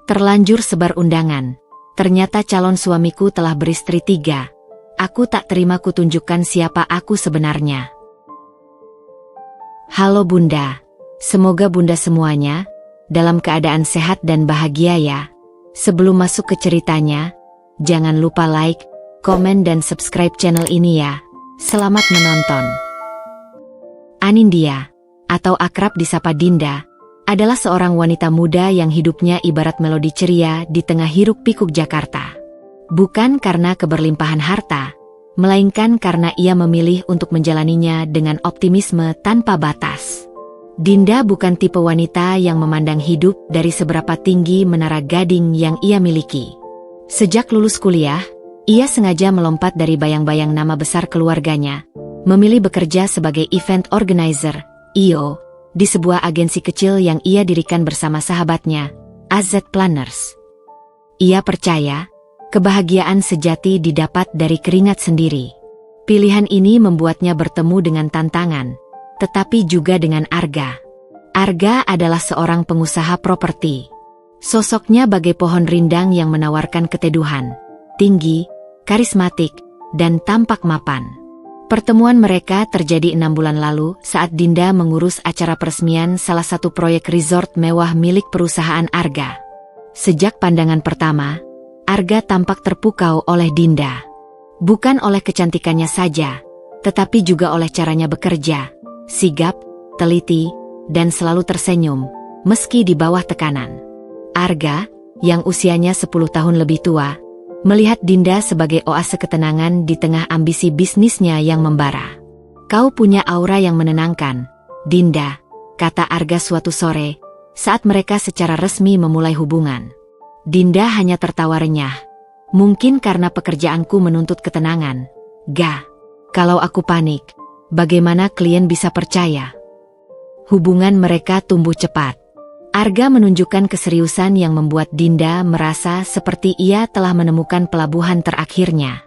Terlanjur sebar undangan. Ternyata calon suamiku telah beristri 3. Aku tak terima kutunjukkan siapa aku sebenarnya. Halo Bunda. Semoga Bunda semuanya dalam keadaan sehat dan bahagia ya. Sebelum masuk ke ceritanya, jangan lupa like, komen dan subscribe channel ini ya. Selamat menonton. Anindya, atau akrab disapa Dinda, adalah seorang wanita muda yang hidupnya ibarat melodi ceria di tengah hiruk-pikuk Jakarta. Bukan karena keberlimpahan harta, melainkan karena ia memilih untuk menjalaninya dengan optimisme tanpa batas. Dinda bukan tipe wanita yang memandang hidup dari seberapa tinggi menara gading yang ia miliki. Sejak lulus kuliah, ia sengaja melompat dari bayang-bayang nama besar keluarganya, memilih bekerja sebagai event organizer, (EO), di sebuah agensi kecil yang ia dirikan bersama sahabatnya, AZ Planners. Ia percaya, kebahagiaan sejati didapat dari keringat sendiri. Pilihan ini membuatnya bertemu dengan tantangan, tetapi juga dengan Arga. Arga adalah seorang pengusaha properti. Sosoknya bagai pohon rindang yang menawarkan keteduhan, tinggi, karismatik, dan tampak mapan. Pertemuan mereka terjadi 6 bulan lalu saat Dinda mengurus acara peresmian salah satu proyek resort mewah milik perusahaan Arga. Sejak pandangan pertama, Arga tampak terpukau oleh Dinda. Bukan oleh kecantikannya saja, tetapi juga oleh caranya bekerja, sigap, teliti, dan selalu tersenyum, meski di bawah tekanan. Arga, yang usianya 10 tahun lebih tua, melihat Dinda sebagai oase ketenangan di tengah ambisi bisnisnya yang membara. "Kau punya aura yang menenangkan, Dinda," kata Arga suatu sore, saat mereka secara resmi memulai hubungan. Dinda hanya tertawa renyah. "Mungkin karena pekerjaanku menuntut ketenangan. Ga, kalau aku panik, bagaimana klien bisa percaya?" Hubungan mereka tumbuh cepat. Arga menunjukkan keseriusan yang membuat Dinda merasa seperti ia telah menemukan pelabuhan terakhirnya.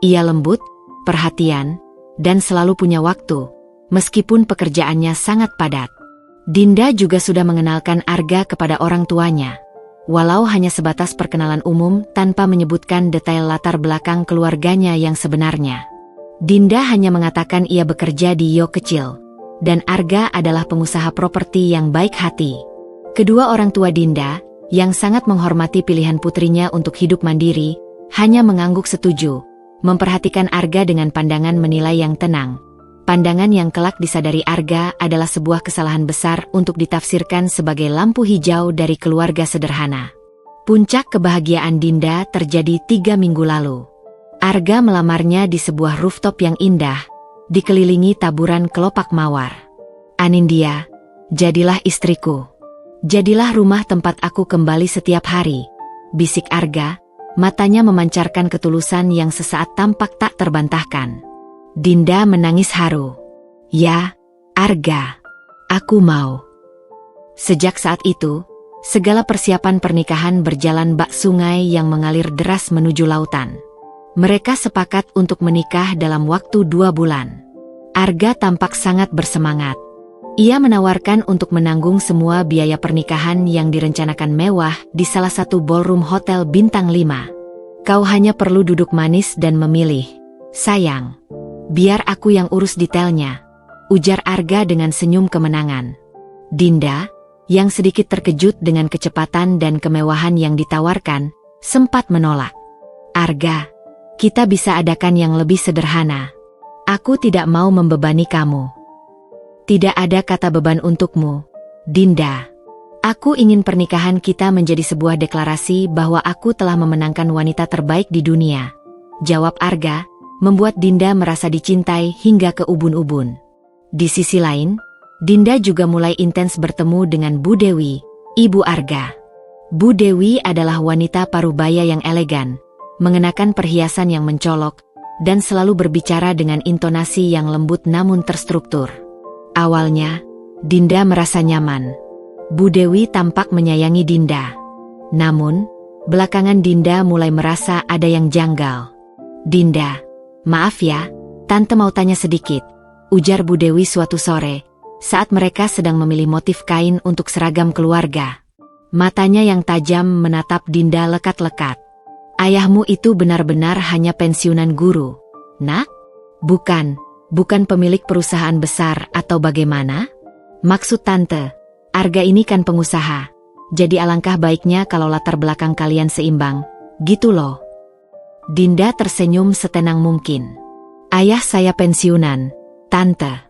Ia lembut, perhatian, dan selalu punya waktu, meskipun pekerjaannya sangat padat. Dinda juga sudah mengenalkan Arga kepada orang tuanya, walau hanya sebatas perkenalan umum tanpa menyebutkan detail latar belakang keluarganya yang sebenarnya. Dinda hanya mengatakan ia bekerja di IO kecil, dan Arga adalah pengusaha properti yang baik hati. Kedua orang tua Dinda, yang sangat menghormati pilihan putrinya untuk hidup mandiri, hanya mengangguk setuju, memperhatikan Arga dengan pandangan menilai yang tenang. Pandangan yang kelak disadari Arga adalah sebuah kesalahan besar untuk ditafsirkan sebagai lampu hijau dari keluarga sederhana. Puncak kebahagiaan Dinda terjadi 3 minggu lalu. Arga melamarnya di sebuah rooftop yang indah, dikelilingi taburan kelopak mawar. "Anindya, jadilah istriku. Jadilah rumah tempat aku kembali setiap hari," bisik Arga, matanya memancarkan ketulusan yang sesaat tampak tak terbantahkan. Dinda menangis haru. "Ya, Arga, aku mau." Sejak saat itu, segala persiapan pernikahan berjalan bak sungai yang mengalir deras menuju lautan. Mereka sepakat untuk menikah dalam waktu 2 bulan. Arga tampak sangat bersemangat. Ia menawarkan untuk menanggung semua biaya pernikahan yang direncanakan mewah di salah satu ballroom hotel bintang 5. "Kau hanya perlu duduk manis dan memilih, sayang. Biar aku yang urus detailnya," ujar Arga dengan senyum kemenangan. Dinda, yang sedikit terkejut dengan kecepatan dan kemewahan yang ditawarkan, sempat menolak. "Arga, kita bisa adakan yang lebih sederhana. Aku tidak mau membebani kamu." "Tidak ada kata beban untukmu, Dinda. Aku ingin pernikahan kita menjadi sebuah deklarasi bahwa aku telah memenangkan wanita terbaik di dunia," jawab Arga, membuat Dinda merasa dicintai hingga ke ubun-ubun. Di sisi lain, Dinda juga mulai intens bertemu dengan Bu Dewi, ibu Arga. Bu Dewi adalah wanita parubaya yang elegan, mengenakan perhiasan yang mencolok, dan selalu berbicara dengan intonasi yang lembut namun terstruktur. Awalnya, Dinda merasa nyaman. Bu Dewi tampak menyayangi Dinda. Namun, belakangan Dinda mulai merasa ada yang janggal. "Dinda, maaf ya, Tante mau tanya sedikit," ujar Bu Dewi suatu sore, saat mereka sedang memilih motif kain untuk seragam keluarga. Matanya yang tajam menatap Dinda lekat-lekat. Ayahmu itu benar-benar hanya pensiunan guru, nak? Bukan pemilik perusahaan besar atau bagaimana? Maksud tante, Arga ini kan pengusaha. Jadi alangkah baiknya kalau latar belakang kalian seimbang, gitu loh. Dinda tersenyum setenang mungkin. Ayah saya pensiunan, tante.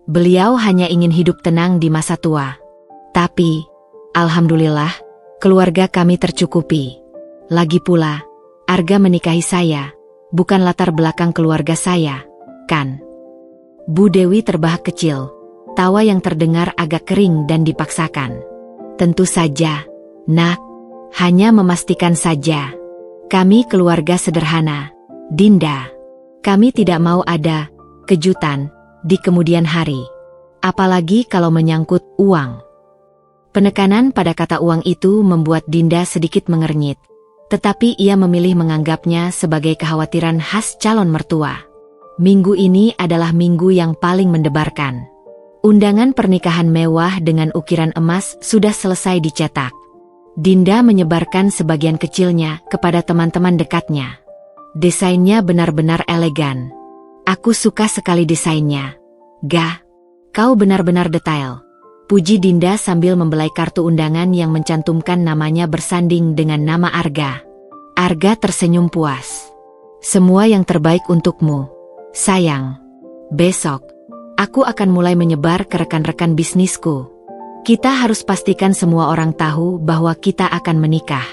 Beliau hanya ingin hidup tenang di masa tua. Tapi, alhamdulillah, keluarga kami tercukupi. Lagi pula, Arga menikahi saya, bukan latar belakang keluarga saya, kan? Bu Dewi terbahak kecil, tawa yang terdengar agak kering dan dipaksakan. Tentu saja, nak, hanya memastikan saja. Kami keluarga sederhana, Dinda. Kami tidak mau ada kejutan di kemudian hari. Apalagi kalau menyangkut uang. Penekanan pada kata uang itu membuat Dinda sedikit mengernyit. Tetapi ia memilih menganggapnya sebagai kekhawatiran khas calon mertua. Minggu ini adalah minggu yang paling mendebarkan. Undangan pernikahan mewah dengan ukiran emas sudah selesai dicetak. Dinda menyebarkan sebagian kecilnya kepada teman-teman dekatnya. Desainnya benar-benar elegan. Aku suka sekali desainnya. Gah, kau benar-benar detail. Puji Dinda sambil membelai kartu undangan yang mencantumkan namanya bersanding dengan nama Arga. Arga tersenyum puas. Semua yang terbaik untukmu, sayang. Besok, aku akan mulai menyebar ke rekan-rekan bisnisku. Kita harus pastikan semua orang tahu bahwa kita akan menikah.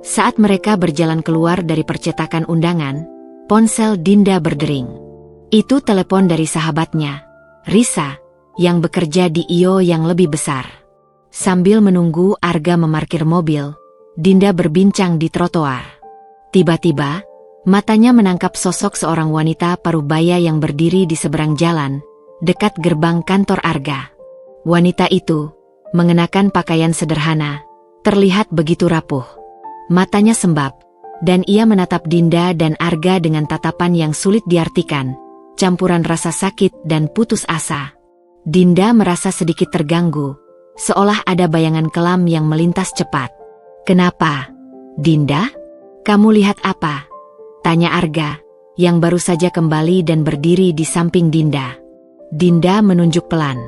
Saat mereka berjalan keluar dari percetakan undangan, ponsel Dinda berdering. Itu telepon dari sahabatnya, Risa, yang bekerja di IO yang lebih besar. Sambil menunggu Arga memarkir mobil, Dinda berbincang di trotoar. Tiba-tiba, matanya menangkap sosok seorang wanita parubaya yang berdiri di seberang jalan, dekat gerbang kantor Arga. Wanita itu, mengenakan pakaian sederhana, terlihat begitu rapuh. Matanya sembab, dan ia menatap Dinda dan Arga dengan tatapan yang sulit diartikan, campuran rasa sakit dan putus asa. Dinda merasa sedikit terganggu, seolah ada bayangan kelam yang melintas cepat. Kenapa, Dinda? Kamu lihat apa? Tanya Arga, yang baru saja kembali dan berdiri di samping Dinda. Dinda menunjuk pelan.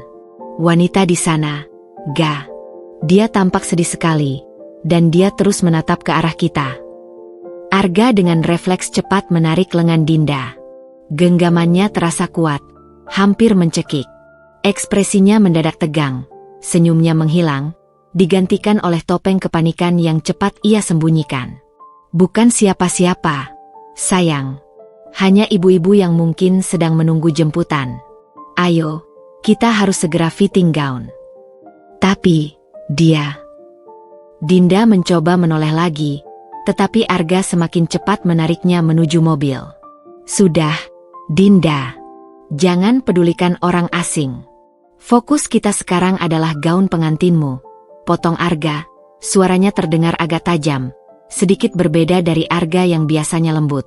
Wanita di sana, Ga. Dia tampak sedih sekali, dan dia terus menatap ke arah kita. Arga dengan refleks cepat menarik lengan Dinda. Genggamannya terasa kuat, hampir mencekik. Ekspresinya mendadak tegang, senyumnya menghilang, digantikan oleh topeng kepanikan yang cepat ia sembunyikan. Bukan siapa-siapa, sayang. Hanya ibu-ibu yang mungkin sedang menunggu jemputan. Ayo, kita harus segera fitting gown. Tapi, dia... Dinda mencoba menoleh lagi, tetapi Arga semakin cepat menariknya menuju mobil. Sudah, Dinda. Jangan pedulikan orang asing. Fokus kita sekarang adalah gaun pengantinmu, potong Arga. Suaranya terdengar agak tajam, sedikit berbeda dari Arga yang biasanya lembut.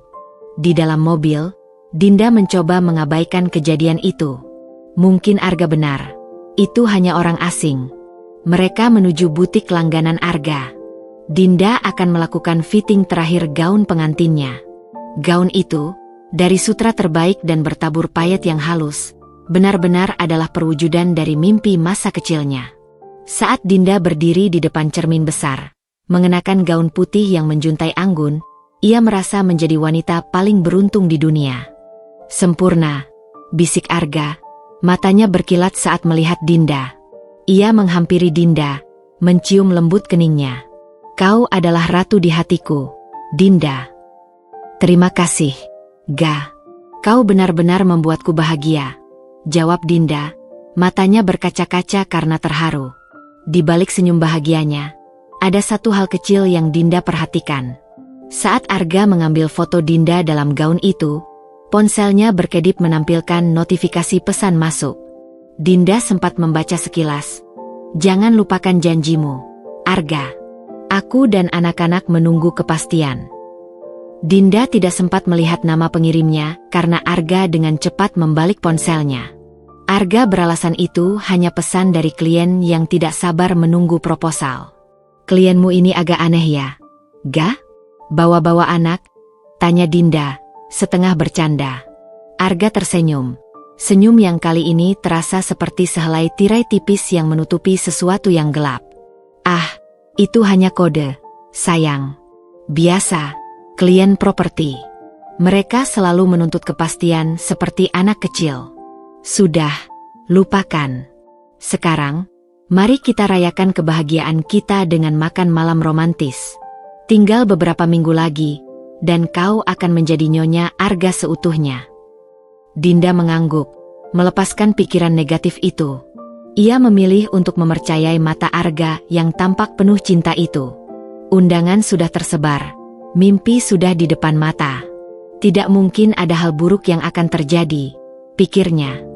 Di dalam mobil, Dinda mencoba mengabaikan kejadian itu. Mungkin Arga benar, itu hanya orang asing. Mereka menuju butik langganan Arga. Dinda akan melakukan fitting terakhir gaun pengantinnya. Gaun itu, dari sutra terbaik dan bertabur payet yang halus, benar-benar adalah perwujudan dari mimpi masa kecilnya. Saat Dinda berdiri di depan cermin besar, mengenakan gaun putih yang menjuntai anggun, ia merasa menjadi wanita paling beruntung di dunia. Sempurna, bisik Arga, matanya berkilat saat melihat Dinda. Ia menghampiri Dinda, mencium lembut keningnya. Kau adalah ratu di hatiku, Dinda. Terima kasih, Ga. Kau benar-benar membuatku bahagia. Jawab Dinda, matanya berkaca-kaca karena terharu. Di balik senyum bahagianya, ada satu hal kecil yang Dinda perhatikan. Saat Arga mengambil foto Dinda dalam gaun itu, ponselnya berkedip menampilkan notifikasi pesan masuk. Dinda sempat membaca sekilas. Jangan lupakan janjimu, Arga. Aku dan anak-anak menunggu kepastian. Dinda tidak sempat melihat nama pengirimnya karena Arga dengan cepat membalik ponselnya. Arga beralasan itu hanya pesan dari klien yang tidak sabar menunggu proposal. Klienmu ini agak aneh ya. Gah? Bawa-bawa anak? Tanya Dinda, setengah bercanda. Arga tersenyum. Senyum yang kali ini terasa seperti sehelai tirai tipis yang menutupi sesuatu yang gelap. Ah, itu hanya kode, sayang. Biasa, klien properti. Mereka selalu menuntut kepastian seperti anak kecil. Sudah, lupakan. Sekarang, mari kita rayakan kebahagiaan kita dengan makan malam romantis. Tinggal beberapa minggu lagi, dan kau akan menjadi nyonya Arga seutuhnya. Dinda mengangguk, melepaskan pikiran negatif itu. Ia memilih untuk mempercayai mata Arga yang tampak penuh cinta itu. Undangan sudah tersebar, mimpi sudah di depan mata. Tidak mungkin ada hal buruk yang akan terjadi, pikirnya.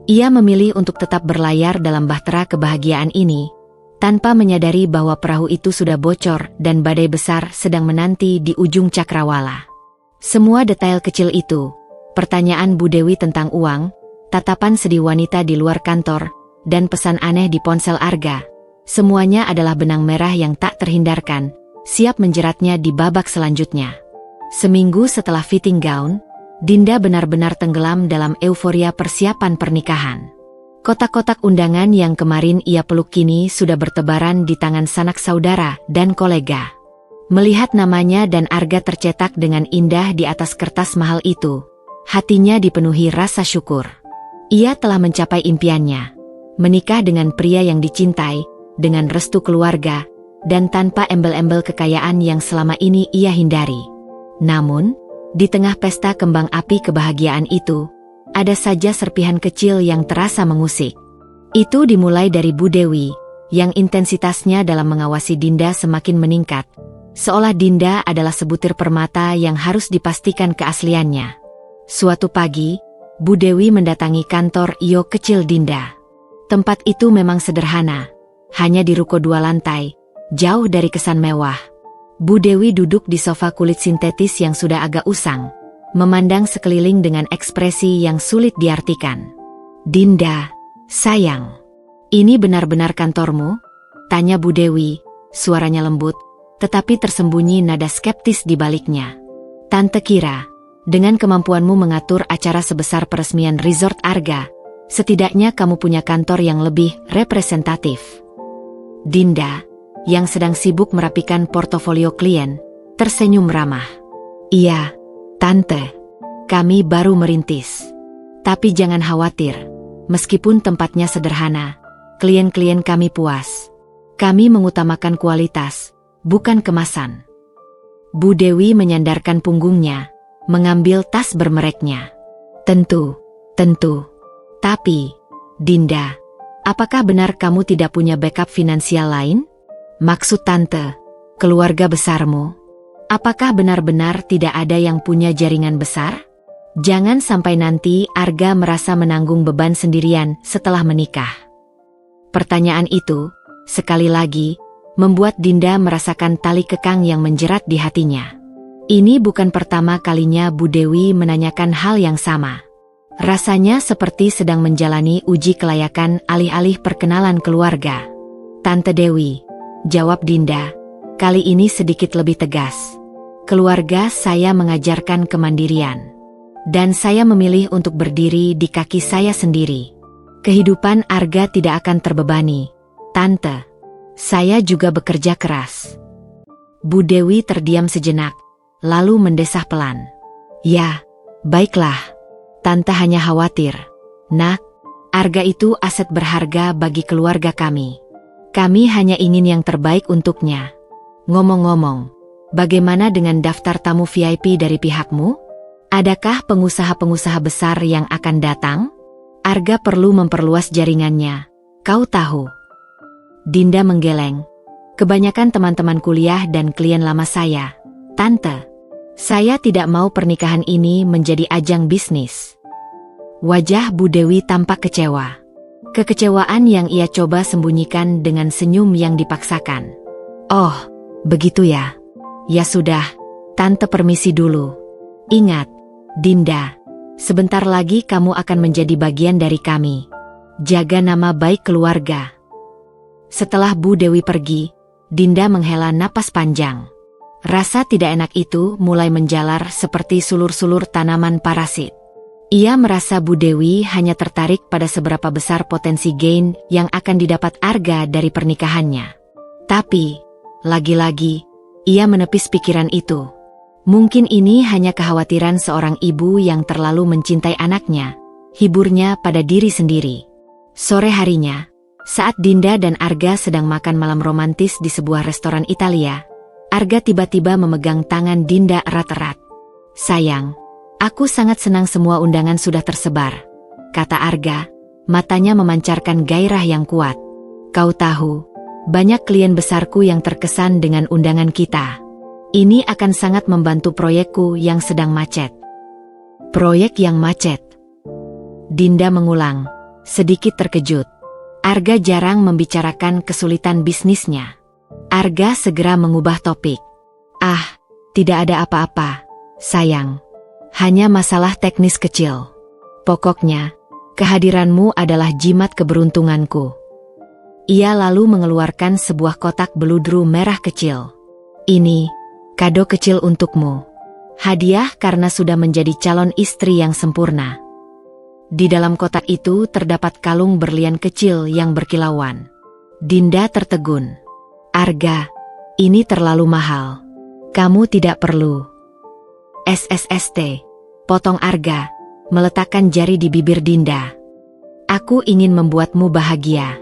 Ia memilih untuk tetap berlayar dalam bahtera kebahagiaan ini, tanpa menyadari bahwa perahu itu sudah bocor dan badai besar sedang menanti di ujung cakrawala. Semua detail kecil itu, pertanyaan Bu Dewi tentang uang, tatapan sedih wanita di luar kantor, dan pesan aneh di ponsel Arga, semuanya adalah benang merah yang tak terhindarkan, siap menjeratnya di babak selanjutnya. Seminggu setelah fitting gown, Dinda benar-benar tenggelam dalam euforia persiapan pernikahan. Kotak-kotak undangan yang kemarin ia peluk kini sudah bertebaran di tangan sanak saudara dan kolega. Melihat namanya dan Arga tercetak dengan indah di atas kertas mahal itu, hatinya dipenuhi rasa syukur. Ia telah mencapai impiannya, menikah dengan pria yang dicintai, dengan restu keluarga, dan tanpa embel-embel kekayaan yang selama ini ia hindari. Namun, di tengah pesta kembang api kebahagiaan itu, ada saja serpihan kecil yang terasa mengusik. Itu dimulai dari Bu Dewi, yang intensitasnya dalam mengawasi Dinda semakin meningkat, seolah Dinda adalah sebutir permata yang harus dipastikan keasliannya. Suatu pagi, Bu Dewi mendatangi kantor IO kecil Dinda. Tempat itu memang sederhana, hanya di ruko 2 lantai, jauh dari kesan mewah. Bu Dewi duduk di sofa kulit sintetis yang sudah agak usang, memandang sekeliling dengan ekspresi yang sulit diartikan. Dinda, sayang, ini benar-benar kantormu? Tanya Bu Dewi, suaranya lembut, tetapi tersembunyi nada skeptis di baliknya. Tante kira, dengan kemampuanmu mengatur acara sebesar peresmian resort Arga, setidaknya kamu punya kantor yang lebih representatif. Dinda, yang sedang sibuk merapikan portofolio klien, tersenyum ramah. Iya, Tante, kami baru merintis. Tapi jangan khawatir, meskipun tempatnya sederhana, klien-klien kami puas. Kami mengutamakan kualitas, bukan kemasan. Bu Dewi menyandarkan punggungnya, mengambil tas bermereknya. Tentu. Tapi, Dinda, apakah benar kamu tidak punya backup finansial lain? Maksud Tante, keluarga besarmu. Apakah benar-benar tidak ada yang punya jaringan besar? Jangan sampai nanti Arga merasa menanggung beban sendirian setelah menikah. Pertanyaan itu, sekali lagi, membuat Dinda merasakan tali kekang yang menjerat di hatinya. Ini bukan pertama kalinya Bu Dewi menanyakan hal yang sama. Rasanya seperti sedang menjalani uji kelayakan alih-alih perkenalan keluarga. Tante Dewi, jawab Dinda, kali ini sedikit lebih tegas. Keluarga saya mengajarkan kemandirian. Dan saya memilih untuk berdiri di kaki saya sendiri. Kehidupan Arga tidak akan terbebani. Tante, saya juga bekerja keras. Bu Dewi terdiam sejenak, lalu mendesah pelan. Ya, baiklah. Tante hanya khawatir. Nak, Arga itu aset berharga bagi keluarga kami. Kami hanya ingin yang terbaik untuknya. Ngomong-ngomong, bagaimana dengan daftar tamu VIP dari pihakmu? Adakah pengusaha-pengusaha besar yang akan datang? Arga perlu memperluas jaringannya. Kau tahu. Dinda menggeleng. Kebanyakan teman-teman kuliah dan klien lama saya. Tante, saya tidak mau pernikahan ini menjadi ajang bisnis. Wajah Bu Dewi tampak kecewa. Kekecewaan yang ia coba sembunyikan dengan senyum yang dipaksakan. Oh, begitu ya. Ya sudah, Tante permisi dulu. Ingat, Dinda, sebentar lagi kamu akan menjadi bagian dari kami. Jaga nama baik keluarga. Setelah Bu Dewi pergi, Dinda menghela napas panjang. Rasa tidak enak itu mulai menjalar seperti sulur-sulur tanaman parasit. Ia merasa Bu Dewi hanya tertarik pada seberapa besar potensi gain yang akan didapat Arga dari pernikahannya. Tapi, lagi-lagi, ia menepis pikiran itu. Mungkin ini hanya kekhawatiran seorang ibu yang terlalu mencintai anaknya, hiburnya pada diri sendiri. Sore harinya, saat Dinda dan Arga sedang makan malam romantis di sebuah restoran Italia, Arga tiba-tiba memegang tangan Dinda erat-erat. "Sayang, aku sangat senang semua undangan sudah tersebar," kata Arga, matanya memancarkan gairah yang kuat. "Kau tahu, banyak klien besarku yang terkesan dengan undangan kita. Ini akan sangat membantu proyekku yang sedang macet." "Proyek yang macet?" Dinda mengulang, sedikit terkejut. Arga jarang membicarakan kesulitan bisnisnya. Arga segera mengubah topik. "Ah, tidak ada apa-apa, sayang. Hanya masalah teknis kecil. Pokoknya, kehadiranmu adalah jimat keberuntunganku." Ia lalu mengeluarkan sebuah kotak beludru merah kecil. "Ini, kado kecil untukmu. Hadiah karena sudah menjadi calon istri yang sempurna." Di dalam kotak itu terdapat kalung berlian kecil yang berkilauan. Dinda tertegun. "Arga, ini terlalu mahal. Kamu tidak perlu." "SSST," potong Arga, meletakkan jari di bibir Dinda. "Aku ingin membuatmu bahagia.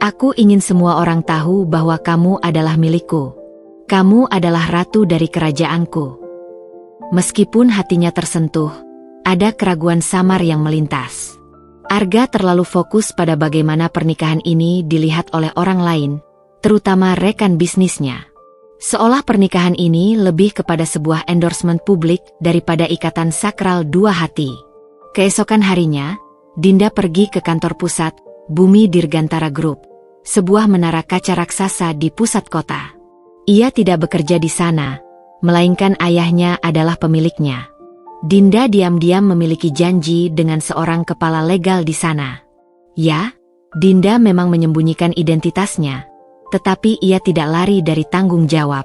Aku ingin semua orang tahu bahwa kamu adalah milikku. Kamu adalah ratu dari kerajaanku." Meskipun hatinya tersentuh, ada keraguan samar yang melintas. Arga terlalu fokus pada bagaimana pernikahan ini dilihat oleh orang lain, terutama rekan bisnisnya. Seolah pernikahan ini lebih kepada sebuah endorsement publik daripada ikatan sakral dua hati. Keesokan harinya, Dinda pergi ke kantor pusat Bumi Dirgantara Group, sebuah menara kaca raksasa di pusat kota. Ia tidak bekerja di sana, melainkan ayahnya adalah pemiliknya. Dinda diam-diam memiliki janji dengan seorang kepala legal di sana. Ya, Dinda memang menyembunyikan identitasnya, tetapi ia tidak lari dari tanggung jawab.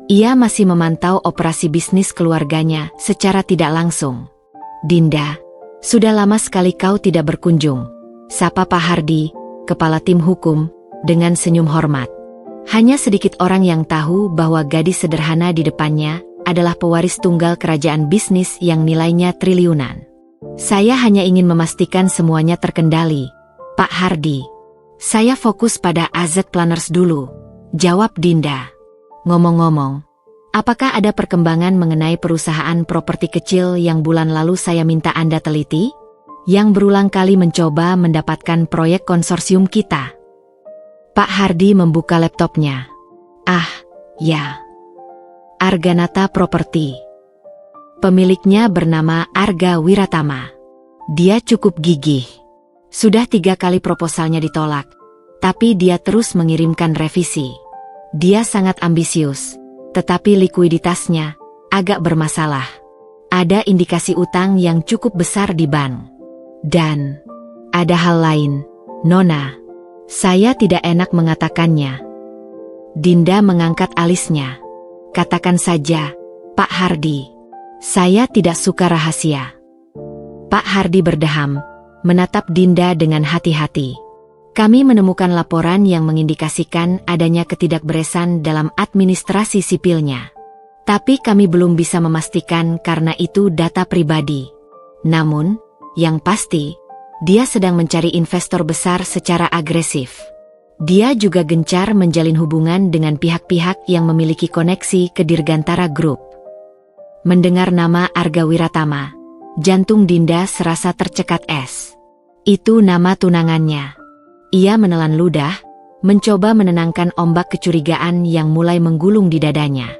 Ia masih memantau operasi bisnis keluarganya secara tidak langsung. "Dinda, sudah lama sekali kau tidak berkunjung," sapa Pak Hardi, kepala tim hukum, dengan senyum hormat. Hanya sedikit orang yang tahu bahwa gadis sederhana di depannya adalah pewaris tunggal kerajaan bisnis yang nilainya triliunan. "Saya hanya ingin memastikan semuanya terkendali, Pak Hardi. Saya fokus pada Asset Planners dulu," jawab Dinda. "Ngomong-ngomong, apakah ada perkembangan mengenai perusahaan properti kecil yang bulan lalu saya minta Anda teliti? Yang berulang kali mencoba mendapatkan proyek konsorsium kita." Pak Hardi membuka laptopnya. "Ah, ya. Arganata Property. Pemiliknya bernama Arga Wiratama. Dia cukup gigih. Sudah 3 kali proposalnya ditolak, tapi dia terus mengirimkan revisi. Dia sangat ambisius, tetapi likuiditasnya agak bermasalah. Ada indikasi utang yang cukup besar di bank. Dan ada hal lain, Nona. Saya tidak enak mengatakannya." Dinda mengangkat alisnya. "Katakan saja, Pak Hardi. Saya tidak suka rahasia." Pak Hardi berdeham, menatap Dinda dengan hati-hati. "Kami menemukan laporan yang mengindikasikan adanya ketidakberesan dalam administrasi sipilnya. Tapi kami belum bisa memastikan karena itu data pribadi. Namun, yang pasti, dia sedang mencari investor besar secara agresif. Dia juga gencar menjalin hubungan dengan pihak-pihak yang memiliki koneksi ke Dirgantara Group." Mendengar nama Arga Wiratama, jantung Dinda serasa tercekat es. Itu nama tunangannya. Ia menelan ludah, mencoba menenangkan ombak kecurigaan yang mulai menggulung di dadanya.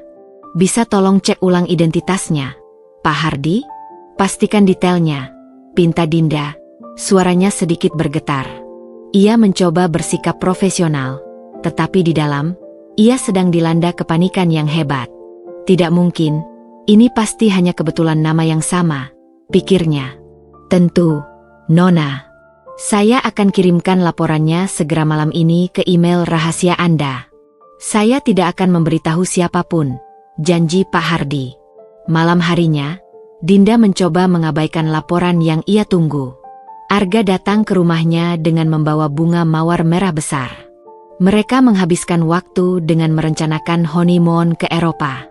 "Bisa tolong cek ulang identitasnya, Pak Hardi? Pastikan detailnya," pinta Dinda, suaranya sedikit bergetar. Ia mencoba bersikap profesional, tetapi di dalam, ia sedang dilanda kepanikan yang hebat. "Tidak mungkin, ini pasti hanya kebetulan nama yang sama," pikirnya. "Tentu, Nona. Saya akan kirimkan laporannya segera malam ini ke email rahasia Anda." Saya tidak akan memberitahu siapapun, janji Pak Hardi. Malam harinya, Dinda mencoba mengabaikan laporan yang ia tunggu. Arga datang ke rumahnya dengan membawa bunga mawar merah besar. Mereka menghabiskan waktu dengan merencanakan honeymoon ke Eropa.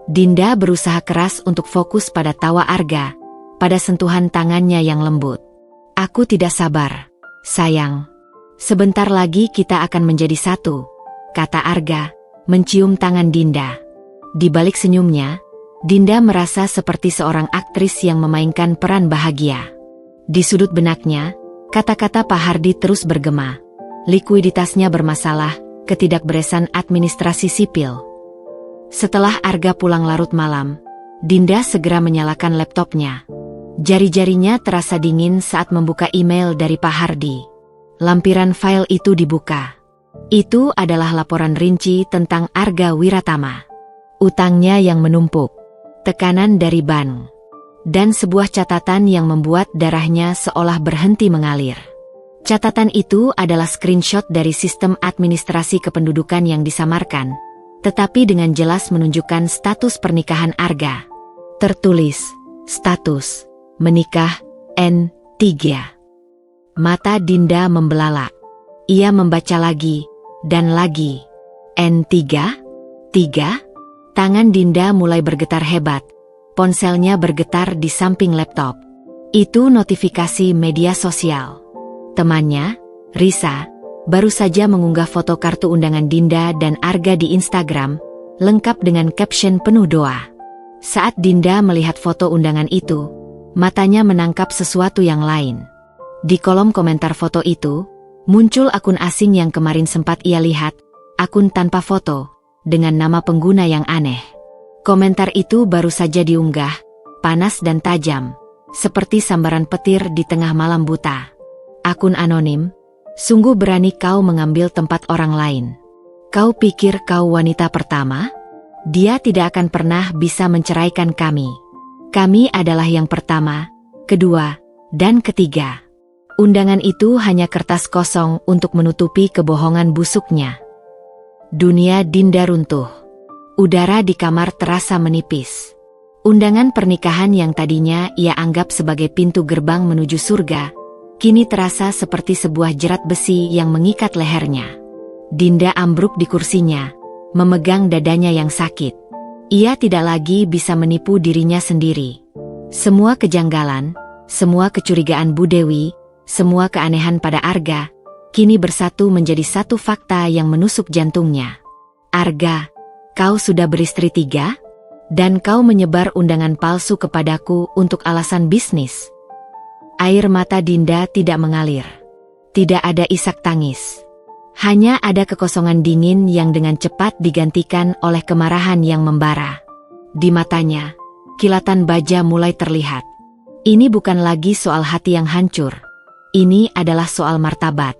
Dinda berusaha keras untuk fokus pada tawa Arga, pada sentuhan tangannya yang lembut. Aku tidak sabar, sayang. Sebentar lagi kita akan menjadi satu, kata Arga, mencium tangan Dinda. Di balik senyumnya, Dinda merasa seperti seorang aktris yang memainkan peran bahagia. Di sudut benaknya, kata-kata Pak Hardi terus bergema. Likuiditasnya bermasalah, ketidakberesan administrasi sipil. Setelah Arga pulang larut malam, Dinda segera menyalakan laptopnya. Jari-jarinya terasa dingin saat membuka email dari Pak Hardi. Lampiran file itu dibuka. Itu adalah laporan rinci tentang Arga Wiratama. Utangnya yang menumpuk, tekanan dari bank, dan sebuah catatan yang membuat darahnya seolah berhenti mengalir. Catatan itu adalah screenshot dari sistem administrasi kependudukan yang disamarkan, tetapi dengan jelas menunjukkan status pernikahan Arga. Tertulis, status, menikah, N3. Mata Dinda membelalak. Ia membaca lagi, dan lagi. N3? 3? Tangan Dinda mulai bergetar hebat. Ponselnya bergetar di samping laptop. Itu notifikasi media sosial. Temannya, Risa, baru saja mengunggah foto kartu undangan Dinda dan Arga di Instagram, lengkap dengan caption penuh doa. Saat Dinda melihat foto undangan itu, matanya menangkap sesuatu yang lain. Di kolom komentar foto itu, muncul akun asing yang kemarin sempat ia lihat, akun tanpa foto, dengan nama pengguna yang aneh. Komentar itu baru saja diunggah, panas dan tajam, seperti sambaran petir di tengah malam buta. Akun anonim, sungguh berani kau mengambil tempat orang lain. Kau pikir kau wanita pertama? Dia tidak akan pernah bisa menceraikan kami. Kami adalah yang pertama, kedua, dan ketiga. Undangan itu hanya kertas kosong untuk menutupi kebohongan busuknya. Dunia Dinda runtuh. Udara di kamar terasa menipis. Undangan pernikahan yang tadinya ia anggap sebagai pintu gerbang menuju surga, kini terasa seperti sebuah jerat besi yang mengikat lehernya. Dinda ambruk di kursinya, memegang dadanya yang sakit. Ia tidak lagi bisa menipu dirinya sendiri. Semua kejanggalan, semua kecurigaan Bu Dewi, semua keanehan pada Arga, kini bersatu menjadi satu fakta yang menusuk jantungnya. Arga, kau sudah beristri 3? Dan kau menyebar undangan palsu kepadaku untuk alasan bisnis. Air mata Dinda tidak mengalir. Tidak ada isak tangis. Hanya ada kekosongan dingin yang dengan cepat digantikan oleh kemarahan yang membara. Di matanya, kilatan baja mulai terlihat. Ini bukan lagi soal hati yang hancur. Ini adalah soal martabat.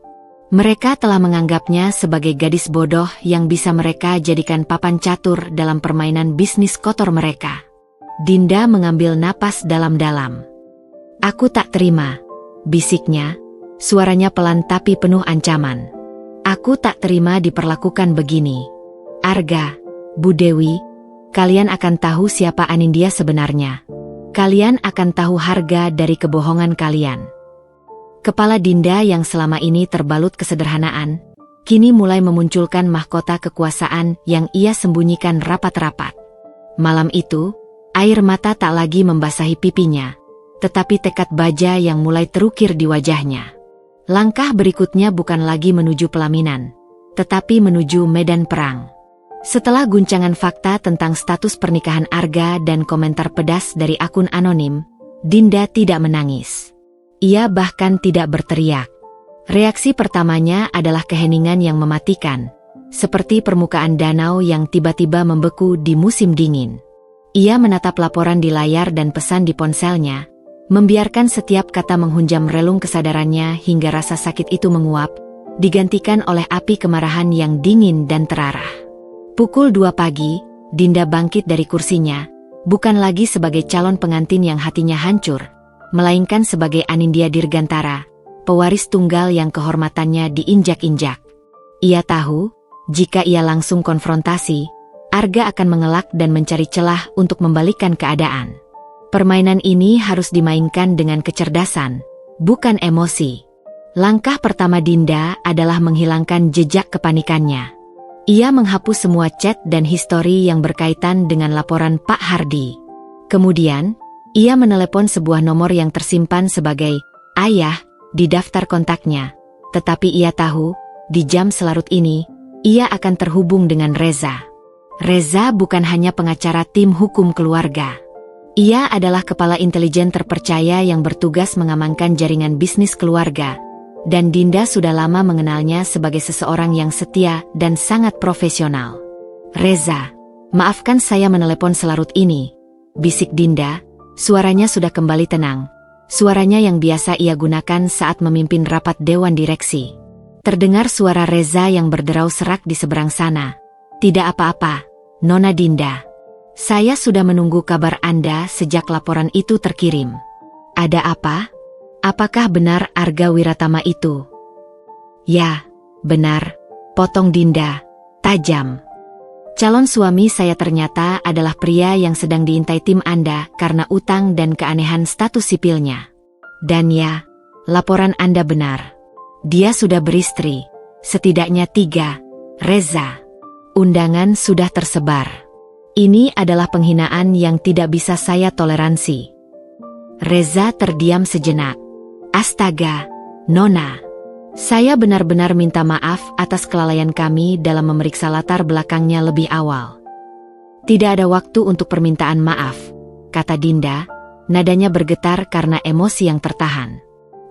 Mereka telah menganggapnya sebagai gadis bodoh yang bisa mereka jadikan papan catur dalam permainan bisnis kotor mereka. Dinda mengambil napas dalam-dalam. Aku tak terima, bisiknya, suaranya pelan tapi penuh ancaman. Aku tak terima diperlakukan begini. Arga, Bu Dewi, kalian akan tahu siapa Anindya sebenarnya. Kalian akan tahu harga dari kebohongan kalian. Kepala Dinda yang selama ini terbalut kesederhanaan, kini mulai memunculkan mahkota kekuasaan yang ia sembunyikan rapat-rapat. Malam itu, air mata tak lagi membasahi pipinya, tetapi tekad baja yang mulai terukir di wajahnya. Langkah berikutnya bukan lagi menuju pelaminan, tetapi menuju medan perang. Setelah guncangan fakta tentang status pernikahan Arga dan komentar pedas dari akun anonim, Dinda tidak menangis. Ia bahkan tidak berteriak. Reaksi pertamanya adalah keheningan yang mematikan, seperti permukaan danau yang tiba-tiba membeku di musim dingin. Ia menatap laporan di layar dan pesan di ponselnya, membiarkan setiap kata menghunjam relung kesadarannya hingga rasa sakit itu menguap, digantikan oleh api kemarahan yang dingin dan terarah. Pukul 2 pagi, Dinda bangkit dari kursinya, bukan lagi sebagai calon pengantin yang hatinya hancur, melainkan sebagai Anindya Dirgantara, pewaris tunggal yang kehormatannya diinjak-injak. Ia tahu, Jika ia langsung konfrontasi, Arga akan mengelak dan mencari celah untuk membalikkan keadaan. Permainan ini harus dimainkan dengan kecerdasan, bukan emosi. Langkah pertama Dinda adalah menghilangkan jejak kepanikannya. Ia menghapus semua chat dan histori yang berkaitan dengan laporan Pak Hardi. Kemudian, ia menelepon sebuah nomor yang tersimpan sebagai ayah di daftar kontaknya. Tetapi ia tahu, di jam selarut ini, ia akan terhubung dengan Reza. Reza bukan hanya pengacara tim hukum keluarga. Ia adalah kepala intelijen terpercaya yang bertugas mengamankan jaringan bisnis keluarga. Dan Dinda sudah lama mengenalnya sebagai seseorang yang setia dan sangat profesional. "Reza, maafkan saya menelepon selarut ini," bisik Dinda. Suaranya sudah kembali tenang. Suaranya yang biasa ia gunakan saat memimpin rapat dewan direksi. Terdengar suara Reza yang berderau serak di seberang sana. "Tidak apa-apa, Nona Dinda. Saya sudah menunggu kabar Anda sejak laporan itu terkirim." "Ada apa? Apakah benar Arga Wiratama itu?" "Ya, benar," potong Dinda, tajam. "Calon suami saya ternyata adalah pria yang sedang diintai tim Anda karena utang dan keanehan status sipilnya. Dan ya, laporan Anda benar. Dia sudah beristri, setidaknya 3, Reza. Undangan sudah tersebar. Ini adaah penghinaan yang tidak bisa saya toleransi." Reza terdiam sejenak. "Astaga, Nona. Saya benar-benar minta maaf atas kelalaian kami dalam memeriksa latar belakangnya lebih awal." "Tidak ada waktu untuk permintaan maaf," kata Dinda, nadanya bergetar karena emosi yang tertahan.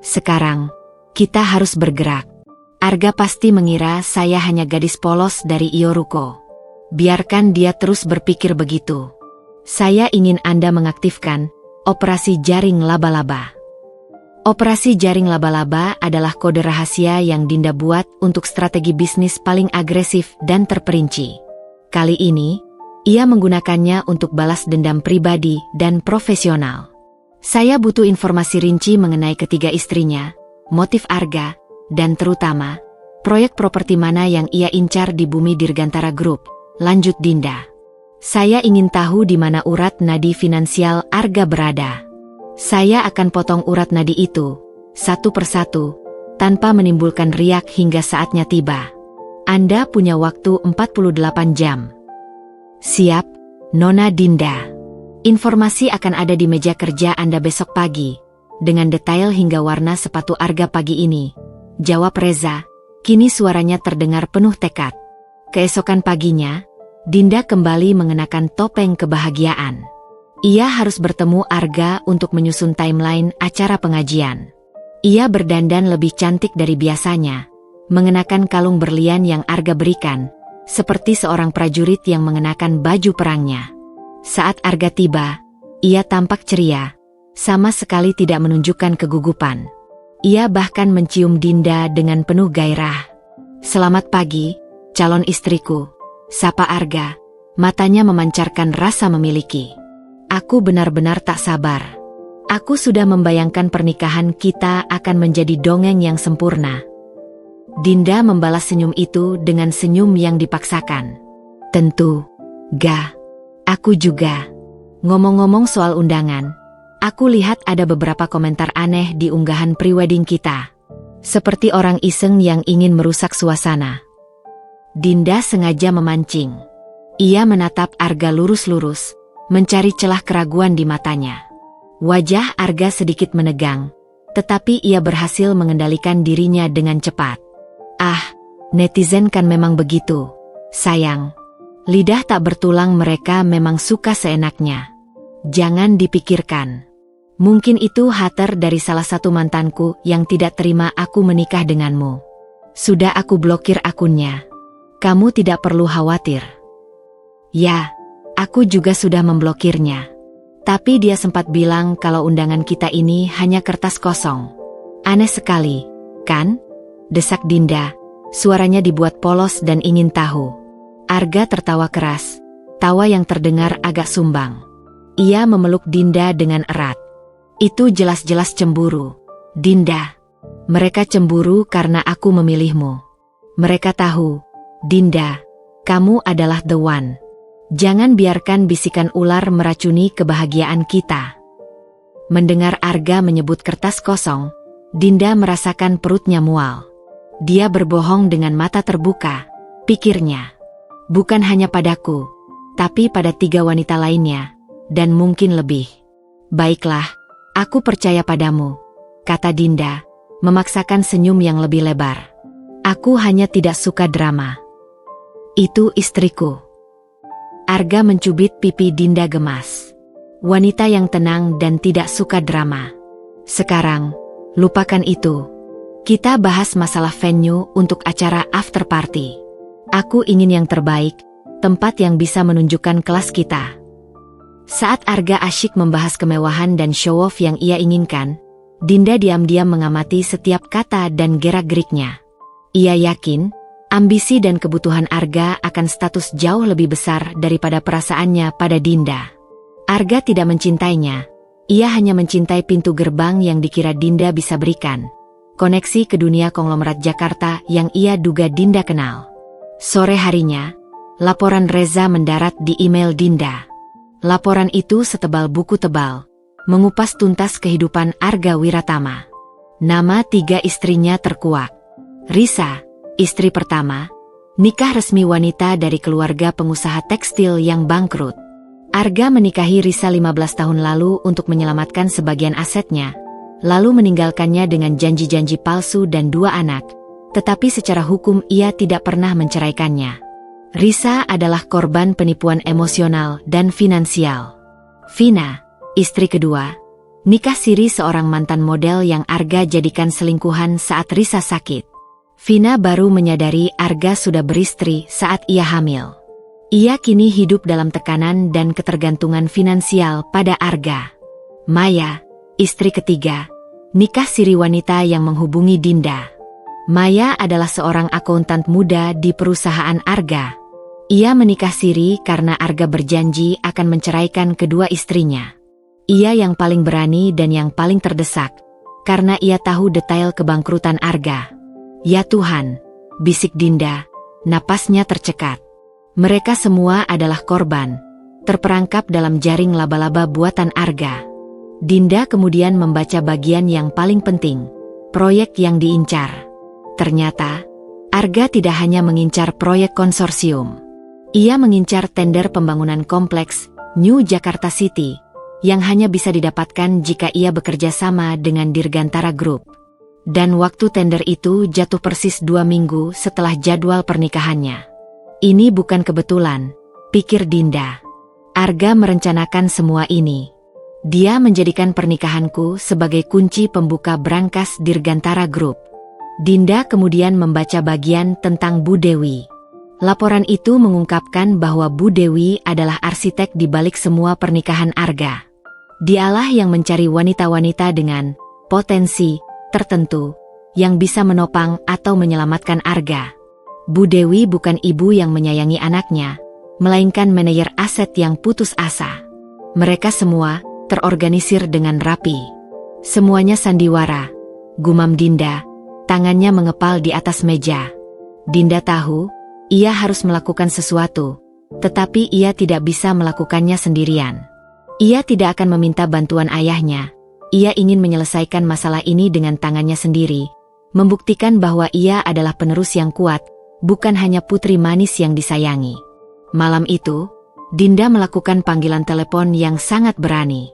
"Sekarang, kita harus bergerak. Arga pasti mengira saya hanya gadis polos dari Ioruko. Biarkan dia terus berpikir begitu. Saya ingin Anda mengaktifkan operasi jaring laba-laba." Operasi jaring laba-laba adalah kode rahasia yang Dinda buat untuk strategi bisnis paling agresif dan terperinci. Kali ini, ia menggunakannya untuk balas dendam pribadi dan profesional. "Saya butuh informasi rinci mengenai ketiga istrinya, motif Arga, dan terutama, proyek properti mana yang ia incar di Bumi Dirgantara Group," lanjut Dinda. "Saya ingin tahu di mana urat nadi finansial Arga berada. Saya akan potong urat nadi itu, satu persatu, tanpa menimbulkan riak hingga saatnya tiba. Anda punya waktu 48 jam. "Siap, Nona Dinda. Informasi akan ada di meja kerja Anda besok pagi, dengan detail hingga warna sepatu Arga pagi ini," jawab Reza. Kini suaranya terdengar penuh tekad. Keesokan paginya, Dinda kembali mengenakan topeng kebahagiaan. Ia harus bertemu Arga untuk menyusun timeline acara pengajian. Ia berdandan lebih cantik dari biasanya, mengenakan kalung berlian yang Arga berikan, seperti seorang prajurit yang mengenakan baju perangnya. Saat Arga tiba, ia tampak ceria, sama sekali tidak menunjukkan kegugupan. Ia bahkan mencium Dinda dengan penuh gairah. "Selamat pagi, calon istriku," sapa Arga, matanya memancarkan rasa memiliki. "Aku benar-benar tak sabar. Aku sudah membayangkan pernikahan kita akan menjadi dongeng yang sempurna." Dinda membalas senyum itu dengan senyum yang dipaksakan. "Tentu, Ga. Aku juga. Ngomong-ngomong soal undangan, aku lihat ada beberapa komentar aneh di unggahan prewedding kita. Seperti orang iseng yang ingin merusak suasana." Dinda sengaja memancing. Ia menatap Arga lurus-lurus, mencari celah keraguan di matanya. Wajah Arga sedikit menegang, tetapi ia berhasil mengendalikan dirinya dengan cepat. "Ah, netizen kan memang begitu, sayang. Lidah tak bertulang mereka memang suka seenaknya. Jangan dipikirkan. Mungkin itu hater dari salah satu mantanku yang tidak terima aku menikah denganmu. Sudah aku blokir akunnya. Kamu tidak perlu khawatir." "Ya, aku juga sudah memblokirnya. Tapi dia sempat bilang kalau undangan kita ini hanya kertas kosong. Aneh sekali, kan?" desak Dinda. Suaranya dibuat polos dan ingin tahu. Arga tertawa keras, tawa yang terdengar agak sumbang. Ia memeluk Dinda dengan erat. "Itu jelas-jelas cemburu, Dinda. Mereka cemburu karena aku memilihmu. Mereka tahu, Dinda, kamu adalah the one. Jangan biarkan bisikan ular meracuni kebahagiaan kita. Mendengar Arga menyebut kertas kosong, Dinda merasakan perutnya mual. Dia berbohong dengan mata terbuka, pikirnya. Bukan hanya padaku, tapi pada 3 wanita lainnya, dan mungkin lebih. Baiklah, aku percaya padamu, kata Dinda, memaksakan senyum yang lebih lebar. Aku hanya tidak suka drama. Itu istriku. Arga mencubit pipi Dinda gemas. Wanita yang tenang dan tidak suka drama. Sekarang, lupakan itu. Kita bahas masalah venue untuk acara after party. Aku ingin yang terbaik, tempat yang bisa menunjukkan kelas kita. Saat Arga asyik membahas kemewahan dan show-off yang ia inginkan, Dinda diam-diam mengamati setiap kata dan gerak-geriknya. Ia yakin, ambisi dan kebutuhan Arga akan status jauh lebih besar daripada perasaannya pada Dinda. Arga tidak mencintainya, ia hanya mencintai pintu gerbang yang dikira Dinda bisa berikan. Koneksi ke dunia konglomerat Jakarta yang ia duga Dinda kenal. Sore harinya, laporan Reza mendarat di email Dinda. Laporan itu setebal buku tebal, mengupas tuntas kehidupan Arga Wiratama. Nama 3 istrinya terkuak. Risa, istri pertama, nikah resmi wanita dari keluarga pengusaha tekstil yang bangkrut. Arga menikahi Risa 15 tahun lalu untuk menyelamatkan sebagian asetnya, lalu meninggalkannya dengan janji-janji palsu dan 2 anak, tetapi secara hukum ia tidak pernah menceraikannya. Risa adalah korban penipuan emosional dan finansial. Vina, istri kedua, nikah siri seorang mantan model yang Arga jadikan selingkuhan saat Risa sakit. Vina baru menyadari Arga sudah beristri saat ia hamil. Ia kini hidup dalam tekanan dan ketergantungan finansial pada Arga. Maya, istri ketiga, nikah siri wanita yang menghubungi Dinda. Maya adalah seorang akuntan muda di perusahaan Arga. Ia menikah siri karena Arga berjanji akan menceraikan kedua istrinya. Ia yang paling berani dan yang paling terdesak, karena ia tahu detail kebangkrutan Arga. Ya Tuhan, bisik Dinda, napasnya tercekat. Mereka semua adalah korban, terperangkap dalam jaring laba-laba buatan Arga. Dinda kemudian membaca bagian yang paling penting, proyek yang diincar. Ternyata, Arga tidak hanya mengincar proyek konsorsium. Ia mengincar tender pembangunan kompleks New Jakarta City, yang hanya bisa didapatkan jika ia bekerja sama dengan Dirgantara Group. Dan waktu tender itu jatuh persis 2 minggu setelah jadwal pernikahannya. Ini bukan kebetulan, pikir Dinda. Arga merencanakan semua ini. Dia menjadikan pernikahanku sebagai kunci pembuka brankas Dirgantara Group. Dinda kemudian membaca bagian tentang Bu Dewi. Laporan itu mengungkapkan bahwa Bu Dewi adalah arsitek di balik semua pernikahan Arga. Dialah yang mencari wanita-wanita dengan potensi tertentu yang bisa menopang atau menyelamatkan Arga. Bu Dewi bukan ibu yang menyayangi anaknya, melainkan manajer aset yang putus asa. Mereka semua terorganisir dengan rapi. Semuanya sandiwara, gumam Dinda, tangannya mengepal di atas meja. Dinda tahu, ia harus melakukan sesuatu, tetapi ia tidak bisa melakukannya sendirian. Ia tidak akan meminta bantuan ayahnya. Ia ingin menyelesaikan masalah ini dengan tangannya sendiri, membuktikan bahwa ia adalah penerus yang kuat, bukan hanya putri manis yang disayangi. Malam itu, Dinda melakukan panggilan telepon yang sangat berani.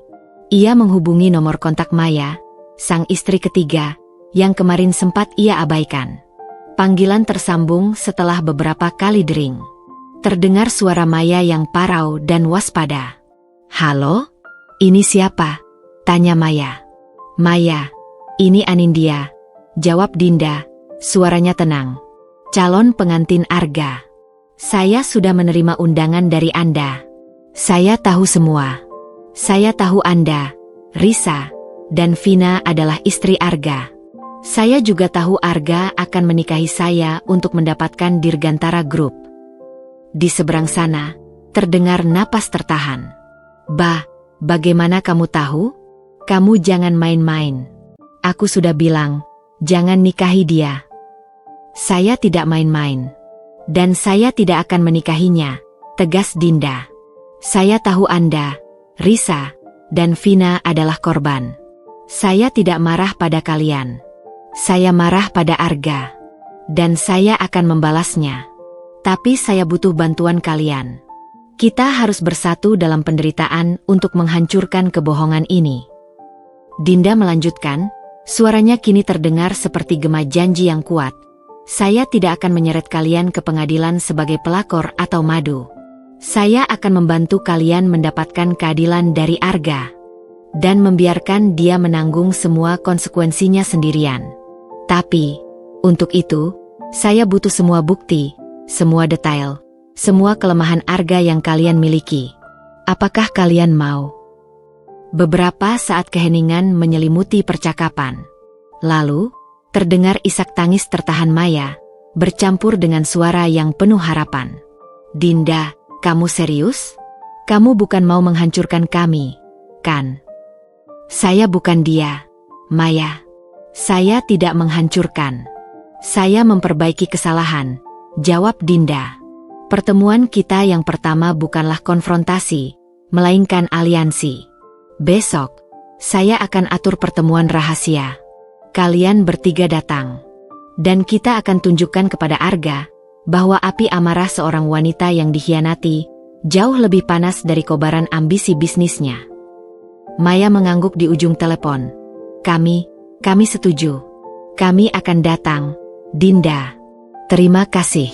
Ia menghubungi nomor kontak Maya, sang istri ketiga, yang kemarin sempat ia abaikan. Panggilan tersambung setelah beberapa kali dering. Terdengar suara Maya yang parau dan waspada. "Halo? Ini siapa?" tanya Maya. "Maya, ini Anindya," jawab Dinda, suaranya tenang. "Calon pengantin Arga. Saya sudah menerima undangan dari Anda. Saya tahu semua. Saya tahu Anda, Risa, dan Vina adalah istri Arga. Saya juga tahu Arga akan menikahi saya untuk mendapatkan Dirgantara Group." Di seberang sana, terdengar napas tertahan. Bagaimana kamu tahu? Kamu jangan main-main. Aku sudah bilang, jangan nikahi dia." "Saya tidak main-main. Dan saya tidak akan menikahinya, tegas Dinda. Saya tahu Anda, Risa, dan Vina adalah korban. Saya tidak marah pada kalian. Saya marah pada Arga. Dan saya akan membalasnya. Tapi saya butuh bantuan kalian. Kita harus bersatu dalam penderitaan untuk menghancurkan kebohongan ini. Dinda melanjutkan, suaranya kini terdengar seperti gema janji yang kuat. Saya tidak akan menyeret kalian ke pengadilan sebagai pelakor atau madu. Saya akan membantu kalian mendapatkan keadilan dari Arga. Dan membiarkan dia menanggung semua konsekuensinya sendirian. Tapi, untuk itu, saya butuh semua bukti, semua detail, semua kelemahan Arga yang kalian miliki. Apakah kalian mau? Beberapa saat keheningan menyelimuti percakapan. Lalu, terdengar isak tangis tertahan Maya, bercampur dengan suara yang penuh harapan. Dinda, kamu serius? Kamu bukan mau menghancurkan kami, kan? Saya bukan dia, Maya. Saya tidak menghancurkan. Saya memperbaiki kesalahan, jawab Dinda. Pertemuan kita yang pertama bukanlah konfrontasi, melainkan aliansi. Besok, saya akan atur pertemuan rahasia. Kalian bertiga datang. Dan kita akan tunjukkan kepada Arga bahwa api amarah seorang wanita yang dikhianati jauh lebih panas dari kobaran ambisi bisnisnya. Maya mengangguk di ujung telepon. Kami setuju. Kami akan datang, Dinda. Terima kasih.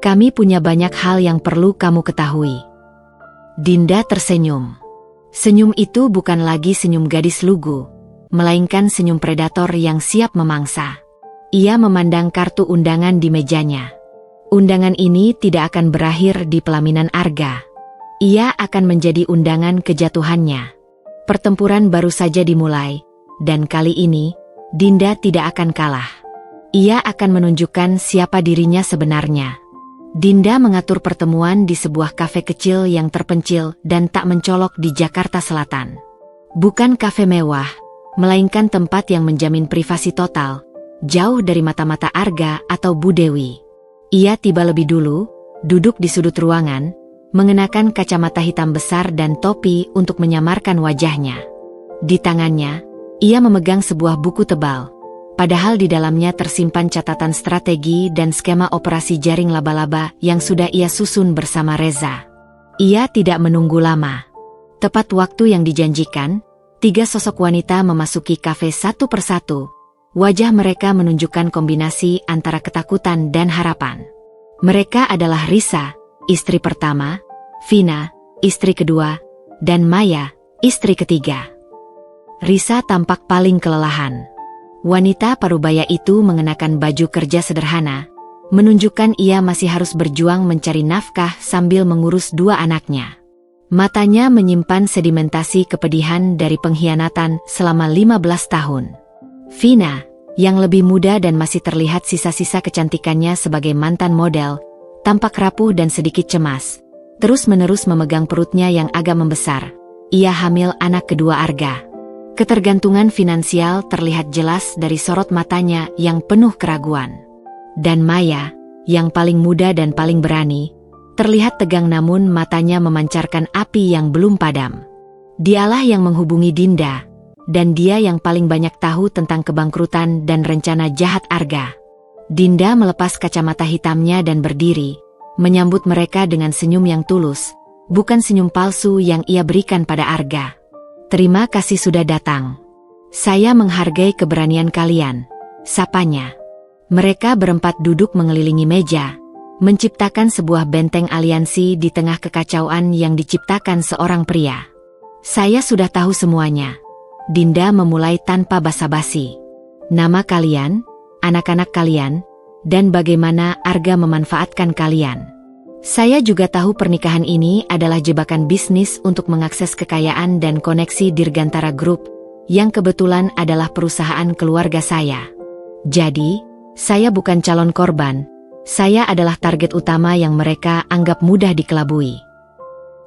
Kami punya banyak hal yang perlu kamu ketahui. Dinda tersenyum. Senyum itu bukan lagi senyum gadis lugu, melainkan senyum predator yang siap memangsa. Ia memandang kartu undangan di mejanya. Undangan ini tidak akan berakhir di pelaminan Arga. Ia akan menjadi undangan kejatuhannya. Pertempuran baru saja dimulai, dan kali ini, Dinda tidak akan kalah. Ia akan menunjukkan siapa dirinya sebenarnya. Dinda mengatur pertemuan di sebuah kafe kecil yang terpencil dan tak mencolok di Jakarta Selatan. Bukan kafe mewah, melainkan tempat yang menjamin privasi total, jauh dari mata-mata Arga atau Bu Dewi. Ia tiba lebih dulu, duduk di sudut ruangan, mengenakan kacamata hitam besar dan topi untuk menyamarkan wajahnya. Di tangannya, ia memegang sebuah buku tebal. Padahal di dalamnya tersimpan catatan strategi dan skema operasi jaring laba-laba yang sudah ia susun bersama Reza. Ia tidak menunggu lama. Tepat waktu yang dijanjikan, 3 sosok wanita memasuki kafe satu persatu. Wajah mereka menunjukkan kombinasi antara ketakutan dan harapan. Mereka adalah Risa, istri pertama, Vina, istri kedua, dan Maya, istri ketiga. Risa tampak paling kelelahan. Wanita parubaya itu mengenakan baju kerja sederhana, menunjukkan ia masih harus berjuang mencari nafkah sambil mengurus 2 anaknya. Matanya menyimpan sedimentasi kepedihan dari pengkhianatan selama 15 tahun. Vina, yang lebih muda dan masih terlihat sisa-sisa kecantikannya sebagai mantan model, tampak rapuh dan sedikit cemas, terus-menerus memegang perutnya yang agak membesar. Ia hamil anak kedua Arga. Ketergantungan finansial terlihat jelas dari sorot matanya yang penuh keraguan. Dan Maya, yang paling muda dan paling berani, terlihat tegang namun matanya memancarkan api yang belum padam. Dialah yang menghubungi Dinda, dan dia yang paling banyak tahu tentang kebangkrutan dan rencana jahat Arga. Dinda melepas kacamata hitamnya dan berdiri, menyambut mereka dengan senyum yang tulus, bukan senyum palsu yang ia berikan pada Arga. Terima kasih sudah datang. Saya menghargai keberanian kalian, sapanya. Mereka berempat duduk mengelilingi meja, menciptakan sebuah benteng aliansi di tengah kekacauan yang diciptakan seorang pria. Saya sudah tahu semuanya. Dinda memulai tanpa basa-basi. Nama kalian, anak-anak kalian, dan bagaimana Arga memanfaatkan kalian. Saya juga tahu pernikahan ini adalah jebakan bisnis untuk mengakses kekayaan dan koneksi Dirgantara Group, yang kebetulan adalah perusahaan keluarga saya. Jadi, saya bukan calon korban, saya adalah target utama yang mereka anggap mudah dikelabui.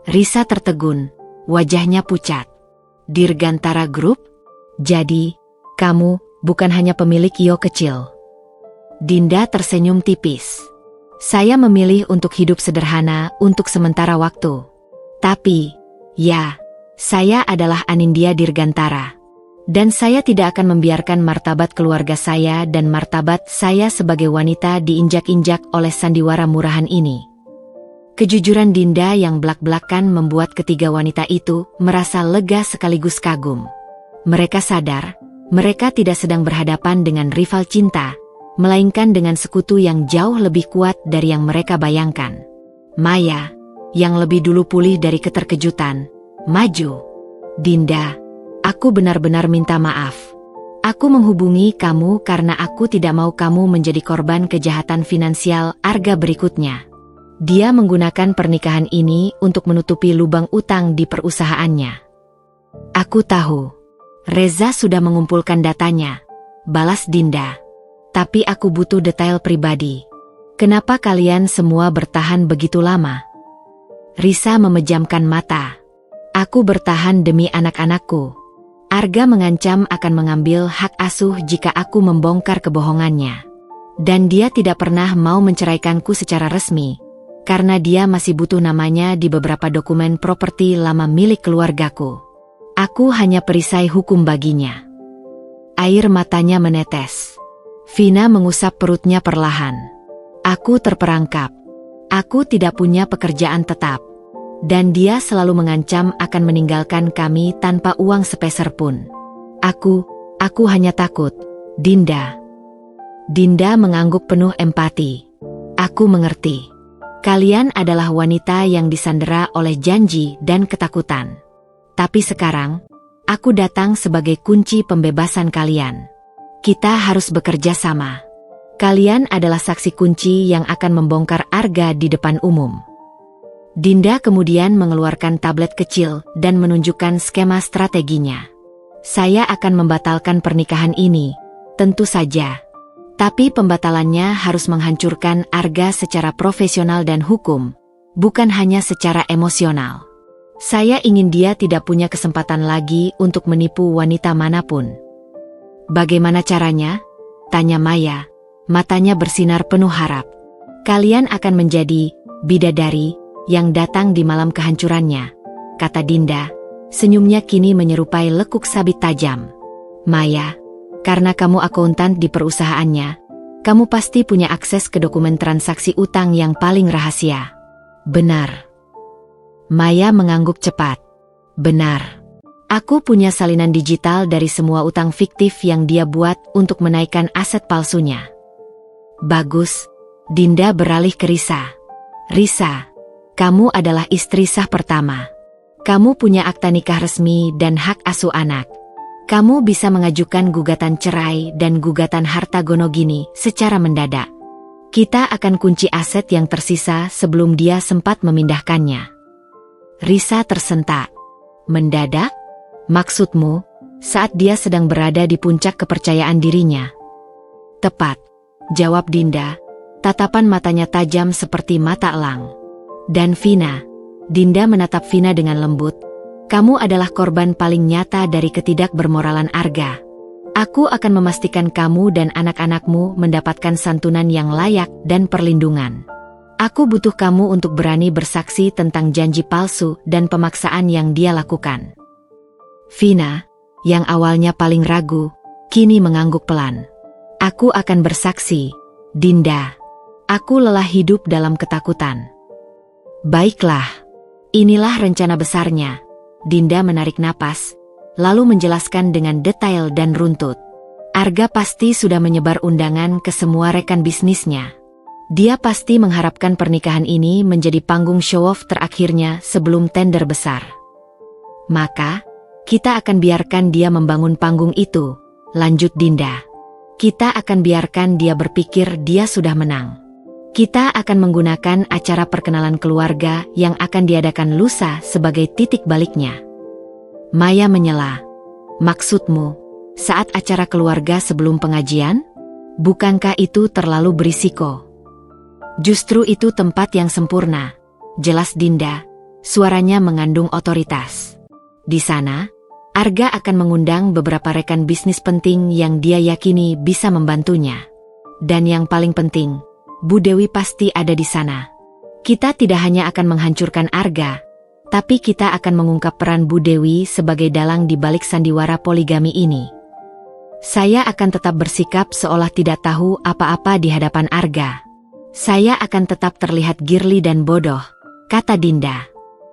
Risa tertegun, wajahnya pucat. Dirgantara Group? Jadi, kamu bukan hanya pemilik Yo kecil. Dinda tersenyum tipis. Saya memilih untuk hidup sederhana untuk sementara waktu. Tapi, ya, saya adalah Anindya Dirgantara. Dan saya tidak akan membiarkan martabat keluarga saya dan martabat saya sebagai wanita diinjak-injak oleh sandiwara murahan ini. Kejujuran Dinda yang belak-belakan membuat ketiga wanita itu merasa lega sekaligus kagum. Mereka sadar, mereka tidak sedang berhadapan dengan rival cinta, melainkan dengan sekutu yang jauh lebih kuat dari yang mereka bayangkan. Maya, yang lebih dulu pulih dari keterkejutan, maju. Dinda, aku benar-benar minta maaf. Aku menghubungi kamu karena aku tidak mau kamu menjadi korban kejahatan finansial Arga berikutnya. Dia menggunakan pernikahan ini untuk menutupi lubang utang di perusahaannya. Aku tahu. Reza sudah mengumpulkan datanya, balas Dinda. Tapi aku butuh detail pribadi. Kenapa kalian semua bertahan begitu lama? Risa memejamkan mata. Aku bertahan demi anak-anakku. Arga mengancam akan mengambil hak asuh jika aku membongkar kebohongannya. Dan dia tidak pernah mau menceraikanku secara resmi, karena dia masih butuh namanya di beberapa dokumen properti lama milik keluargaku. Aku hanya perisai hukum baginya. Air matanya menetes. Vina mengusap perutnya perlahan. Aku terperangkap. Aku tidak punya pekerjaan tetap. Dan dia selalu mengancam akan meninggalkan kami tanpa uang sepeser pun. Aku hanya takut, Dinda. Dinda mengangguk penuh empati. Aku mengerti. Kalian adalah wanita yang disandera oleh janji dan ketakutan. Tapi sekarang, aku datang sebagai kunci pembebasan kalian. Kita harus bekerja sama. Kalian adalah saksi kunci yang akan membongkar Arga di depan umum. Dinda kemudian mengeluarkan tablet kecil dan menunjukkan skema strateginya. Saya akan membatalkan pernikahan ini, tentu saja. Tapi pembatalannya harus menghancurkan Arga secara profesional dan hukum, bukan hanya secara emosional. Saya ingin dia tidak punya kesempatan lagi untuk menipu wanita manapun. Bagaimana caranya? Tanya Maya, matanya bersinar penuh harap. Kalian akan menjadi bidadari yang datang di malam kehancurannya, kata Dinda. Senyumnya kini menyerupai lekuk sabit tajam. Maya, karena kamu akuntan di perusahaannya, kamu pasti punya akses ke dokumen transaksi utang yang paling rahasia. Benar. Maya mengangguk cepat. Benar. Aku punya salinan digital dari semua utang fiktif yang dia buat untuk menaikkan aset palsunya. Bagus. Dinda beralih ke Risa. Risa, kamu adalah istri sah pertama. Kamu punya akta nikah resmi dan hak asuh anak. Kamu bisa mengajukan gugatan cerai dan gugatan harta gono gini secara mendadak. Kita akan kunci aset yang tersisa sebelum dia sempat memindahkannya. Risa tersentak. Mendadak? Maksudmu, saat dia sedang berada di puncak kepercayaan dirinya? Tepat, jawab Dinda. Tatapan matanya tajam seperti mata elang. Dan Vina, Dinda menatap Vina dengan lembut. Kamu adalah korban paling nyata dari ketidakbermoralan Arga. Aku akan memastikan kamu dan anak-anakmu mendapatkan santunan yang layak dan perlindungan. Aku butuh kamu untuk berani bersaksi tentang janji palsu dan pemaksaan yang dia lakukan. Vina, yang awalnya paling ragu, kini mengangguk pelan. Aku akan bersaksi, Dinda. Aku lelah hidup dalam ketakutan. Baiklah, inilah rencana besarnya. Dinda menarik napas, lalu menjelaskan dengan detail dan runtut. Arga pasti sudah menyebar undangan ke semua rekan bisnisnya. Dia pasti mengharapkan pernikahan ini menjadi panggung show-off terakhirnya sebelum tender besar. Maka, kita akan biarkan dia membangun panggung itu, lanjut Dinda. Kita akan biarkan dia berpikir dia sudah menang. Kita akan menggunakan acara perkenalan keluarga yang akan diadakan lusa sebagai titik baliknya. Maya menyela. Maksudmu, saat acara keluarga sebelum pengajian? Bukankah itu terlalu berisiko? Justru itu tempat yang sempurna, jelas Dinda. Suaranya mengandung otoritas. Di sana, Arga akan mengundang beberapa rekan bisnis penting yang dia yakini bisa membantunya. Dan yang paling penting, Bu Dewi pasti ada di sana. Kita tidak hanya akan menghancurkan Arga, tapi kita akan mengungkap peran Bu Dewi sebagai dalang di balik sandiwara poligami ini. Saya akan tetap bersikap seolah tidak tahu apa-apa di hadapan Arga. Saya akan tetap terlihat girly dan bodoh, kata Dinda.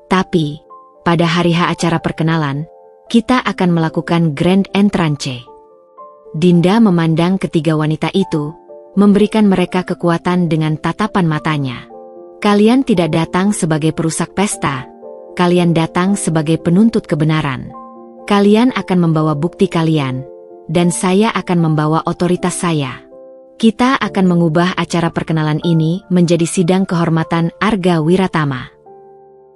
Tapi, pada hari H acara perkenalan, kita akan melakukan grand entrance. Dinda memandang ketiga wanita itu, memberikan mereka kekuatan dengan tatapan matanya. Kalian tidak datang sebagai perusak pesta, kalian datang sebagai penuntut kebenaran. Kalian akan membawa bukti kalian, dan saya akan membawa otoritas saya. Kita akan mengubah acara perkenalan ini menjadi sidang kehormatan Arga Wiratama.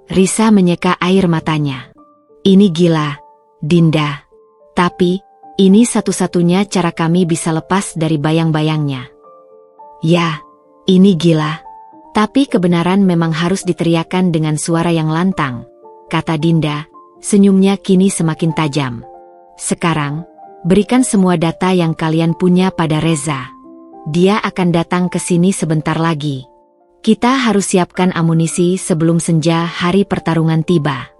Risa menyeka air matanya. Ini gila, Dinda. Tapi, ini satu-satunya cara kami bisa lepas dari bayang-bayangnya. Ya, ini gila. Tapi kebenaran memang harus diteriakan dengan suara yang lantang, kata Dinda, senyumnya kini semakin tajam. Sekarang, berikan semua data yang kalian punya pada Reza. Dia akan datang ke sini sebentar lagi. Kita harus siapkan amunisi sebelum senja hari pertarungan tiba.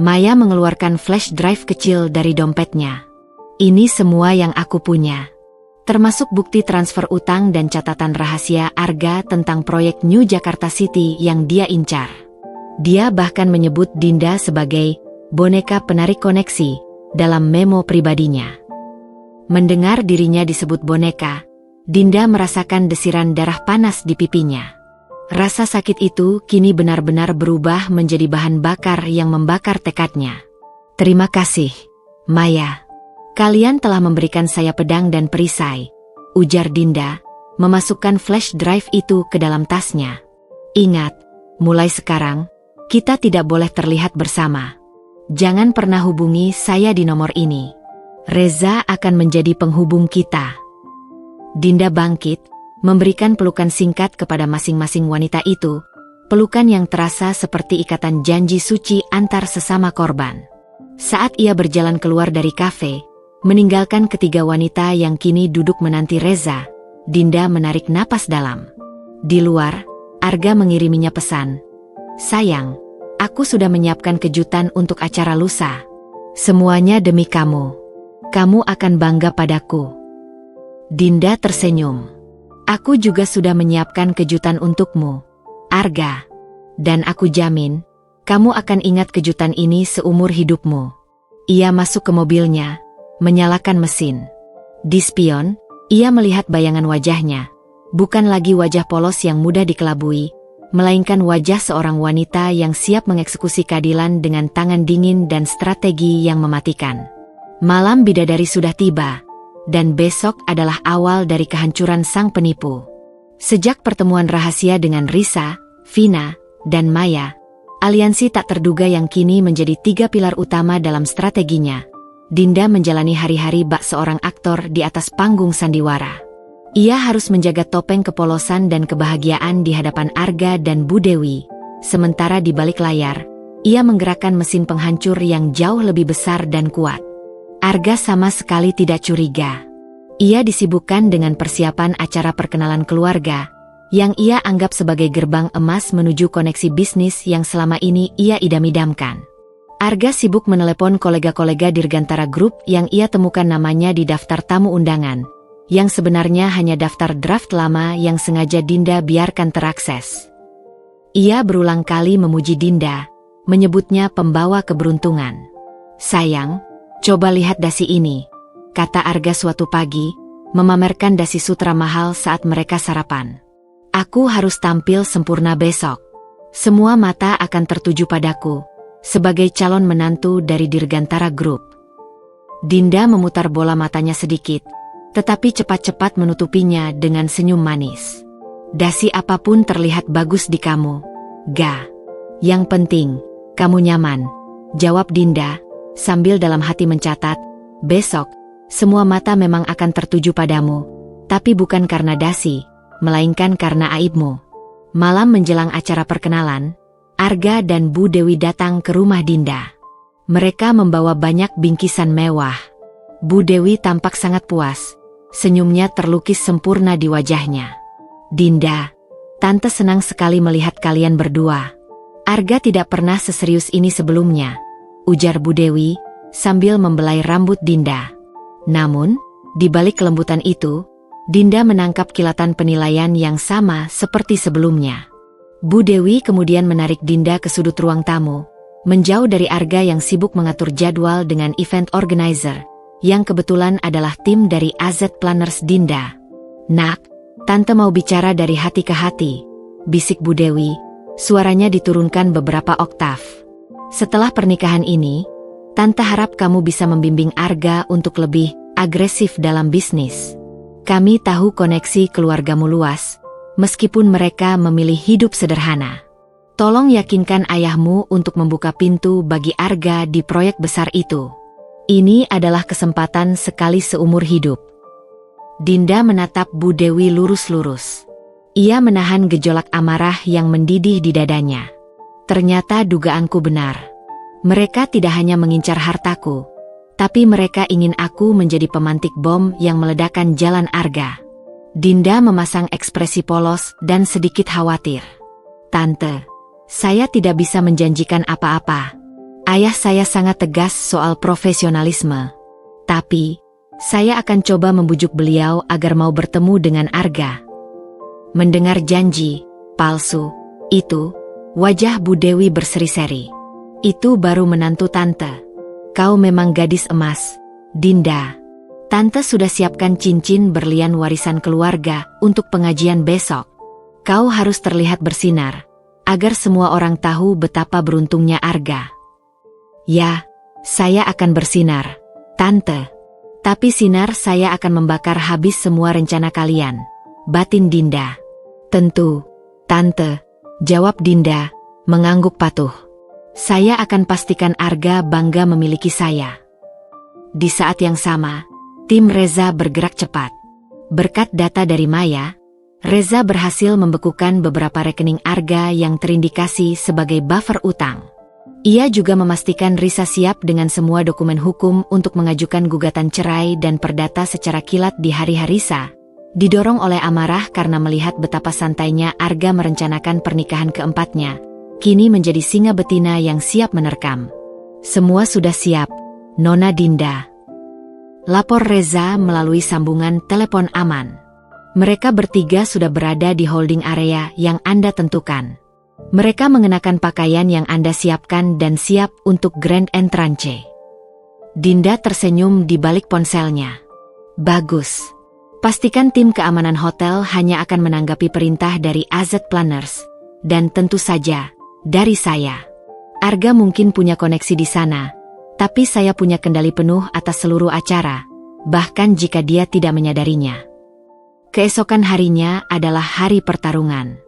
Maya mengeluarkan flash drive kecil dari dompetnya. Ini semua yang aku punya. Termasuk bukti transfer utang dan catatan rahasia Arga tentang proyek New Jakarta City yang dia incar. Dia bahkan menyebut Dinda sebagai boneka penarik koneksi dalam memo pribadinya. Mendengar dirinya disebut boneka, Dinda merasakan desiran darah panas di pipinya. Rasa sakit itu kini benar-benar berubah menjadi bahan bakar yang membakar tekadnya. Terima kasih, Maya. Kalian telah memberikan saya pedang dan perisai, ujar Dinda, memasukkan flash drive itu ke dalam tasnya. Ingat, mulai sekarang, kita tidak boleh terlihat bersama. Jangan pernah hubungi saya di nomor ini. Reza akan menjadi penghubung kita. Dinda bangkit, memberikan pelukan singkat kepada masing-masing wanita itu, pelukan yang terasa seperti ikatan janji suci antar sesama korban. Saat ia berjalan keluar dari kafe, meninggalkan ketiga wanita yang kini duduk menanti Reza, Dinda menarik napas dalam. Di luar, Arga mengiriminya pesan. Sayang, aku sudah menyiapkan kejutan untuk acara lusa. Semuanya demi kamu. Kamu akan bangga padaku. Dinda tersenyum. Aku juga sudah menyiapkan kejutan untukmu, Arga. Dan aku jamin, kamu akan ingat kejutan ini seumur hidupmu. Ia masuk ke mobilnya, menyalakan mesin. Di spion, ia melihat bayangan wajahnya. Bukan lagi wajah polos yang mudah dikelabui, melainkan wajah seorang wanita yang siap mengeksekusi keadilan dengan tangan dingin dan strategi yang mematikan. Malam bidadari sudah tiba, dan besok adalah awal dari kehancuran sang penipu. Sejak pertemuan rahasia dengan Risa, Vina, dan Maya, aliansi tak terduga yang kini menjadi tiga pilar utama dalam strateginya, Dinda menjalani hari-hari bak seorang aktor di atas panggung sandiwara. Ia harus menjaga topeng kepolosan dan kebahagiaan di hadapan Arga dan Bu Dewi, sementara di balik layar, ia menggerakkan mesin penghancur yang jauh lebih besar dan kuat. Arga sama sekali tidak curiga. Ia disibukkan dengan persiapan acara perkenalan keluarga, yang ia anggap sebagai gerbang emas menuju koneksi bisnis yang selama ini ia idam-idamkan. Arga sibuk menelepon kolega-kolega Dirgantara Group yang ia temukan namanya di daftar tamu undangan, yang sebenarnya hanya daftar draft lama yang sengaja Dinda biarkan terakses. Ia berulang kali memuji Dinda, menyebutnya pembawa keberuntungan. Sayang, coba lihat dasi ini, kata Arga suatu pagi, memamerkan dasi sutra mahal saat mereka sarapan. Aku harus tampil sempurna besok. Semua mata akan tertuju padaku, sebagai calon menantu dari Dirgantara Group. Dinda memutar bola matanya sedikit, tetapi cepat-cepat menutupinya dengan senyum manis. Dasi apapun terlihat bagus di kamu, Ga. Yang penting, kamu nyaman, jawab Dinda, sambil dalam hati mencatat, besok, semua mata memang akan tertuju padamu, tapi bukan karena dasi, melainkan karena aibmu. Malam menjelang acara perkenalan, Arga dan Bu Dewi datang ke rumah Dinda. Mereka membawa banyak bingkisan mewah. Bu Dewi tampak sangat puas, senyumnya terlukis sempurna di wajahnya. Dinda, Tante senang sekali melihat kalian berdua. Arga tidak pernah seserius ini sebelumnya, ujar Bu Dewi sambil membelai rambut Dinda. Namun, di balik kelembutan itu, Dinda menangkap kilatan penilaian yang sama seperti sebelumnya. Bu Dewi kemudian menarik Dinda ke sudut ruang tamu, menjauh dari Arga yang sibuk mengatur jadwal dengan event organizer, yang kebetulan adalah tim dari AZ Planners Dinda. "Nak, Tante mau bicara dari hati ke hati," bisik Bu Dewi, suaranya diturunkan beberapa oktav. "Setelah pernikahan ini, Tante harap kamu bisa membimbing Arga untuk lebih agresif dalam bisnis. Kami tahu koneksi keluargamu luas, meskipun mereka memilih hidup sederhana. Tolong yakinkan ayahmu untuk membuka pintu bagi Arga di proyek besar itu. Ini adalah kesempatan sekali seumur hidup." Dinda menatap Bu Dewi lurus-lurus. Ia menahan gejolak amarah yang mendidih di dadanya. Ternyata dugaanku benar. Mereka tidak hanya mengincar hartaku, tapi mereka ingin aku menjadi pemantik bom yang meledakkan jalan Arga. Dinda memasang ekspresi polos dan sedikit khawatir. "Tante, saya tidak bisa menjanjikan apa-apa. Ayah saya sangat tegas soal profesionalisme. Tapi, saya akan coba membujuk beliau agar mau bertemu dengan Arga." Mendengar janji palsu itu, wajah Bu Dewi berseri-seri. "Itu baru menantu Tante. Kau memang gadis emas, Dinda. Tante sudah siapkan cincin berlian warisan keluarga untuk pengajian besok. Kau harus terlihat bersinar, agar semua orang tahu betapa beruntungnya Arga." "Ya, saya akan bersinar, Tante. Tapi sinar saya akan membakar habis semua rencana kalian," batin Dinda. "Tentu, Tante," jawab Dinda, mengangguk patuh. "Saya akan pastikan Arga bangga memiliki saya." Di saat yang sama, tim Reza bergerak cepat. Berkat data dari Maya, Reza berhasil membekukan beberapa rekening Arga yang terindikasi sebagai buffer utang. Ia juga memastikan Risa siap dengan semua dokumen hukum untuk mengajukan gugatan cerai dan perdata secara kilat di hari-hari Risa, didorong oleh amarah karena melihat betapa santainya Arga merencanakan pernikahan keempatnya, kini menjadi singa betina yang siap menerkam. "Semua sudah siap, Nona Dinda," lapor Reza melalui sambungan telepon aman. "Mereka bertiga sudah berada di holding area yang Anda tentukan. Mereka mengenakan pakaian yang Anda siapkan dan siap untuk grand entrance." Dinda tersenyum di balik ponselnya. "Bagus. Pastikan tim keamanan hotel hanya akan menanggapi perintah dari AZ Planners, dan tentu saja, dari saya. Arga mungkin punya koneksi di sana, tapi saya punya kendali penuh atas seluruh acara, bahkan jika dia tidak menyadarinya." Keesokan harinya adalah hari pertarungan.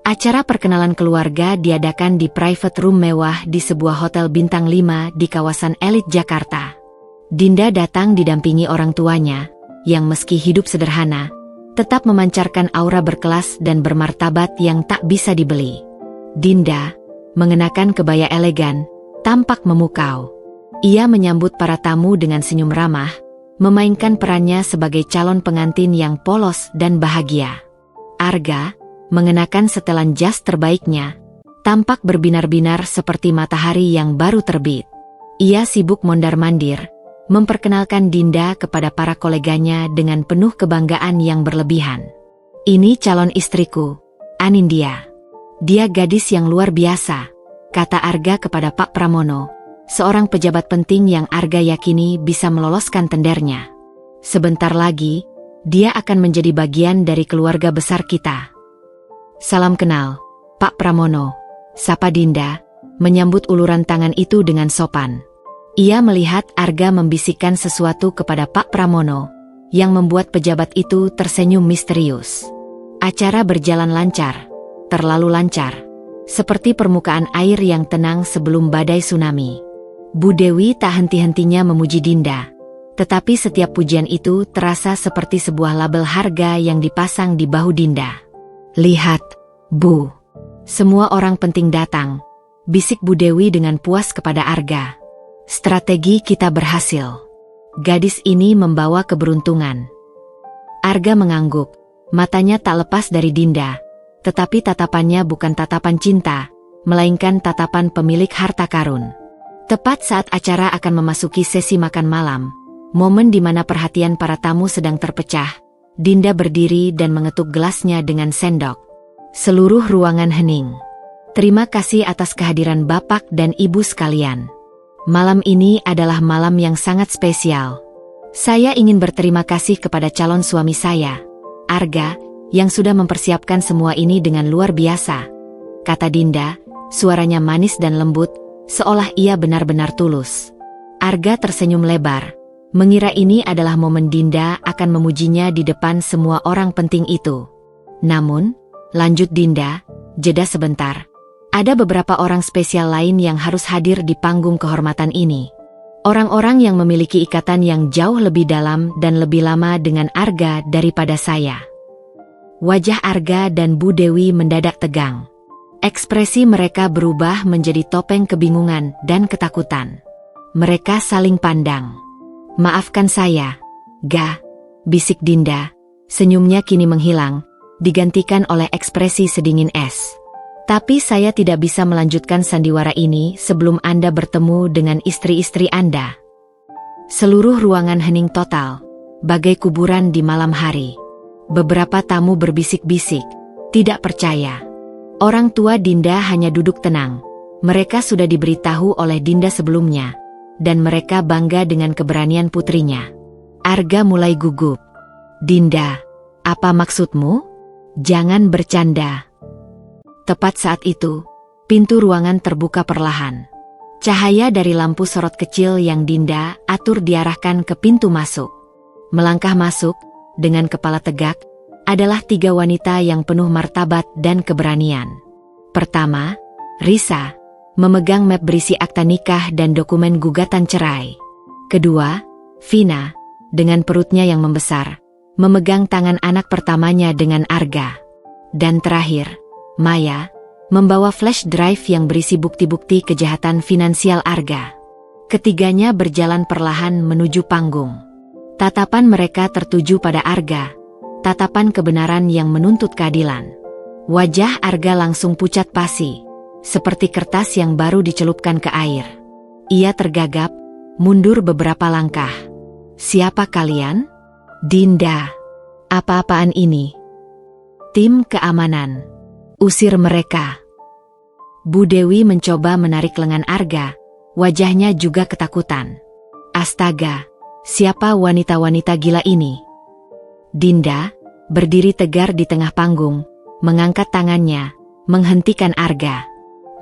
Acara perkenalan keluarga diadakan di private room mewah di sebuah hotel bintang 5 di kawasan elit Jakarta. Dinda datang didampingi orang tuanya, yang meski hidup sederhana, tetap memancarkan aura berkelas dan bermartabat yang tak bisa dibeli. Dinda, mengenakan kebaya elegan, tampak memukau. Ia menyambut para tamu dengan senyum ramah, memainkan perannya sebagai calon pengantin yang polos dan bahagia. Arga, mengenakan setelan jas terbaiknya, tampak berbinar-binar seperti matahari yang baru terbit. Ia sibuk mondar-mandir, memperkenalkan Dinda kepada para koleganya dengan penuh kebanggaan yang berlebihan. "Ini calon istriku, Anindya. Dia gadis yang luar biasa," kata Arga kepada Pak Pramono, seorang pejabat penting yang Arga yakini bisa meloloskan tendernya. "Sebentar lagi, dia akan menjadi bagian dari keluarga besar kita." "Salam kenal, Pak Pramono," sapa Dinda, menyambut uluran tangan itu dengan sopan. Ia melihat Arga membisikkan sesuatu kepada Pak Pramono, yang membuat pejabat itu tersenyum misterius. Acara berjalan lancar, terlalu lancar, seperti permukaan air yang tenang sebelum badai tsunami. Bu Dewi tak henti-hentinya memuji Dinda, tetapi setiap pujian itu terasa seperti sebuah label harga yang dipasang di bahu Dinda. "Lihat, Bu. Semua orang penting datang," bisik Bu Dewi dengan puas kepada Arga. "Strategi kita berhasil. Gadis ini membawa keberuntungan." Arga mengangguk, Matanya tak lepas dari Dinda, tetapi tatapannya bukan tatapan cinta, melainkan tatapan pemilik harta karun. Tepat saat acara akan memasuki sesi makan malam, momen di mana perhatian para tamu sedang terpecah, Dinda berdiri dan mengetuk gelasnya dengan sendok. Seluruh ruangan hening. Terima kasih atas kehadiran Bapak dan Ibu sekalian. Malam ini adalah malam yang sangat spesial. Saya ingin berterima kasih kepada calon suami saya, Arga, yang sudah mempersiapkan semua ini dengan luar biasa, kata Dinda, suaranya manis dan lembut, seolah ia benar-benar tulus. Arga tersenyum lebar, mengira ini adalah momen Dinda akan memujinya di depan semua orang penting itu. Namun, lanjut Dinda, jeda sebentar. Ada beberapa orang spesial lain yang harus hadir di panggung kehormatan ini. Orang-orang yang memiliki ikatan yang jauh lebih dalam dan lebih lama dengan Arga daripada saya. Wajah Arga dan Bu Dewi mendadak tegang. Ekspresi mereka berubah menjadi topeng kebingungan dan ketakutan. Mereka saling pandang. Maafkan saya, Ga, bisik Dinda. Senyumnya kini menghilang, digantikan oleh ekspresi sedingin es. Tapi saya tidak bisa melanjutkan sandiwara ini sebelum Anda bertemu dengan istri-istri Anda. Seluruh ruangan hening total, bagai kuburan di malam hari. Beberapa tamu berbisik-bisik, tidak percaya. Orang tua Dinda hanya duduk tenang. Mereka sudah diberitahu oleh Dinda sebelumnya, dan mereka bangga dengan keberanian putrinya. Arga mulai gugup. Dinda, apa maksudmu? Jangan bercanda. Tepat saat itu, pintu ruangan terbuka perlahan. Cahaya dari lampu sorot kecil yang Dinda atur diarahkan ke pintu masuk. Melangkah masuk, dengan kepala tegak, adalah 3 wanita yang penuh martabat dan keberanian. Pertama, Risa, memegang map berisi akta nikah dan dokumen gugatan cerai. Kedua, Vina, dengan perutnya yang membesar, memegang tangan anak pertamanya dengan Arga. Dan terakhir, Maya, membawa flash drive yang berisi bukti-bukti kejahatan finansial Arga. Ketiganya berjalan perlahan menuju panggung. Tatapan mereka tertuju pada Arga, tatapan kebenaran yang menuntut keadilan. Wajah Arga langsung pucat pasi, seperti kertas yang baru dicelupkan ke air. Ia tergagap, mundur beberapa langkah. Siapa kalian? Dinda. Apa-apaan ini? Tim keamanan. Usir mereka. Bu Dewi mencoba menarik lengan Arga, wajahnya juga ketakutan. Astaga, siapa wanita-wanita gila ini? Dinda, berdiri tegar di tengah panggung, mengangkat tangannya, menghentikan Arga.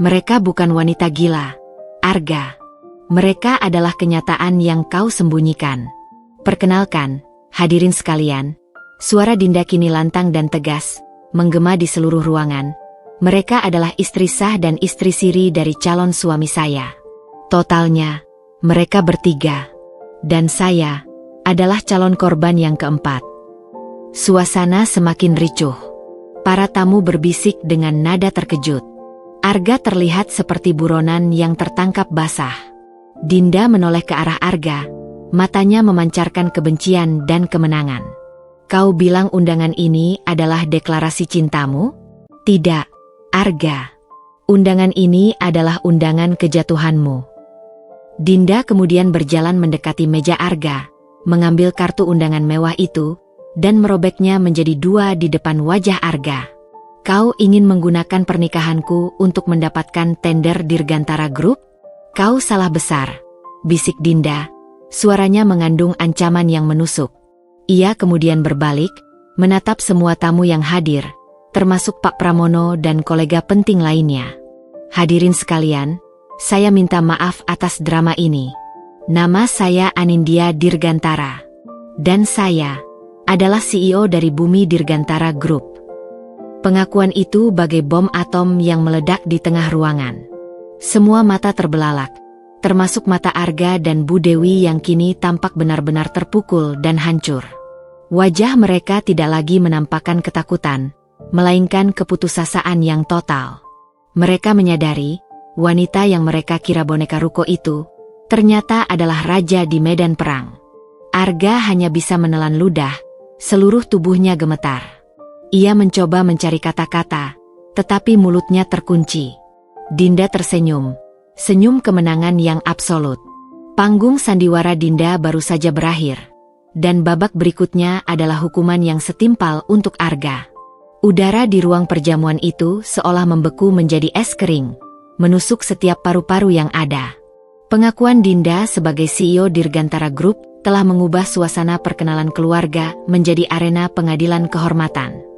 Mereka bukan wanita gila, Arga. Mereka adalah kenyataan yang kau sembunyikan. Perkenalkan, hadirin sekalian, suara Dinda kini lantang dan tegas, menggema di seluruh ruangan. Mereka adalah istri sah dan istri siri dari calon suami saya. Totalnya, mereka bertiga. Dan saya adalah calon korban yang keempat. Suasana semakin ricuh. Para tamu berbisik dengan nada terkejut. Arga terlihat seperti buronan yang tertangkap basah. Dinda menoleh ke arah Arga, matanya memancarkan kebencian dan kemenangan. Kau bilang undangan ini adalah deklarasi cintamu? Tidak, Arga. Undangan ini adalah undangan kejatuhanmu. Dinda kemudian berjalan mendekati meja Arga, mengambil kartu undangan mewah itu, dan merobeknya menjadi 2 di depan wajah Arga. Kau ingin menggunakan pernikahanku untuk mendapatkan tender Dirgantara Group? Kau salah besar, bisik Dinda, suaranya mengandung ancaman yang menusuk. Ia kemudian berbalik, menatap semua tamu yang hadir, termasuk Pak Pramono dan kolega penting lainnya. Hadirin sekalian, saya minta maaf atas drama ini. Nama saya Anindya Dirgantara. Dan saya adalah CEO dari Bumi Dirgantara Group. Pengakuan itu bagai bom atom yang meledak di tengah ruangan. Semua mata terbelalak, termasuk mata Arga dan Bu Dewi yang kini tampak benar-benar terpukul dan hancur. Wajah mereka tidak lagi menampakkan ketakutan, melainkan keputusasaan yang total. Mereka menyadari, wanita yang mereka kira boneka ruko itu, ternyata adalah raja di medan perang. Arga hanya bisa menelan ludah, seluruh tubuhnya gemetar. Ia mencoba mencari kata-kata, tetapi mulutnya terkunci. Dinda tersenyum. Senyum kemenangan yang absolut. Panggung sandiwara Dinda baru saja berakhir. Dan babak berikutnya adalah hukuman yang setimpal untuk Arga. Udara di ruang perjamuan itu seolah membeku menjadi es kering, menusuk setiap paru-paru yang ada. Pengakuan Dinda sebagai CEO Dirgantara Group telah mengubah suasana perkenalan keluarga menjadi arena pengadilan kehormatan.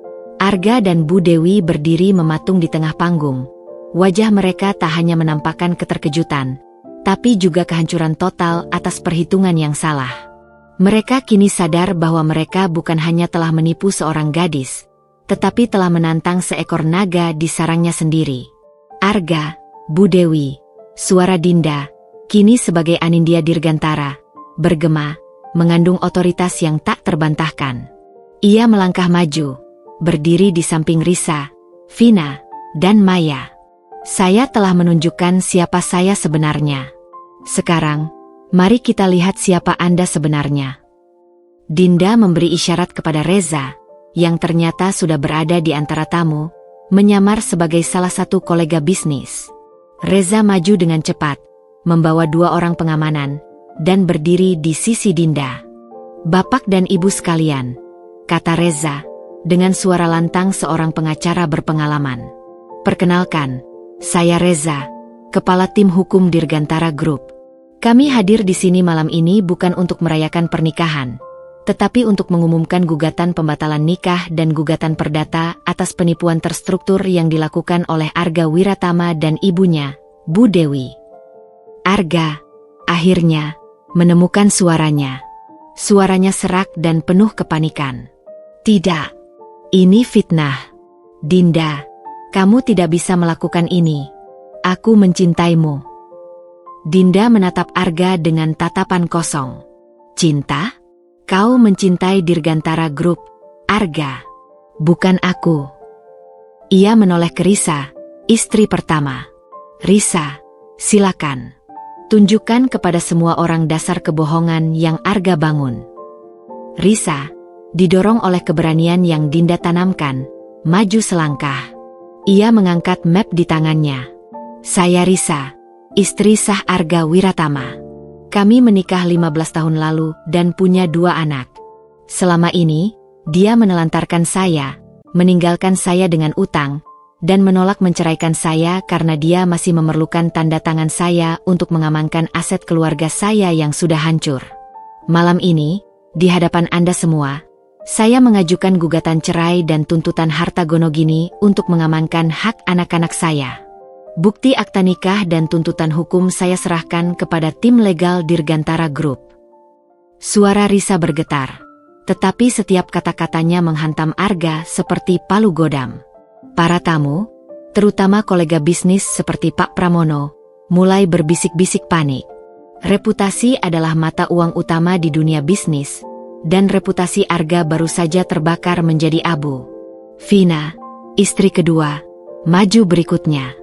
Arga dan Bu Dewi berdiri mematung di tengah panggung. Wajah mereka tak hanya menampakkan keterkejutan, tapi juga kehancuran total atas perhitungan yang salah. Mereka kini sadar bahwa mereka bukan hanya telah menipu seorang gadis, tetapi telah menantang seekor naga di sarangnya sendiri. Arga, Bu Dewi, suara Dinda, kini sebagai Anindya Dirgantara, bergema, mengandung otoritas yang tak terbantahkan. Ia melangkah maju, berdiri di samping Risa, Vina, dan Maya. Saya telah menunjukkan siapa saya sebenarnya. Sekarang, mari kita lihat siapa Anda sebenarnya. Dinda memberi isyarat kepada Reza, yang ternyata sudah berada di antara tamu, menyamar sebagai salah satu kolega bisnis. Reza maju dengan cepat, membawa 2 orang pengamanan, dan berdiri di sisi Dinda. "Bapak dan Ibu sekalian," kata Reza, dengan suara lantang seorang pengacara berpengalaman. "Perkenalkan, saya Reza, Kepala Tim Hukum Dirgantara Group. Kami hadir di sini malam ini bukan untuk merayakan pernikahan, tetapi untuk mengumumkan gugatan pembatalan nikah dan gugatan perdata atas penipuan terstruktur yang dilakukan oleh Arga Wiratama dan ibunya, Bu Dewi." Arga, akhirnya, menemukan suaranya. Suaranya serak dan penuh kepanikan. "Tidak, ini fitnah. Dinda, kamu tidak bisa melakukan ini. Aku mencintaimu." Dinda menatap Arga dengan tatapan kosong. "Cinta? Kau mencintai Dirgantara Group, Arga. Bukan aku." Ia menoleh ke Risa, istri pertama. "Risa, silakan. Tunjukkan kepada semua orang dasar kebohongan yang Arga bangun." Risa, didorong oleh keberanian yang Dinda tanamkan, maju selangkah. Ia mengangkat map di tangannya. "Saya Risa, istri sah Arga Wiratama. Kami menikah 15 tahun lalu dan punya 2 anak. Selama ini, dia menelantarkan saya, meninggalkan saya dengan utang, dan menolak menceraikan saya karena dia masih memerlukan tanda tangan saya untuk mengamankan aset keluarga saya yang sudah hancur. Malam ini, di hadapan Anda semua, saya mengajukan gugatan cerai dan tuntutan harta gonogini untuk mengamankan hak anak-anak saya. Bukti akta nikah dan tuntutan hukum saya serahkan kepada tim legal Dirgantara Group." Suara Risa bergetar, tetapi setiap kata-katanya menghantam Arga seperti palu godam. Para tamu, terutama kolega bisnis seperti Pak Pramono, mulai berbisik-bisik panik. Reputasi adalah mata uang utama di dunia bisnis, dan reputasi Arga baru saja terbakar menjadi abu. Vina, istri kedua, maju berikutnya.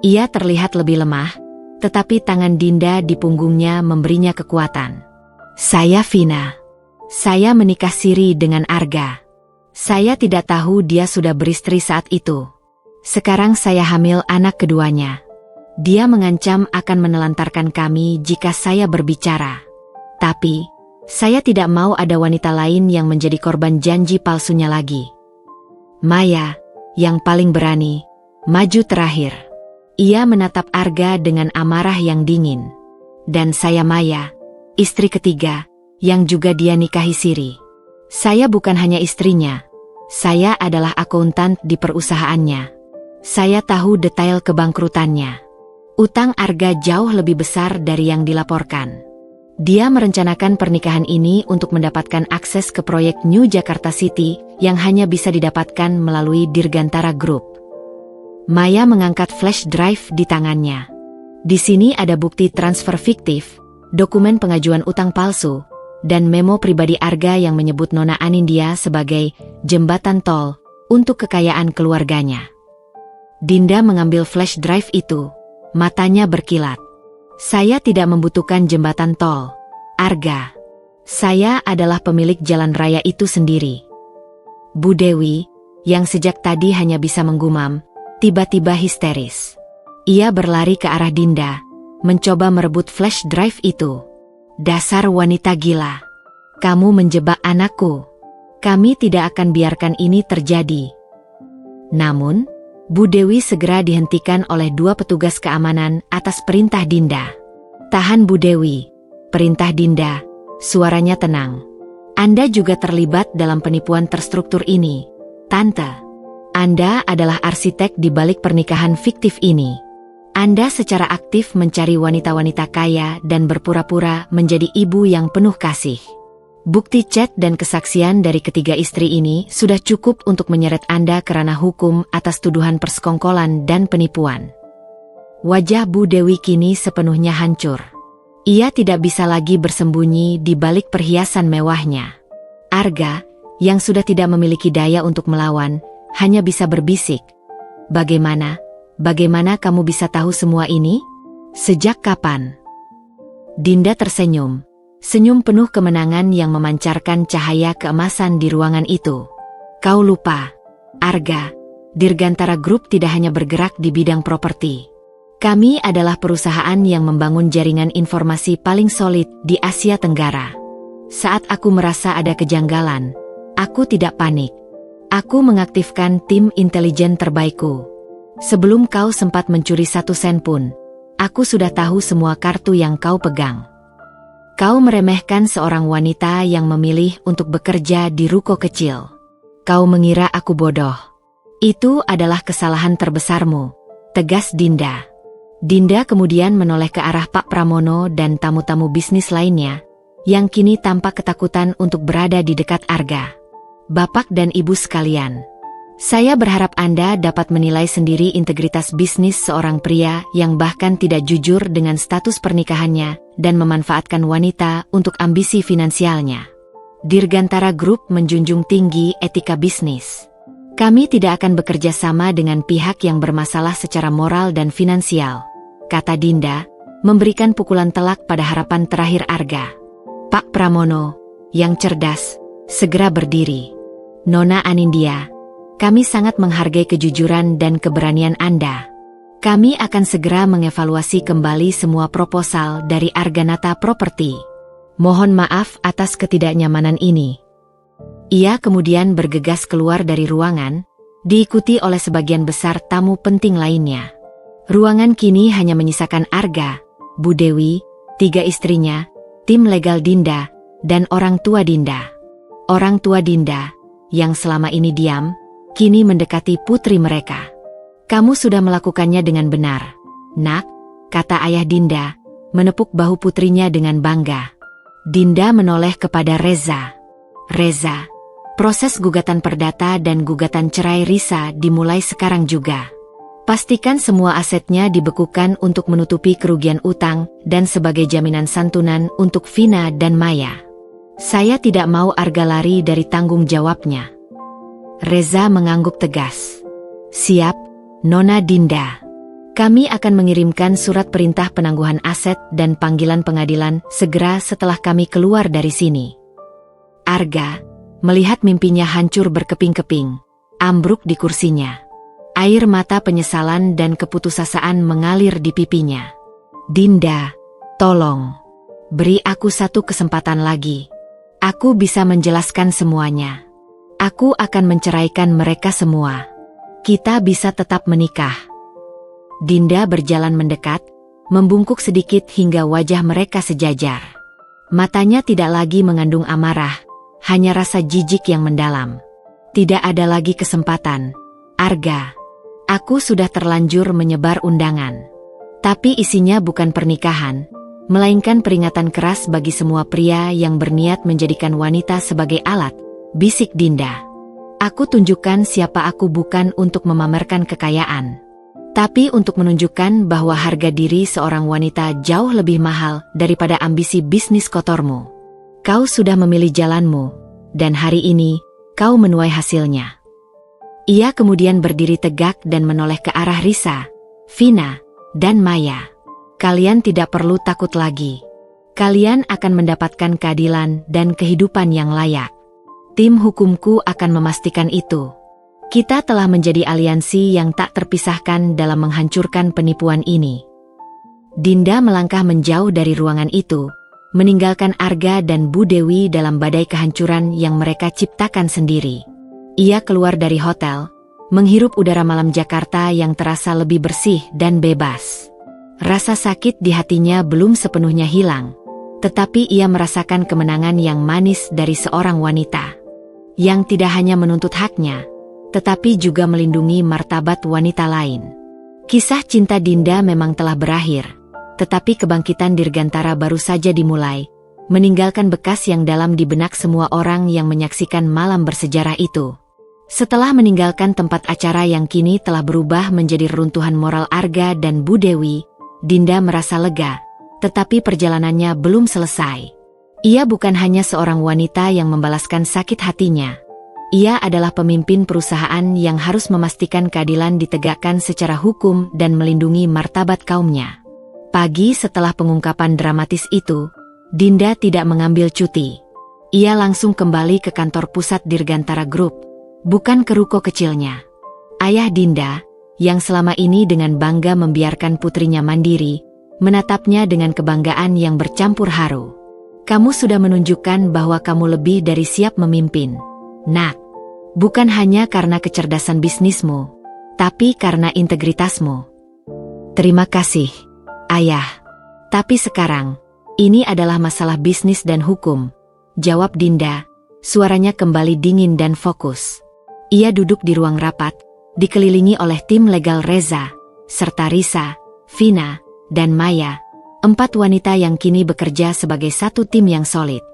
Ia terlihat lebih lemah, tetapi tangan Dinda di punggungnya memberinya kekuatan. "Saya Vina. Saya menikah siri dengan Arga. Saya tidak tahu dia sudah beristri saat itu. Sekarang saya hamil anak keduanya. Dia mengancam akan menelantarkan kami jika saya berbicara. Tapi, saya tidak mau ada wanita lain yang menjadi korban janji palsunya lagi." Maya, yang paling berani, maju terakhir. Ia menatap Arga dengan amarah yang dingin. "Dan saya Maya, istri ketiga, yang juga dia nikahi siri. Saya bukan hanya istrinya, saya adalah akuntan di perusahaannya. Saya tahu detail kebangkrutannya. Utang Arga jauh lebih besar dari yang dilaporkan. Dia merencanakan pernikahan ini untuk mendapatkan akses ke proyek New Jakarta City yang hanya bisa didapatkan melalui Dirgantara Group." Maya mengangkat flash drive di tangannya. Di sini ada bukti transfer fiktif, dokumen pengajuan utang palsu, dan memo pribadi Arga yang menyebut Nona Anindya sebagai jembatan tol untuk kekayaan keluarganya. Dinda mengambil flash drive itu, matanya berkilat. "Saya tidak membutuhkan jembatan tol, Arga. Saya adalah pemilik jalan raya itu sendiri." Bu Dewi, yang sejak tadi hanya bisa menggumam, tiba-tiba histeris. Ia berlari ke arah Dinda, mencoba merebut flash drive itu. Dasar wanita gila. Kamu menjebak anakku. Kami tidak akan biarkan ini terjadi. Namun, Bu Dewi segera dihentikan oleh 2 petugas keamanan atas perintah Dinda. Tahan Bu Dewi, perintah Dinda, suaranya tenang. Anda juga terlibat dalam penipuan terstruktur ini, Tante. Anda adalah arsitek di balik pernikahan fiktif ini. Anda secara aktif mencari wanita-wanita kaya dan berpura-pura menjadi ibu yang penuh kasih. Bukti chat dan kesaksian dari ketiga istri ini sudah cukup untuk menyeret Anda ke ranah hukum atas tuduhan persekongkolan dan penipuan. Wajah Bu Dewi kini sepenuhnya hancur. Ia tidak bisa lagi bersembunyi di balik perhiasan mewahnya. Arga, yang sudah tidak memiliki daya untuk melawan, hanya bisa berbisik. Bagaimana kamu bisa tahu semua ini? Sejak kapan? Dinda tersenyum. Senyum penuh kemenangan yang memancarkan cahaya keemasan di ruangan itu. Kau lupa, Arga, Dirgantara Group tidak hanya bergerak di bidang properti. Kami adalah perusahaan yang membangun jaringan informasi paling solid di Asia Tenggara. Saat aku merasa ada kejanggalan, aku tidak panik. Aku mengaktifkan tim intelijen terbaikku. Sebelum kau sempat mencuri 1 sen pun, aku sudah tahu semua kartu yang kau pegang. Kau meremehkan seorang wanita yang memilih untuk bekerja di ruko kecil. Kau mengira aku bodoh. Itu adalah kesalahan terbesarmu, tegas Dinda. Dinda kemudian menoleh ke arah Pak Pramono dan tamu-tamu bisnis lainnya, yang kini tampak ketakutan untuk berada di dekat Arga. Bapak dan Ibu sekalian, saya berharap Anda dapat menilai sendiri integritas bisnis seorang pria yang bahkan tidak jujur dengan status pernikahannya dan memanfaatkan wanita untuk ambisi finansialnya. Dirgantara Group menjunjung tinggi etika bisnis. Kami tidak akan bekerja sama dengan pihak yang bermasalah secara moral dan finansial, kata Dinda, memberikan pukulan telak pada harapan terakhir Arga. Pak Pramono, yang cerdas, segera berdiri. Nona Anindya, kami sangat menghargai kejujuran dan keberanian Anda. Kami akan segera mengevaluasi kembali semua proposal dari Arganata Property. Mohon maaf atas ketidaknyamanan ini. Ia kemudian bergegas keluar dari ruangan, diikuti oleh sebagian besar tamu penting lainnya. Ruangan kini hanya menyisakan Arga, Bu Dewi, 3 istrinya, tim legal Dinda, dan orang tua Dinda. Orang tua Dinda, yang selama ini diam, kini mendekati putri mereka. Kamu sudah melakukannya dengan benar, Nak, kata ayah Dinda, menepuk bahu putrinya dengan bangga. Dinda menoleh kepada Reza. Reza, proses gugatan perdata dan gugatan cerai Risa dimulai sekarang juga. Pastikan semua asetnya dibekukan untuk menutupi kerugian utang dan sebagai jaminan santunan untuk Vina dan Maya. Saya tidak mau Arga lari dari tanggung jawabnya. Reza mengangguk tegas. Siap, Nona Dinda. Kami akan mengirimkan surat perintah penangguhan aset dan panggilan pengadilan segera setelah kami keluar dari sini. Arga, melihat mimpinya hancur berkeping-keping, ambruk di kursinya. Air mata penyesalan dan keputusasaan mengalir di pipinya. Dinda, tolong, beri aku 1 kesempatan lagi. Aku bisa menjelaskan semuanya. Aku akan menceraikan mereka semua. Kita bisa tetap menikah. Dinda berjalan mendekat, membungkuk sedikit hingga wajah mereka sejajar. Matanya tidak lagi mengandung amarah, hanya rasa jijik yang mendalam. Tidak ada lagi kesempatan. Arga, aku sudah terlanjur menyebar undangan. Tapi isinya bukan pernikahan, melainkan peringatan keras bagi semua pria yang berniat menjadikan wanita sebagai alat, bisik Dinda. Aku tunjukkan siapa aku bukan untuk memamerkan kekayaan, tapi untuk menunjukkan bahwa harga diri seorang wanita jauh lebih mahal daripada ambisi bisnis kotormu. Kau sudah memilih jalanmu, dan hari ini, kau menuai hasilnya. Ia kemudian berdiri tegak dan menoleh ke arah Risa, Vina, dan Maya. Kalian tidak perlu takut lagi. Kalian akan mendapatkan keadilan dan kehidupan yang layak. Tim hukumku akan memastikan itu. Kita telah menjadi aliansi yang tak terpisahkan dalam menghancurkan penipuan ini. Dinda melangkah menjauh dari ruangan itu, meninggalkan Arga dan Bu Dewi dalam badai kehancuran yang mereka ciptakan sendiri. Ia keluar dari hotel, menghirup udara malam Jakarta yang terasa lebih bersih dan bebas. Rasa sakit di hatinya belum sepenuhnya hilang, tetapi ia merasakan kemenangan yang manis dari seorang wanita yang tidak hanya menuntut haknya, tetapi juga melindungi martabat wanita lain. Kisah cinta Dinda memang telah berakhir, tetapi kebangkitan Dirgantara baru saja dimulai, meninggalkan bekas yang dalam di benak semua orang yang menyaksikan malam bersejarah itu. Setelah meninggalkan tempat acara yang kini telah berubah menjadi reruntuhan moral Arga dan Bu Dewi, Dinda merasa lega, tetapi perjalanannya belum selesai. Ia bukan hanya seorang wanita yang membalaskan sakit hatinya. Ia adalah pemimpin perusahaan yang harus memastikan keadilan ditegakkan secara hukum dan melindungi martabat kaumnya. Pagi setelah pengungkapan dramatis itu, Dinda tidak mengambil cuti. Ia langsung kembali ke kantor pusat Dirgantara Group, bukan ke ruko kecilnya. Ayah Dinda, yang selama ini dengan bangga membiarkan putrinya mandiri, menatapnya dengan kebanggaan yang bercampur haru. Kamu sudah menunjukkan bahwa kamu lebih dari siap memimpin, Nak. Bukan hanya karena kecerdasan bisnismu, tapi karena integritasmu. Terima kasih, Ayah. Tapi sekarang, ini adalah masalah bisnis dan hukum, jawab Dinda, suaranya kembali dingin dan fokus. Ia duduk di ruang rapat, dikelilingi oleh tim legal Reza, serta Risa, Vina, dan Maya, 4 wanita yang kini bekerja sebagai satu tim yang solid.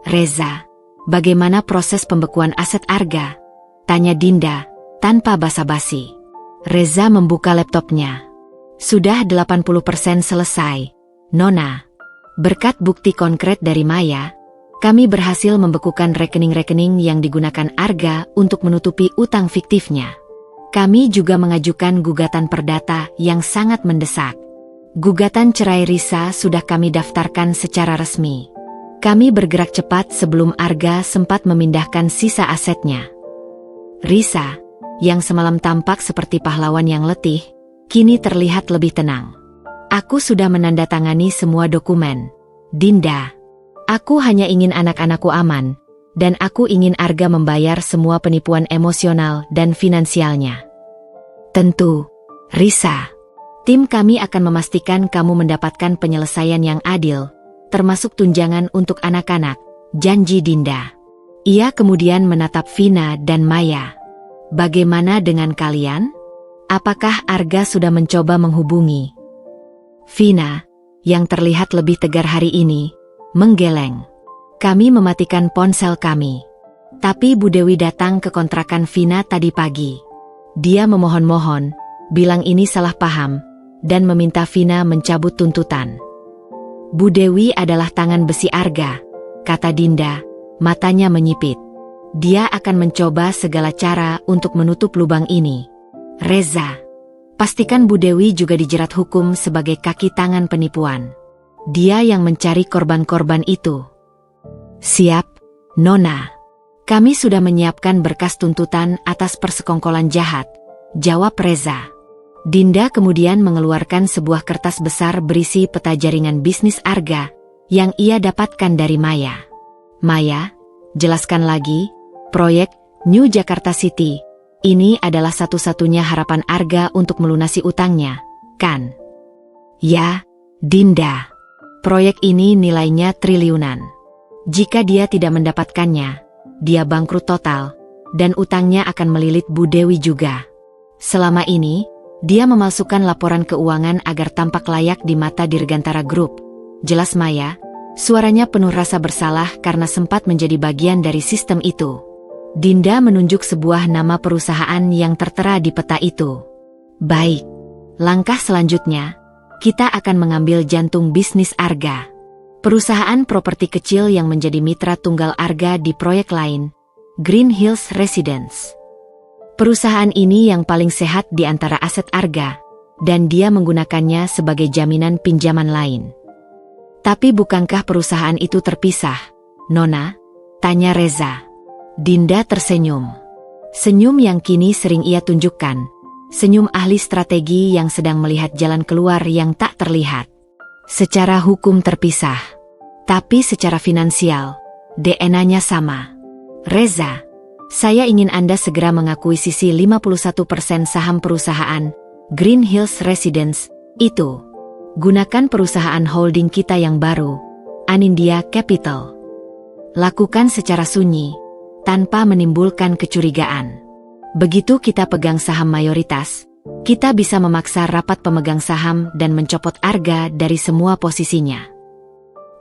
Reza, bagaimana proses pembekuan aset Arga? Tanya Dinda, tanpa basa-basi. Reza membuka laptopnya. Sudah 80% selesai, Nona. Berkat bukti konkret dari Maya, kami berhasil membekukan rekening-rekening yang digunakan Arga untuk menutupi utang fiktifnya. Kami juga mengajukan gugatan perdata yang sangat mendesak. Gugatan cerai Risa sudah kami daftarkan secara resmi. Kami bergerak cepat sebelum Arga sempat memindahkan sisa asetnya. Risa, yang semalam tampak seperti pahlawan yang letih, kini terlihat lebih tenang. Aku sudah menandatangani semua dokumen. Dinda, aku hanya ingin anak-anakku aman, dan aku ingin Arga membayar semua penipuan emosional dan finansialnya. Tentu, Risa. Tim kami akan memastikan kamu mendapatkan penyelesaian yang adil, termasuk tunjangan untuk anak-anak, janji Dinda. Ia kemudian menatap Vina dan Maya. Bagaimana dengan kalian? Apakah Arga sudah mencoba menghubungi? Vina, yang terlihat lebih tegar hari ini, menggeleng. Kami mematikan ponsel kami. Tapi Bu Dewi datang ke kontrakan Vina tadi pagi. Dia memohon-mohon, bilang ini salah paham, dan meminta Vina mencabut tuntutan. Bu Dewi adalah tangan besi Arga, kata Dinda, matanya menyipit. Dia akan mencoba segala cara untuk menutup lubang ini. Reza, pastikan Bu Dewi juga dijerat hukum sebagai kaki tangan penipuan. Dia yang mencari korban-korban itu. Siap, Nona. Kami sudah menyiapkan berkas tuntutan atas persekongkolan jahat, jawab Reza. Dinda kemudian mengeluarkan sebuah kertas besar berisi peta jaringan bisnis Arga yang ia dapatkan dari Maya. Maya, jelaskan lagi, proyek New Jakarta City, ini adalah satu-satunya harapan Arga untuk melunasi utangnya, kan? Ya, Dinda. Proyek ini nilainya triliunan. Jika dia tidak mendapatkannya, dia bangkrut total, dan utangnya akan melilit Bu Dewi juga. Selama ini, dia memalsukan laporan keuangan agar tampak layak di mata Dirgantara Group. Jelas Maya, suaranya penuh rasa bersalah karena sempat menjadi bagian dari sistem itu. Dinda menunjuk sebuah nama perusahaan yang tertera di peta itu. Baik, langkah selanjutnya, kita akan mengambil jantung bisnis Arga. Perusahaan properti kecil yang menjadi mitra tunggal Arga di proyek lain, Green Hills Residence. Perusahaan ini yang paling sehat di antara aset Arga, dan dia menggunakannya sebagai jaminan pinjaman lain. Tapi bukankah perusahaan itu terpisah, Nona? Tanya Reza. Dinda tersenyum. Senyum yang kini sering ia tunjukkan. Senyum ahli strategi yang sedang melihat jalan keluar yang tak terlihat. Secara hukum terpisah. Tapi secara finansial, DNA-nya sama. Reza, saya ingin Anda segera mengakuisisi 51% saham perusahaan Green Hills Residence itu. Gunakan perusahaan holding kita yang baru, Anindya Capital. Lakukan secara sunyi, tanpa menimbulkan kecurigaan. Begitu kita pegang saham mayoritas, kita bisa memaksa rapat pemegang saham dan mencopot Arga dari semua posisinya.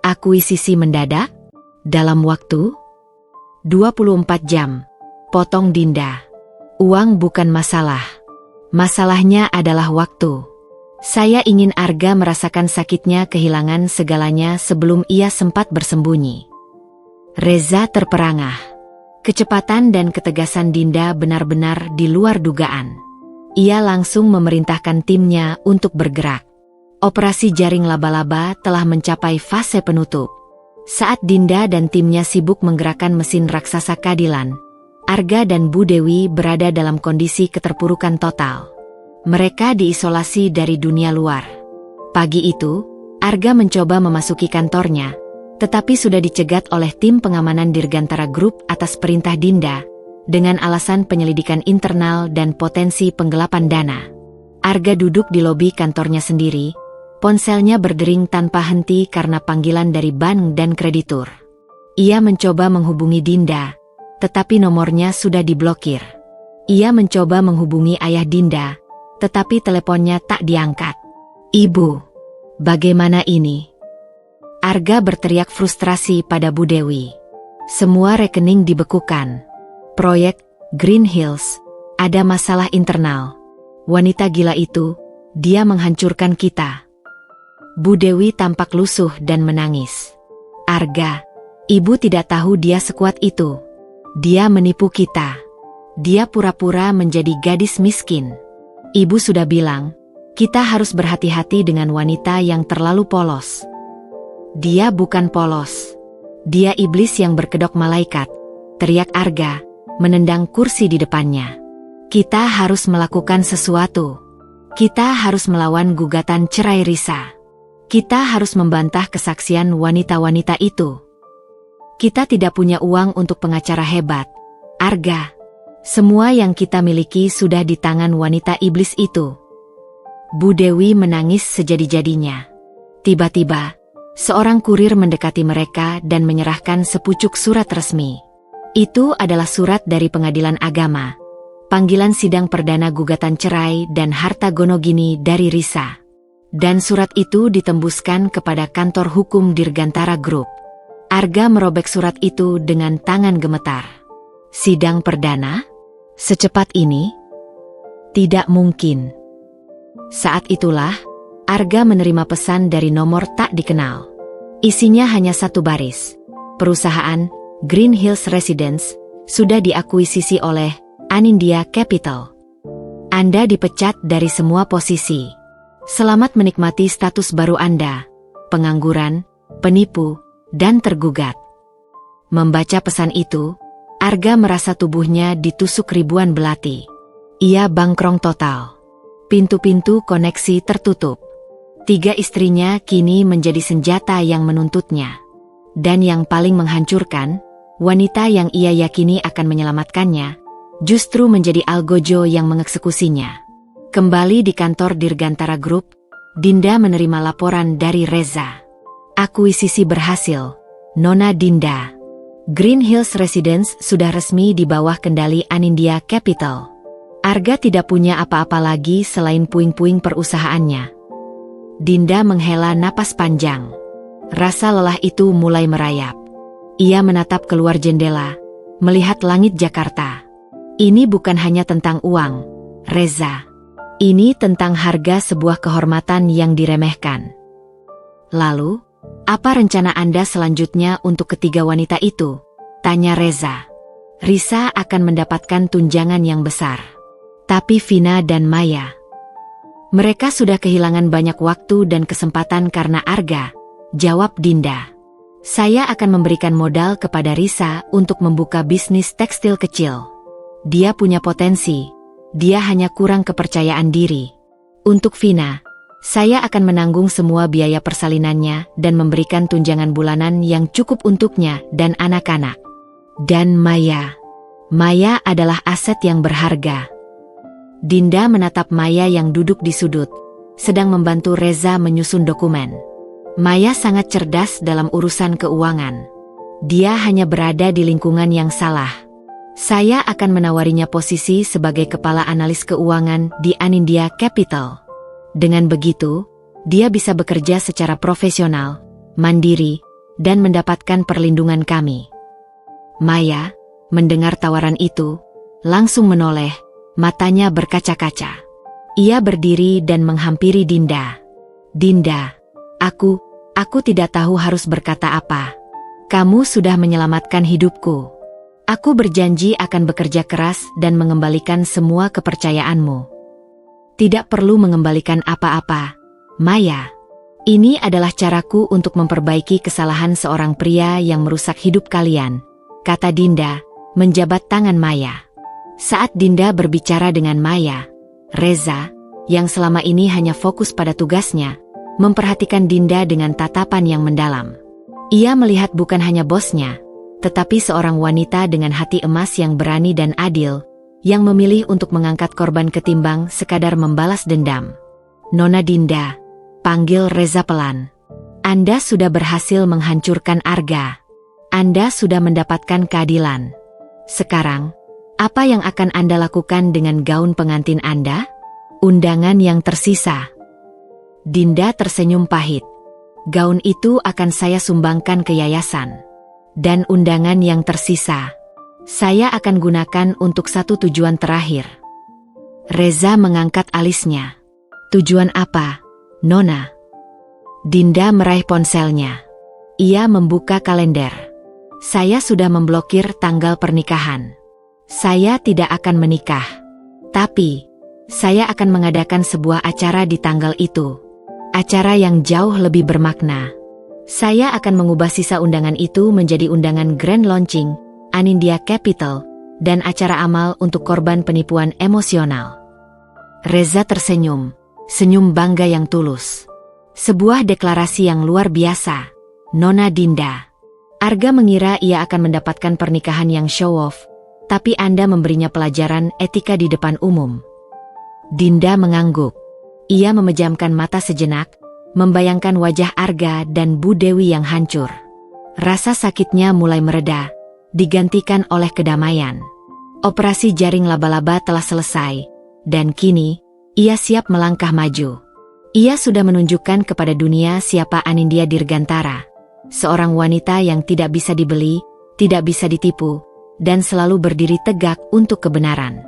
Akuisisi mendadak? Dalam waktu 24 jam. Potong Dinda. Uang bukan masalah. Masalahnya adalah waktu. Saya ingin Arga merasakan sakitnya kehilangan segalanya sebelum ia sempat bersembunyi. Reza terperangah. Kecepatan dan ketegasan Dinda benar-benar di luar dugaan. Ia langsung memerintahkan timnya untuk bergerak. Operasi jaring laba-laba telah mencapai fase penutup. Saat Dinda dan timnya sibuk menggerakkan mesin raksasa keadilan, Arga dan Bu Dewi berada dalam kondisi keterpurukan total. Mereka diisolasi dari dunia luar. Pagi itu, Arga mencoba memasuki kantornya, tetapi sudah dicegat oleh tim pengamanan Dirgantara Group atas perintah Dinda, dengan alasan penyelidikan internal dan potensi penggelapan dana. Arga duduk di lobi kantornya sendiri, ponselnya berdering tanpa henti karena panggilan dari bank dan kreditur. Ia mencoba menghubungi Dinda, tetapi nomornya sudah diblokir. Ia mencoba menghubungi ayah Dinda, tetapi teleponnya tak diangkat. "Ibu, bagaimana ini?" Arga berteriak frustrasi pada Bu Dewi. Semua rekening dibekukan. Proyek Green Hills, ada masalah internal. Wanita gila itu, dia menghancurkan kita. Bu Dewi tampak lusuh dan menangis. "Arga, ibu tidak tahu dia sekuat itu. Dia menipu kita. Dia pura-pura menjadi gadis miskin. Ibu sudah bilang, kita harus berhati-hati dengan wanita yang terlalu polos." "Dia bukan polos. Dia iblis yang berkedok malaikat," teriak Arga, menendang kursi di depannya. "Kita harus melakukan sesuatu. Kita harus melawan gugatan cerai Risa. Kita harus membantah kesaksian wanita-wanita itu. Kita tidak punya uang untuk pengacara hebat, Arga. Semua yang kita miliki sudah di tangan wanita iblis itu." Bu Dewi menangis sejadi-jadinya. Tiba-tiba, seorang kurir mendekati mereka dan menyerahkan sepucuk surat resmi. Itu adalah surat dari Pengadilan Agama. Panggilan sidang perdana gugatan cerai dan harta gonogini dari Risa. Dan surat itu ditembuskan kepada kantor hukum Dirgantara Group. Arga merobek surat itu dengan tangan gemetar. Sidang perdana? Secepat ini? Tidak mungkin. Saat itulah, Arga menerima pesan dari nomor tak dikenal. Isinya hanya satu baris. Perusahaan Green Hills Residence sudah diakuisisi oleh Anindya Capital. Anda dipecat dari semua posisi. Selamat menikmati status baru Anda, pengangguran, penipu, dan tergugat. Membaca pesan itu, Arga merasa tubuhnya ditusuk ribuan belati. Ia bangkrong total. Pintu-pintu koneksi tertutup. 3 istrinya kini menjadi senjata yang menuntutnya. Dan yang paling menghancurkan, wanita yang ia yakini akan menyelamatkannya, justru menjadi algojo yang mengeksekusinya. Kembali di kantor Dirgantara Group, Dinda menerima laporan dari Reza. Akuisisi berhasil, Nona Dinda. Green Hills Residence sudah resmi di bawah kendali Anindya Capital. Arga tidak punya apa-apa lagi selain puing-puing perusahaannya. Dinda menghela napas panjang. Rasa lelah itu mulai merayap. Ia menatap keluar jendela, melihat langit Jakarta. Ini bukan hanya tentang uang, Reza. Ini tentang harga sebuah kehormatan yang diremehkan. Lalu, apa rencana Anda selanjutnya untuk ketiga wanita itu? Tanya Reza. Risa akan mendapatkan tunjangan yang besar. Tapi Vina dan Maya, mereka sudah kehilangan banyak waktu dan kesempatan karena Arga, jawab Dinda. Saya akan memberikan modal kepada Risa untuk membuka bisnis tekstil kecil. Dia punya potensi. Dia hanya kurang kepercayaan diri. Untuk Vina, saya akan menanggung semua biaya persalinannya dan memberikan tunjangan bulanan yang cukup untuknya dan anak-anak. Dan Maya. Maya adalah aset yang berharga. Dinda menatap Maya yang duduk di sudut, sedang membantu Reza menyusun dokumen. Maya sangat cerdas dalam urusan keuangan. Dia hanya berada di lingkungan yang salah. Saya akan menawarinya posisi sebagai kepala analis keuangan di Anindya Capital. Dengan begitu, dia bisa bekerja secara profesional, mandiri, dan mendapatkan perlindungan kami. Maya, mendengar tawaran itu, langsung menoleh, matanya berkaca-kaca. Ia berdiri dan menghampiri Dinda. Dinda, aku tidak tahu harus berkata apa. Kamu sudah menyelamatkan hidupku. Aku berjanji akan bekerja keras dan mengembalikan semua kepercayaanmu. Tidak perlu mengembalikan apa-apa, Maya. Ini adalah caraku untuk memperbaiki kesalahan seorang pria yang merusak hidup kalian, kata Dinda, menjabat tangan Maya. Saat Dinda berbicara dengan Maya, Reza, yang selama ini hanya fokus pada tugasnya, memperhatikan Dinda dengan tatapan yang mendalam. Ia melihat bukan hanya bosnya, tetapi seorang wanita dengan hati emas yang berani dan adil, yang memilih untuk mengangkat korban ketimbang sekadar membalas dendam. Nona Dinda, panggil Reza pelan. Anda sudah berhasil menghancurkan Arga. Anda sudah mendapatkan keadilan. Sekarang, apa yang akan Anda lakukan dengan gaun pengantin Anda? Undangan yang tersisa. Dinda tersenyum pahit. Gaun itu akan saya sumbangkan ke yayasan. Dan undangan yang tersisa, saya akan gunakan untuk satu tujuan terakhir. Reza mengangkat alisnya. Tujuan apa, Nona? Dinda meraih ponselnya. Ia membuka kalender. Saya sudah memblokir tanggal pernikahan. Saya tidak akan menikah. Tapi, saya akan mengadakan sebuah acara di tanggal itu. Acara yang jauh lebih bermakna. Saya akan mengubah sisa undangan itu menjadi undangan grand launching, Anindya Capital, dan acara amal untuk korban penipuan emosional. Reza tersenyum, senyum bangga yang tulus. Sebuah deklarasi yang luar biasa, Nona Dinda. Arga mengira ia akan mendapatkan pernikahan yang show off, tapi Anda memberinya pelajaran etika di depan umum. Dinda mengangguk. Ia memejamkan mata sejenak, membayangkan wajah Arga dan Bu Dewi yang hancur. Rasa sakitnya mulai mereda, digantikan oleh kedamaian. Operasi jaring laba-laba telah selesai, dan kini, ia siap melangkah maju. Ia sudah menunjukkan kepada dunia siapa Anindya Dirgantara. Seorang wanita yang tidak bisa dibeli, tidak bisa ditipu, dan selalu berdiri tegak untuk kebenaran.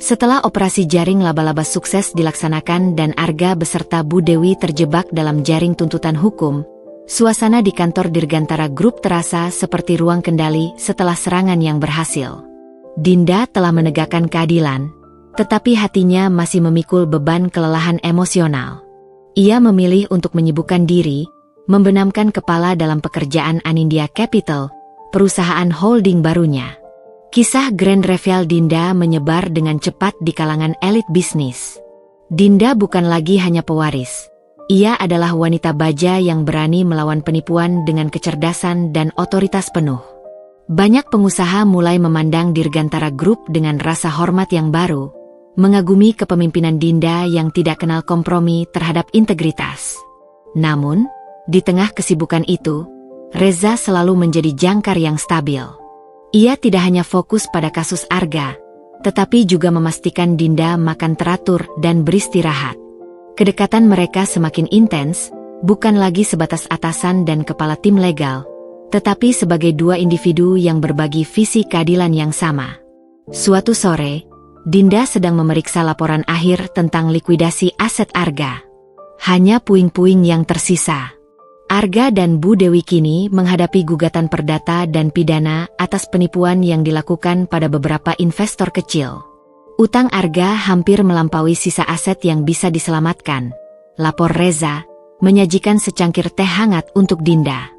Setelah operasi jaring laba-laba sukses dilaksanakan dan Arga beserta Bu Dewi terjebak dalam jaring tuntutan hukum, suasana di kantor Dirgantara Group terasa seperti ruang kendali setelah serangan yang berhasil. Dinda telah menegakkan keadilan, tetapi hatinya masih memikul beban kelelahan emosional. Ia memilih untuk menyibukkan diri, membenamkan kepala dalam pekerjaan Anindya Capital, perusahaan holding barunya. Kisah Grand Reveal Dinda menyebar dengan cepat di kalangan elit bisnis. Dinda bukan lagi hanya pewaris. Ia adalah wanita baja yang berani melawan penipuan dengan kecerdasan dan otoritas penuh. Banyak pengusaha mulai memandang Dirgantara Group dengan rasa hormat yang baru, mengagumi kepemimpinan Dinda yang tidak kenal kompromi terhadap integritas. Namun, di tengah kesibukan itu, Reza selalu menjadi jangkar yang stabil. Ia tidak hanya fokus pada kasus Arga, tetapi juga memastikan Dinda makan teratur dan beristirahat. Kedekatan mereka semakin intens, bukan lagi sebatas atasan dan kepala tim legal, tetapi sebagai dua individu yang berbagi visi keadilan yang sama. Suatu sore, Dinda sedang memeriksa laporan akhir tentang likuidasi aset Arga. Hanya puing-puing yang tersisa. Arga dan Bu Dewi kini menghadapi gugatan perdata dan pidana atas penipuan yang dilakukan pada beberapa investor kecil. Utang Arga hampir melampaui sisa aset yang bisa diselamatkan. Lapor Reza menyajikan secangkir teh hangat untuk Dinda.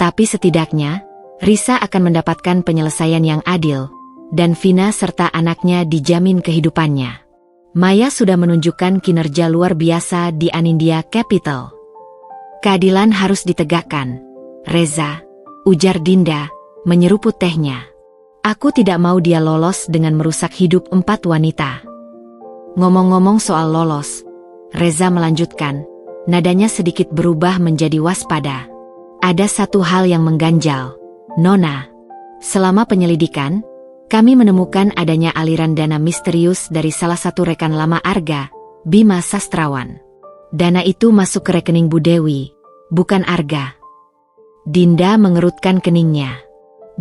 Tapi setidaknya, Risa akan mendapatkan penyelesaian yang adil, dan Vina serta anaknya dijamin kehidupannya. Maya sudah menunjukkan kinerja luar biasa di Anindya Capital. Keadilan harus ditegakkan, Reza, ujar Dinda, menyeruput tehnya. Aku tidak mau dia lolos dengan merusak hidup 4 wanita. Ngomong-ngomong soal lolos, Reza melanjutkan, nadanya sedikit berubah menjadi waspada. Ada satu hal yang mengganjal, Nona. Selama penyelidikan, kami menemukan adanya aliran dana misterius dari salah satu rekan lama Arga, Bima Sastrawan. Dana itu masuk ke rekening Bu Dewi, bukan Arga. Dinda mengerutkan keningnya.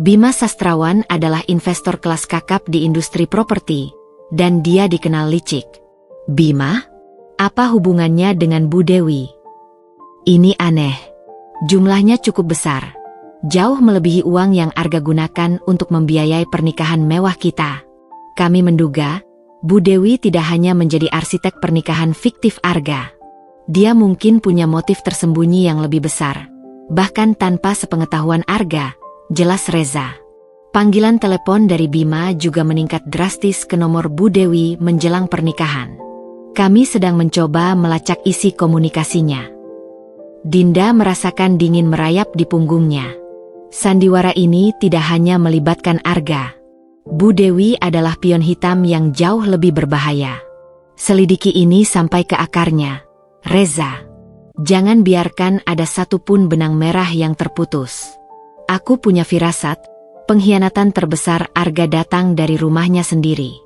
Bima Sastrawan adalah investor kelas kakap di industri properti, dan dia dikenal licik. Bima? Apa hubungannya dengan Bu Dewi? Ini aneh. Jumlahnya cukup besar. Jauh melebihi uang yang Arga gunakan untuk membiayai pernikahan mewah kita. Kami menduga, Bu Dewi tidak hanya menjadi arsitek pernikahan fiktif Arga. Dia mungkin punya motif tersembunyi yang lebih besar. Bahkan tanpa sepengetahuan Arga, jelas Reza. Panggilan telepon dari Bima juga meningkat drastis ke nomor Bu Dewi menjelang pernikahan. Kami sedang mencoba melacak isi komunikasinya. Dinda merasakan dingin merayap di punggungnya. Sandiwara ini tidak hanya melibatkan Arga. Bu Dewi adalah pion hitam yang jauh lebih berbahaya. Selidiki ini sampai ke akarnya. Reza, jangan biarkan ada satupun benang merah yang terputus. Aku punya firasat, pengkhianatan terbesar Arga datang dari rumahnya sendiri.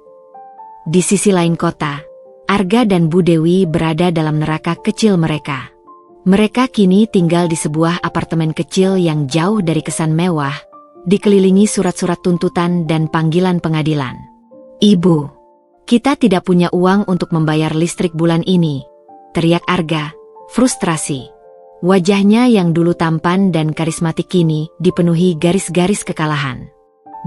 Di sisi lain kota, Arga dan Bu Dewi berada dalam neraka kecil mereka. Mereka kini tinggal di sebuah apartemen kecil yang jauh dari kesan mewah, dikelilingi surat-surat tuntutan dan panggilan pengadilan. Ibu, kita tidak punya uang untuk membayar listrik bulan ini, teriak Arga, frustrasi. Wajahnya yang dulu tampan dan karismatik kini dipenuhi garis-garis kekalahan.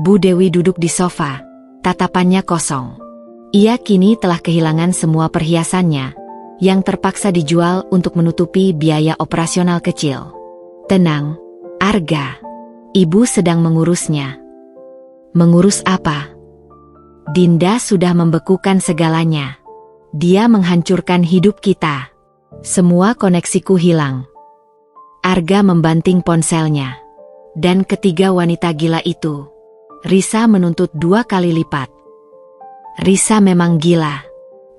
Bu Dewi duduk di sofa, tatapannya kosong. Ia kini telah kehilangan semua perhiasannya, yang terpaksa dijual untuk menutupi biaya operasional kecil. Tenang, Arga. Ibu sedang mengurusnya. Mengurus apa? Dinda sudah membekukan segalanya. Dia menghancurkan hidup kita. Semua koneksiku hilang. Arga membanting ponselnya. Dan ketiga wanita gila itu, Risa menuntut 2 kali lipat. Risa memang gila.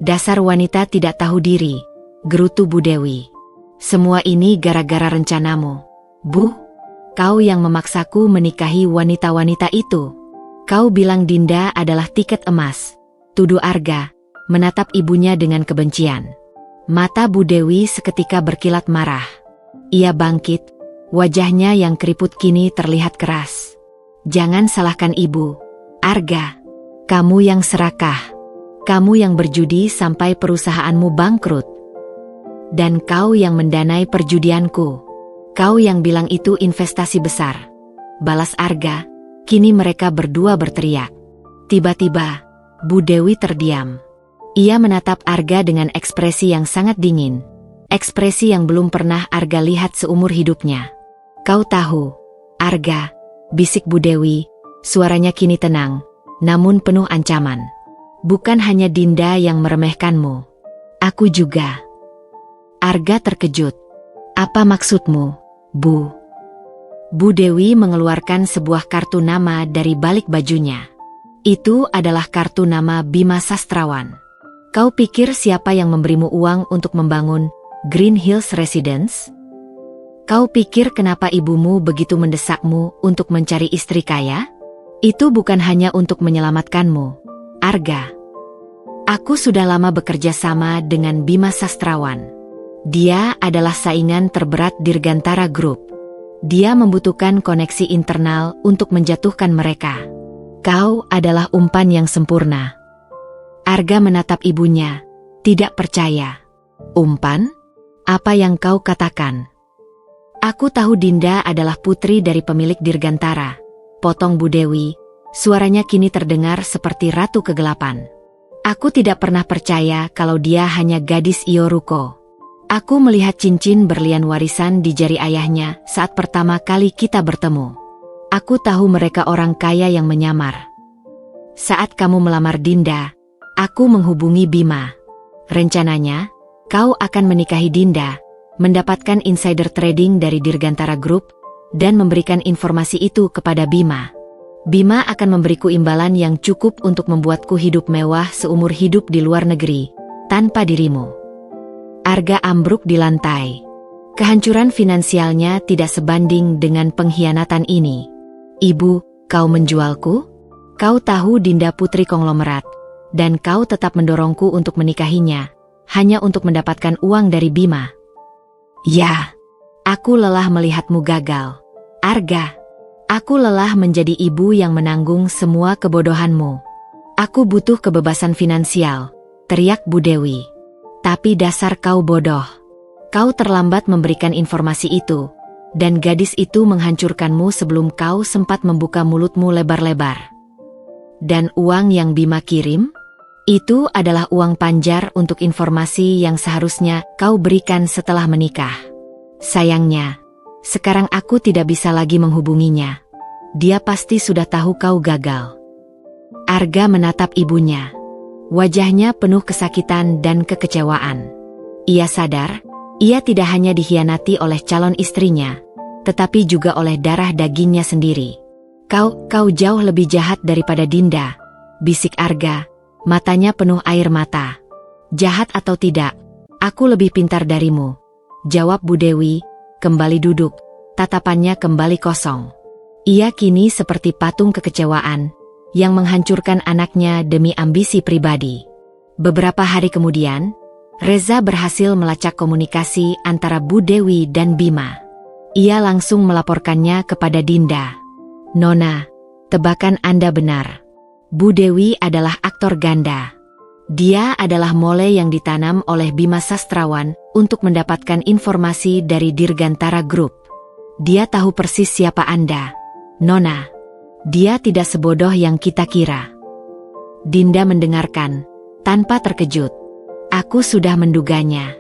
Dasar wanita tidak tahu diri, gerutu Bu Dewi. Semua ini gara-gara rencanamu. Bu, kau yang memaksaku menikahi wanita-wanita itu. Kau bilang Dinda adalah tiket emas, tuduh Arga, menatap ibunya dengan kebencian. Mata Bu Dewi seketika berkilat marah. Ia bangkit, wajahnya yang keriput kini terlihat keras. Jangan salahkan ibu, Arga. Kamu yang serakah. Kamu yang berjudi sampai perusahaanmu bangkrut. Dan kau yang mendanai perjudianku. Kau yang bilang itu investasi besar. Balas Arga, kini mereka berdua berteriak. Tiba-tiba, Bu Dewi terdiam. Ia menatap Arga dengan ekspresi yang sangat dingin. Ekspresi yang belum pernah Arga lihat seumur hidupnya. Kau tahu, Arga, bisik Bu Dewi, suaranya kini tenang, namun penuh ancaman. Bukan hanya Dinda yang meremehkanmu. Aku juga. Arga terkejut. Apa maksudmu, Bu? Bu Dewi mengeluarkan sebuah kartu nama dari balik bajunya. Itu adalah kartu nama Bima Sastrawan. Kau pikir siapa yang memberimu uang untuk membangun Green Hills Residence? Kau pikir kenapa ibumu begitu mendesakmu untuk mencari istri kaya? Itu bukan hanya untuk menyelamatkanmu, Arga. Aku sudah lama bekerja sama dengan Bima Sastrawan. Dia adalah saingan terberat Dirgantara Group. Dia membutuhkan koneksi internal untuk menjatuhkan mereka. Kau adalah umpan yang sempurna. Arga menatap ibunya, tidak percaya. Umpan? Apa yang kau katakan? Aku tahu Dinda adalah putri dari pemilik Dirgantara, potong Bu Dewi, suaranya kini terdengar seperti ratu kegelapan. Aku tidak pernah percaya kalau dia hanya gadis Ioruko. Aku melihat cincin berlian warisan di jari ayahnya saat pertama kali kita bertemu. Aku tahu mereka orang kaya yang menyamar. Saat kamu melamar Dinda, aku menghubungi Bima. Rencananya, kau akan menikahi Dinda, mendapatkan insider trading dari Dirgantara Group, dan memberikan informasi itu kepada Bima. Bima akan memberiku imbalan yang cukup untuk membuatku hidup mewah seumur hidup di luar negeri, tanpa dirimu. Arga ambruk di lantai. Kehancuran finansialnya tidak sebanding dengan pengkhianatan ini. Ibu, kau menjualku? Kau tahu Dinda putri konglomerat, dan kau tetap mendorongku untuk menikahinya, hanya untuk mendapatkan uang dari Bima. Ya, aku lelah melihatmu gagal. Arga. Aku lelah menjadi ibu yang menanggung semua kebodohanmu. Aku butuh kebebasan finansial, teriak Bu Dewi. Tapi dasar kau bodoh. Kau terlambat memberikan informasi itu, dan gadis itu menghancurkanmu sebelum kau sempat membuka mulutmu lebar-lebar. Dan uang yang Bima kirim? Itu adalah uang panjar untuk informasi yang seharusnya kau berikan setelah menikah. Sayangnya, sekarang aku tidak bisa lagi menghubunginya. Dia pasti sudah tahu kau gagal. Arga menatap ibunya. Wajahnya penuh kesakitan dan kekecewaan. Ia sadar, ia tidak hanya dikhianati oleh calon istrinya, tetapi juga oleh darah dagingnya sendiri. Kau jauh lebih jahat daripada Dinda, bisik Arga, matanya penuh air mata. Jahat atau tidak, aku lebih pintar darimu, jawab Bu Dewi, kembali duduk, tatapannya kembali kosong. Ia kini seperti patung kekecewaan, yang menghancurkan anaknya demi ambisi pribadi. Beberapa hari kemudian, Reza berhasil melacak komunikasi antara Bu Dewi dan Bima. Ia langsung melaporkannya kepada Dinda. Nona, tebakan Anda benar. Bu Dewi adalah aktor ganda. Dia adalah mole yang ditanam oleh Bima Sastrawan untuk mendapatkan informasi dari Dirgantara Group. Dia tahu persis siapa Anda. Nona, dia tidak sebodoh yang kita kira. Dinda mendengarkan, tanpa terkejut. Aku sudah menduganya.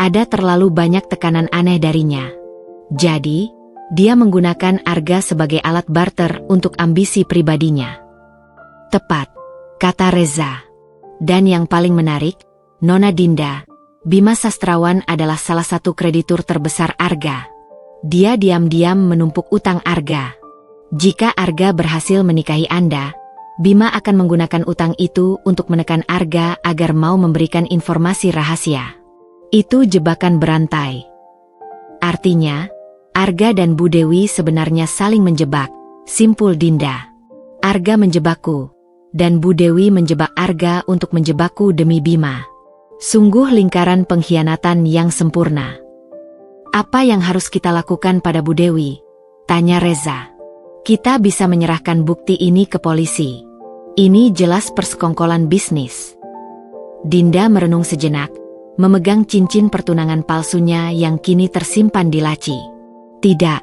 Ada terlalu banyak tekanan aneh darinya. Jadi, dia menggunakan Arga sebagai alat barter untuk ambisi pribadinya. Tepat, kata Reza. Dan yang paling menarik, Nona Dinda, Bima Sastrawan adalah salah satu kreditur terbesar Arga. Dia diam-diam menumpuk utang Arga. Jika Arga berhasil menikahi Anda, Bima akan menggunakan utang itu untuk menekan Arga agar mau memberikan informasi rahasia. Itu jebakan berantai. Artinya, Arga dan Bu Dewi sebenarnya saling menjebak, simpul Dinda. Arga menjebakku, dan Bu Dewi menjebak Arga untuk menjebakku demi Bima. Sungguh lingkaran pengkhianatan yang sempurna. Apa yang harus kita lakukan pada Bu Dewi? Tanya Reza. Kita bisa menyerahkan bukti ini ke polisi. Ini jelas persekongkolan bisnis. Dinda merenung sejenak, memegang cincin pertunangan palsunya yang kini tersimpan di laci. Tidak,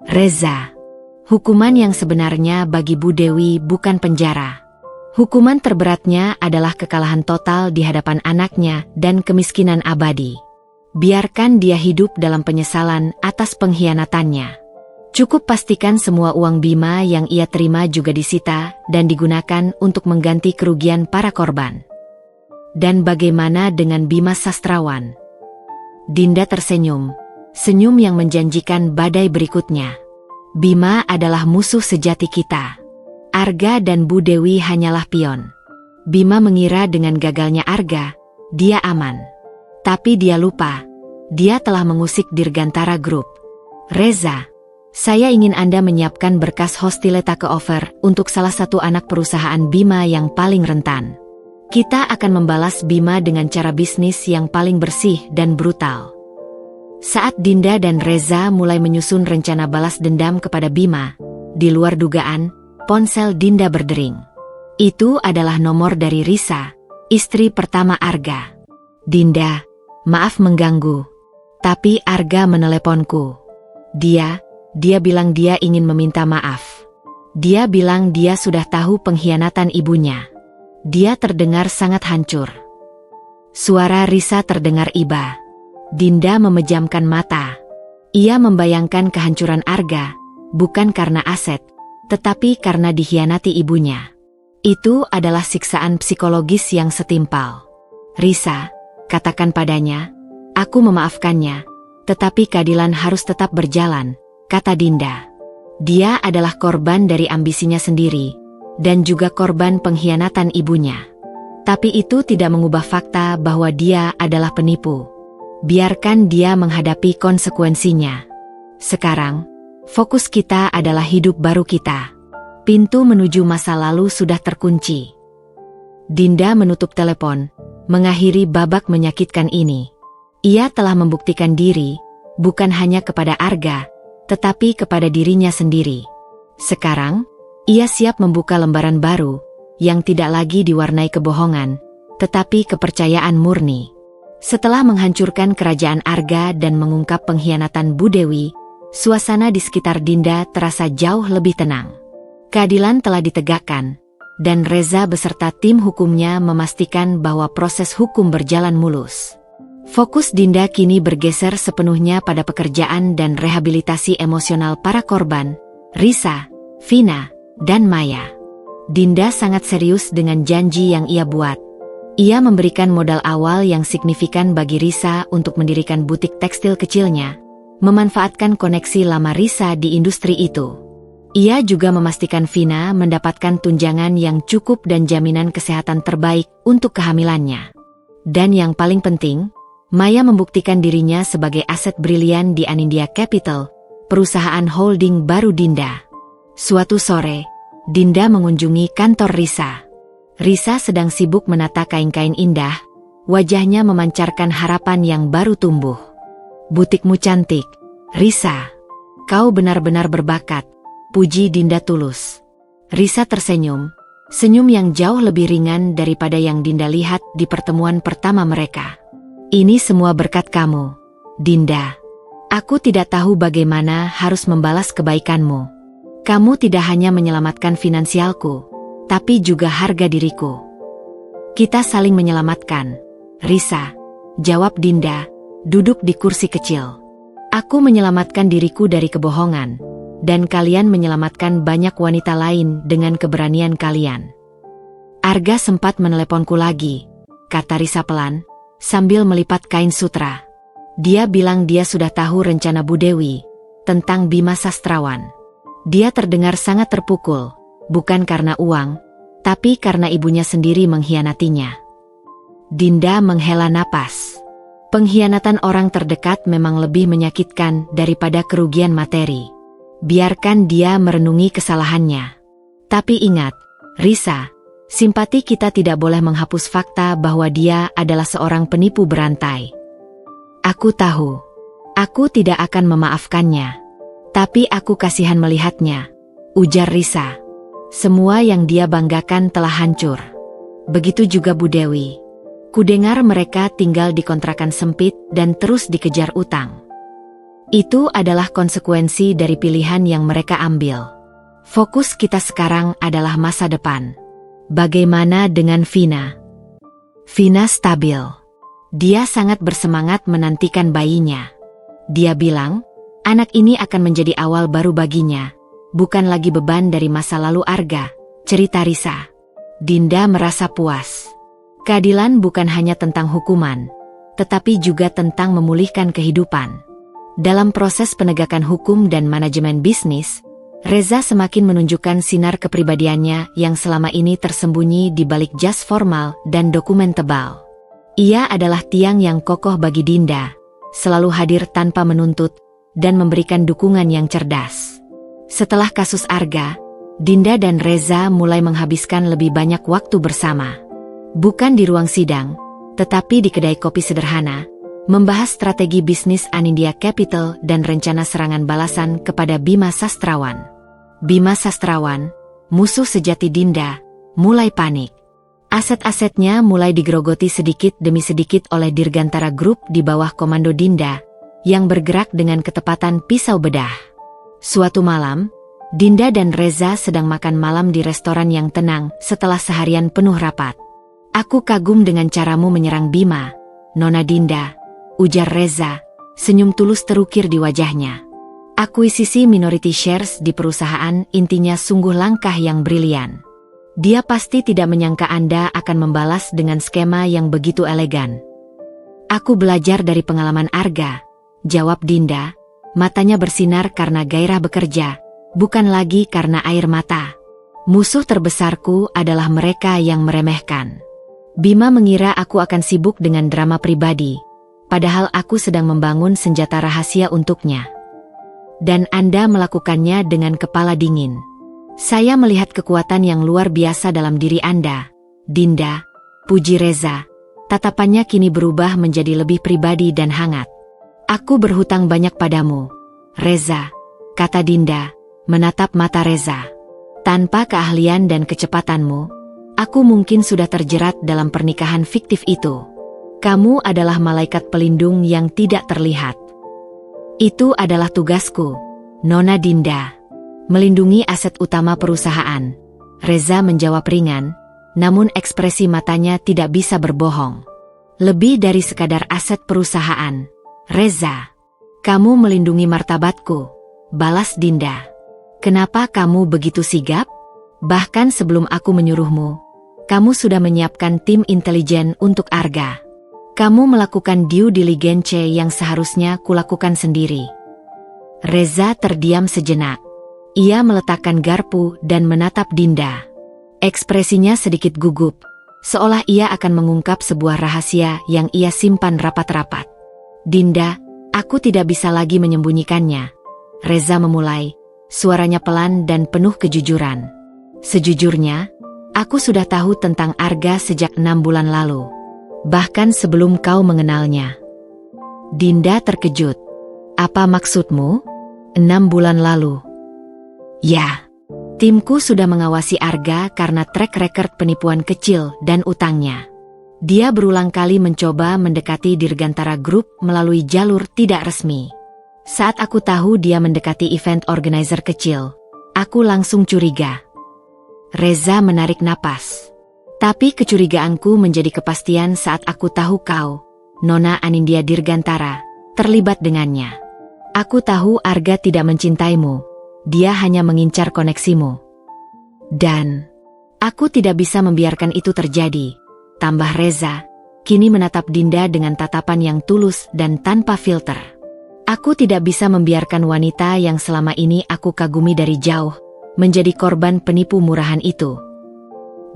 Reza. Hukuman yang sebenarnya bagi Bu Dewi bukan penjara. Hukuman terberatnya adalah kekalahan total di hadapan anaknya dan kemiskinan abadi. Biarkan dia hidup dalam penyesalan atas pengkhianatannya. Cukup pastikan semua uang Bima yang ia terima juga disita dan digunakan untuk mengganti kerugian para korban. Dan bagaimana dengan Bima Sastrawan? Dinda tersenyum, senyum yang menjanjikan badai berikutnya. Bima adalah musuh sejati kita. Arga dan Bu Dewi hanyalah pion. Bima mengira dengan gagalnya Arga, dia aman. Tapi dia lupa, dia telah mengusik Dirgantara Group. Reza, saya ingin Anda menyiapkan berkas hostilita ke offer untuk salah satu anak perusahaan Bima yang paling rentan. Kita akan membalas Bima dengan cara bisnis yang paling bersih dan brutal. Saat Dinda dan Reza mulai menyusun rencana balas dendam kepada Bima, di luar dugaan, ponsel Dinda berdering. Itu adalah nomor dari Risa, istri pertama Arga. Dinda, maaf mengganggu, tapi Arga meneleponku. Dia bilang dia ingin meminta maaf. Dia bilang dia sudah tahu pengkhianatan ibunya. Dia terdengar sangat hancur. Suara Risa terdengar iba. Dinda memejamkan mata. Ia membayangkan kehancuran Arga, bukan karena aset, tetapi karena dikhianati ibunya. Itu adalah siksaan psikologis yang setimpal. Risa, katakan padanya, aku memaafkannya, tetapi keadilan harus tetap berjalan, kata Dinda. Dia adalah korban dari ambisinya sendiri, dan juga korban pengkhianatan ibunya. Tapi itu tidak mengubah fakta bahwa dia adalah penipu. Biarkan dia menghadapi konsekuensinya. Sekarang, fokus kita adalah hidup baru kita. Pintu menuju masa lalu sudah terkunci. Dinda menutup telepon, mengakhiri babak menyakitkan ini. Ia telah membuktikan diri, bukan hanya kepada Arga, tetapi kepada dirinya sendiri. Sekarang, ia siap membuka lembaran baru, yang tidak lagi diwarnai kebohongan, tetapi kepercayaan murni. Setelah menghancurkan kerajaan Arga dan mengungkap pengkhianatan Bu Dewi, suasana di sekitar Dinda terasa jauh lebih tenang. Keadilan telah ditegakkan, dan Reza beserta tim hukumnya memastikan bahwa proses hukum berjalan mulus. Fokus Dinda kini bergeser sepenuhnya pada pekerjaan dan rehabilitasi emosional para korban, Risa, Vina, dan Maya. Dinda sangat serius dengan janji yang ia buat. Ia memberikan modal awal yang signifikan bagi Risa untuk mendirikan butik tekstil kecilnya, memanfaatkan koneksi lama Risa di industri itu. Ia juga memastikan Vina mendapatkan tunjangan yang cukup dan jaminan kesehatan terbaik untuk kehamilannya. Dan yang paling penting, Maya membuktikan dirinya sebagai aset brilian di Anindya Capital, perusahaan holding baru Dinda. Suatu sore, Dinda mengunjungi kantor Risa. Risa sedang sibuk menata kain-kain indah, wajahnya memancarkan harapan yang baru tumbuh. "Butikmu cantik, Risa. Kau benar-benar berbakat," puji Dinda tulus. Risa tersenyum, senyum yang jauh lebih ringan daripada yang Dinda lihat di pertemuan pertama mereka. "Ini semua berkat kamu, Dinda. Aku tidak tahu bagaimana harus membalas kebaikanmu. Kamu tidak hanya menyelamatkan finansialku, tapi juga harga diriku." "Kita saling menyelamatkan, Risa," jawab Dinda, duduk di kursi kecil. "Aku menyelamatkan diriku dari kebohongan, dan kalian menyelamatkan banyak wanita lain dengan keberanian kalian." "Arga sempat meneleponku lagi," kata Risa pelan, sambil melipat kain sutra. "Dia bilang dia sudah tahu rencana Bu Dewi tentang Bima Sastrawan. Dia terdengar sangat terpukul, bukan karena uang, tapi karena ibunya sendiri mengkhianatinya." Dinda menghela napas. Pengkhianatan orang terdekat memang lebih menyakitkan daripada kerugian materi. Biarkan dia merenungi kesalahannya. Tapi ingat, Risa, simpati kita tidak boleh menghapus fakta bahwa dia adalah seorang penipu berantai. "Aku tahu. Aku tidak akan memaafkannya. Tapi aku kasihan melihatnya," ujar Risa. "Semua yang dia banggakan telah hancur. Begitu juga Bu Dewi. Kudengar mereka tinggal di kontrakan sempit dan terus dikejar utang. Itu adalah konsekuensi dari pilihan yang mereka ambil. Fokus kita sekarang adalah masa depan. Bagaimana dengan Vina?" Vina stabil. Dia sangat bersemangat menantikan bayinya. Dia bilang, anak ini akan menjadi awal baru baginya, bukan lagi beban dari masa lalu Arga, cerita Risa. Dinda merasa puas. Keadilan bukan hanya tentang hukuman, tetapi juga tentang memulihkan kehidupan. Dalam proses penegakan hukum dan manajemen bisnis, Reza semakin menunjukkan sinar kepribadiannya yang selama ini tersembunyi di balik jas formal dan dokumen tebal. Ia adalah tiang yang kokoh bagi Dinda, selalu hadir tanpa menuntut, dan memberikan dukungan yang cerdas. Setelah kasus Arga, Dinda dan Reza mulai menghabiskan lebih banyak waktu bersama. Bukan di ruang sidang, tetapi di kedai kopi sederhana, membahas strategi bisnis Anindya Capital dan rencana serangan balasan kepada Bima Sastrawan. Bima Sastrawan, musuh sejati Dinda, mulai panik. Aset-asetnya mulai digerogoti sedikit demi sedikit oleh Dirgantara Group di bawah komando Dinda, yang bergerak dengan ketepatan pisau bedah. Suatu malam, Dinda dan Reza sedang makan malam di restoran yang tenang setelah seharian penuh rapat. "Aku kagum dengan caramu menyerang Bima, Nona Dinda," ujar Reza, senyum tulus terukir di wajahnya. "Akuisisi minority shares di perusahaan intinya sungguh langkah yang brilian." Dia pasti tidak menyangka Anda akan membalas dengan skema yang begitu elegan. Aku belajar dari pengalaman Arga, jawab Dinda, matanya bersinar karena gairah bekerja, bukan lagi karena air mata. Musuh terbesarku adalah mereka yang meremehkan. Bima mengira aku akan sibuk dengan drama pribadi, padahal aku sedang membangun senjata rahasia untuknya. Dan Anda melakukannya dengan kepala dingin. Saya melihat kekuatan yang luar biasa dalam diri Anda, Dinda, puji Reza. Tatapannya kini berubah menjadi lebih pribadi dan hangat. Aku berhutang banyak padamu, Reza, kata Dinda, menatap mata Reza. Tanpa keahlian dan kecepatanmu, aku mungkin sudah terjerat dalam pernikahan fiktif itu. Kamu adalah malaikat pelindung yang tidak terlihat. Itu adalah tugasku, Nona Dinda. Melindungi aset utama perusahaan. Reza menjawab ringan, namun ekspresi matanya tidak bisa berbohong. Lebih dari sekadar aset perusahaan. Reza, kamu melindungi martabatku, balas Dinda. Kenapa kamu begitu sigap? Bahkan sebelum aku menyuruhmu, kamu sudah menyiapkan tim intelijen untuk Arga. Kamu melakukan due diligence yang seharusnya kulakukan sendiri. Reza terdiam sejenak. Ia meletakkan garpu dan menatap Dinda. Ekspresinya sedikit gugup, seolah ia akan mengungkap sebuah rahasia yang ia simpan rapat-rapat. Dinda, aku tidak bisa lagi menyembunyikannya. Reza memulai, suaranya pelan dan penuh kejujuran. Sejujurnya, aku sudah tahu tentang Arga sejak 6 bulan lalu. Bahkan sebelum kau mengenalnya. Dinda terkejut. Apa maksudmu? 6 bulan lalu. Ya, timku sudah mengawasi Arga karena track record penipuan kecil dan utangnya. Dia berulang kali mencoba mendekati Dirgantara Group melalui jalur tidak resmi. Saat aku tahu dia mendekati event organizer kecil, aku langsung curiga. Reza menarik napas. Tapi kecurigaanku menjadi kepastian saat aku tahu kau, Nona Anindya Dirgantara, terlibat dengannya. Aku tahu Arga tidak mencintaimu. Dia hanya mengincar koneksimu. Dan aku tidak bisa membiarkan itu terjadi, tambah Reza, kini menatap Dinda dengan tatapan yang tulus dan tanpa filter. Aku tidak bisa membiarkan wanita yang selama ini aku kagumi dari jauh, menjadi korban penipu murahan itu.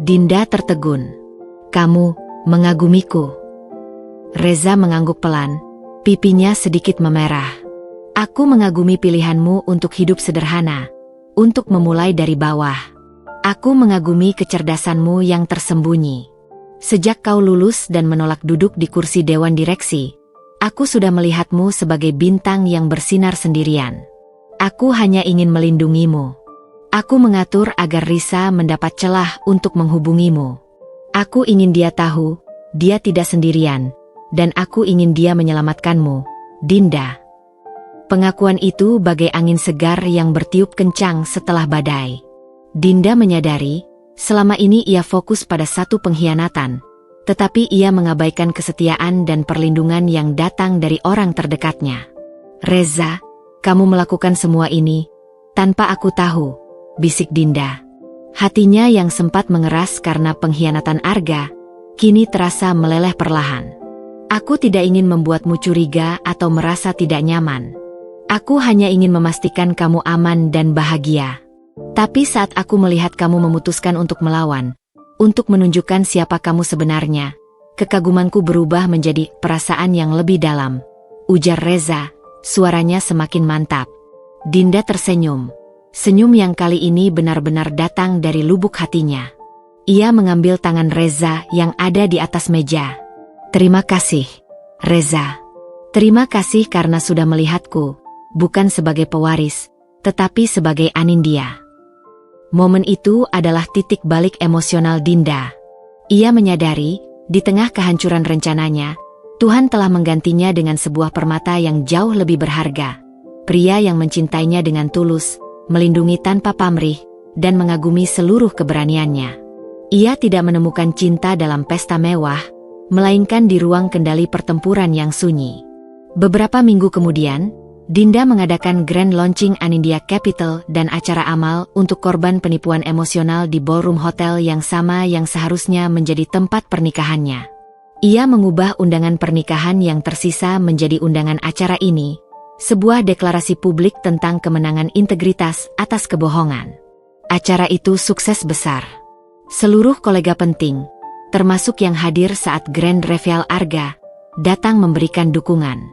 Dinda tertegun. Kamu mengagumiku. Reza mengangguk pelan, pipinya sedikit memerah. Aku mengagumi pilihanmu untuk hidup sederhana, untuk memulai dari bawah. Aku mengagumi kecerdasanmu yang tersembunyi. Sejak kau lulus dan menolak duduk di kursi dewan direksi, aku sudah melihatmu sebagai bintang yang bersinar sendirian. Aku hanya ingin melindungimu. Aku mengatur agar Risa mendapat celah untuk menghubungimu. Aku ingin dia tahu, dia tidak sendirian, dan aku ingin dia menyelamatkanmu, Dinda. Pengakuan itu bagai angin segar yang bertiup kencang setelah badai. Dinda menyadari, selama ini ia fokus pada satu pengkhianatan, tetapi ia mengabaikan kesetiaan dan perlindungan yang datang dari orang terdekatnya. Reza, kamu melakukan semua ini tanpa aku tahu, bisik Dinda. Hatinya yang sempat mengeras karena pengkhianatan Arga, kini terasa meleleh perlahan. Aku tidak ingin membuatmu curiga atau merasa tidak nyaman. Aku hanya ingin memastikan kamu aman dan bahagia. Tapi saat aku melihat kamu memutuskan untuk melawan, untuk menunjukkan siapa kamu sebenarnya, kekagumanku berubah menjadi perasaan yang lebih dalam. Ujar Reza, suaranya semakin mantap. Dinda tersenyum. Senyum yang kali ini benar-benar datang dari lubuk hatinya. Ia mengambil tangan Reza yang ada di atas meja. Terima kasih, Reza. Terima kasih karena sudah melihatku. Bukan sebagai pewaris, tetapi sebagai Anindya. Momen itu adalah titik balik emosional Dinda. Ia menyadari, di tengah kehancuran rencananya, Tuhan telah menggantinya dengan sebuah permata yang jauh lebih berharga. Pria yang mencintainya dengan tulus, melindungi tanpa pamrih, dan mengagumi seluruh keberaniannya. Ia tidak menemukan cinta dalam pesta mewah, melainkan di ruang kendali pertempuran yang sunyi. Beberapa minggu kemudian, Dinda mengadakan grand launching Anindya Capital dan acara amal untuk korban penipuan emosional di ballroom hotel yang sama yang seharusnya menjadi tempat pernikahannya. Ia mengubah undangan pernikahan yang tersisa menjadi undangan acara ini, sebuah deklarasi publik tentang kemenangan integritas atas kebohongan. Acara itu sukses besar. Seluruh kolega penting, termasuk yang hadir saat grand reveal Arga, datang memberikan dukungan.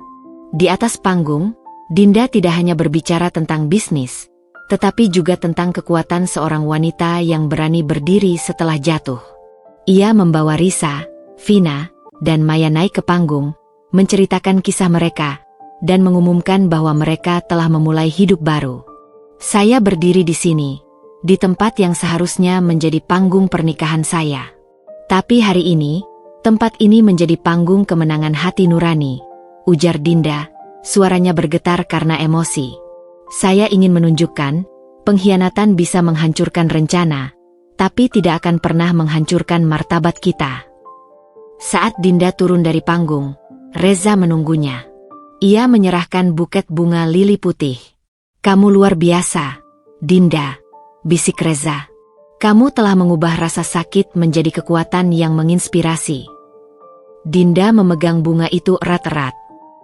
Di atas panggung, Dinda tidak hanya berbicara tentang bisnis, tetapi juga tentang kekuatan seorang wanita yang berani berdiri setelah jatuh. Ia membawa Risa, Vina, dan Maya naik ke panggung, menceritakan kisah mereka, dan mengumumkan bahwa mereka telah memulai hidup baru. Saya berdiri di sini, di tempat yang seharusnya menjadi panggung pernikahan saya. Tapi hari ini, tempat ini menjadi panggung kemenangan hati nurani, ujar Dinda. Suaranya bergetar karena emosi. Saya ingin menunjukkan, pengkhianatan bisa menghancurkan rencana, tapi tidak akan pernah menghancurkan martabat kita. Saat Dinda turun dari panggung, Reza menunggunya. Ia menyerahkan buket bunga lili putih. Kamu luar biasa, Dinda, bisik Reza. Kamu telah mengubah rasa sakit menjadi kekuatan yang menginspirasi. Dinda memegang bunga itu erat-erat.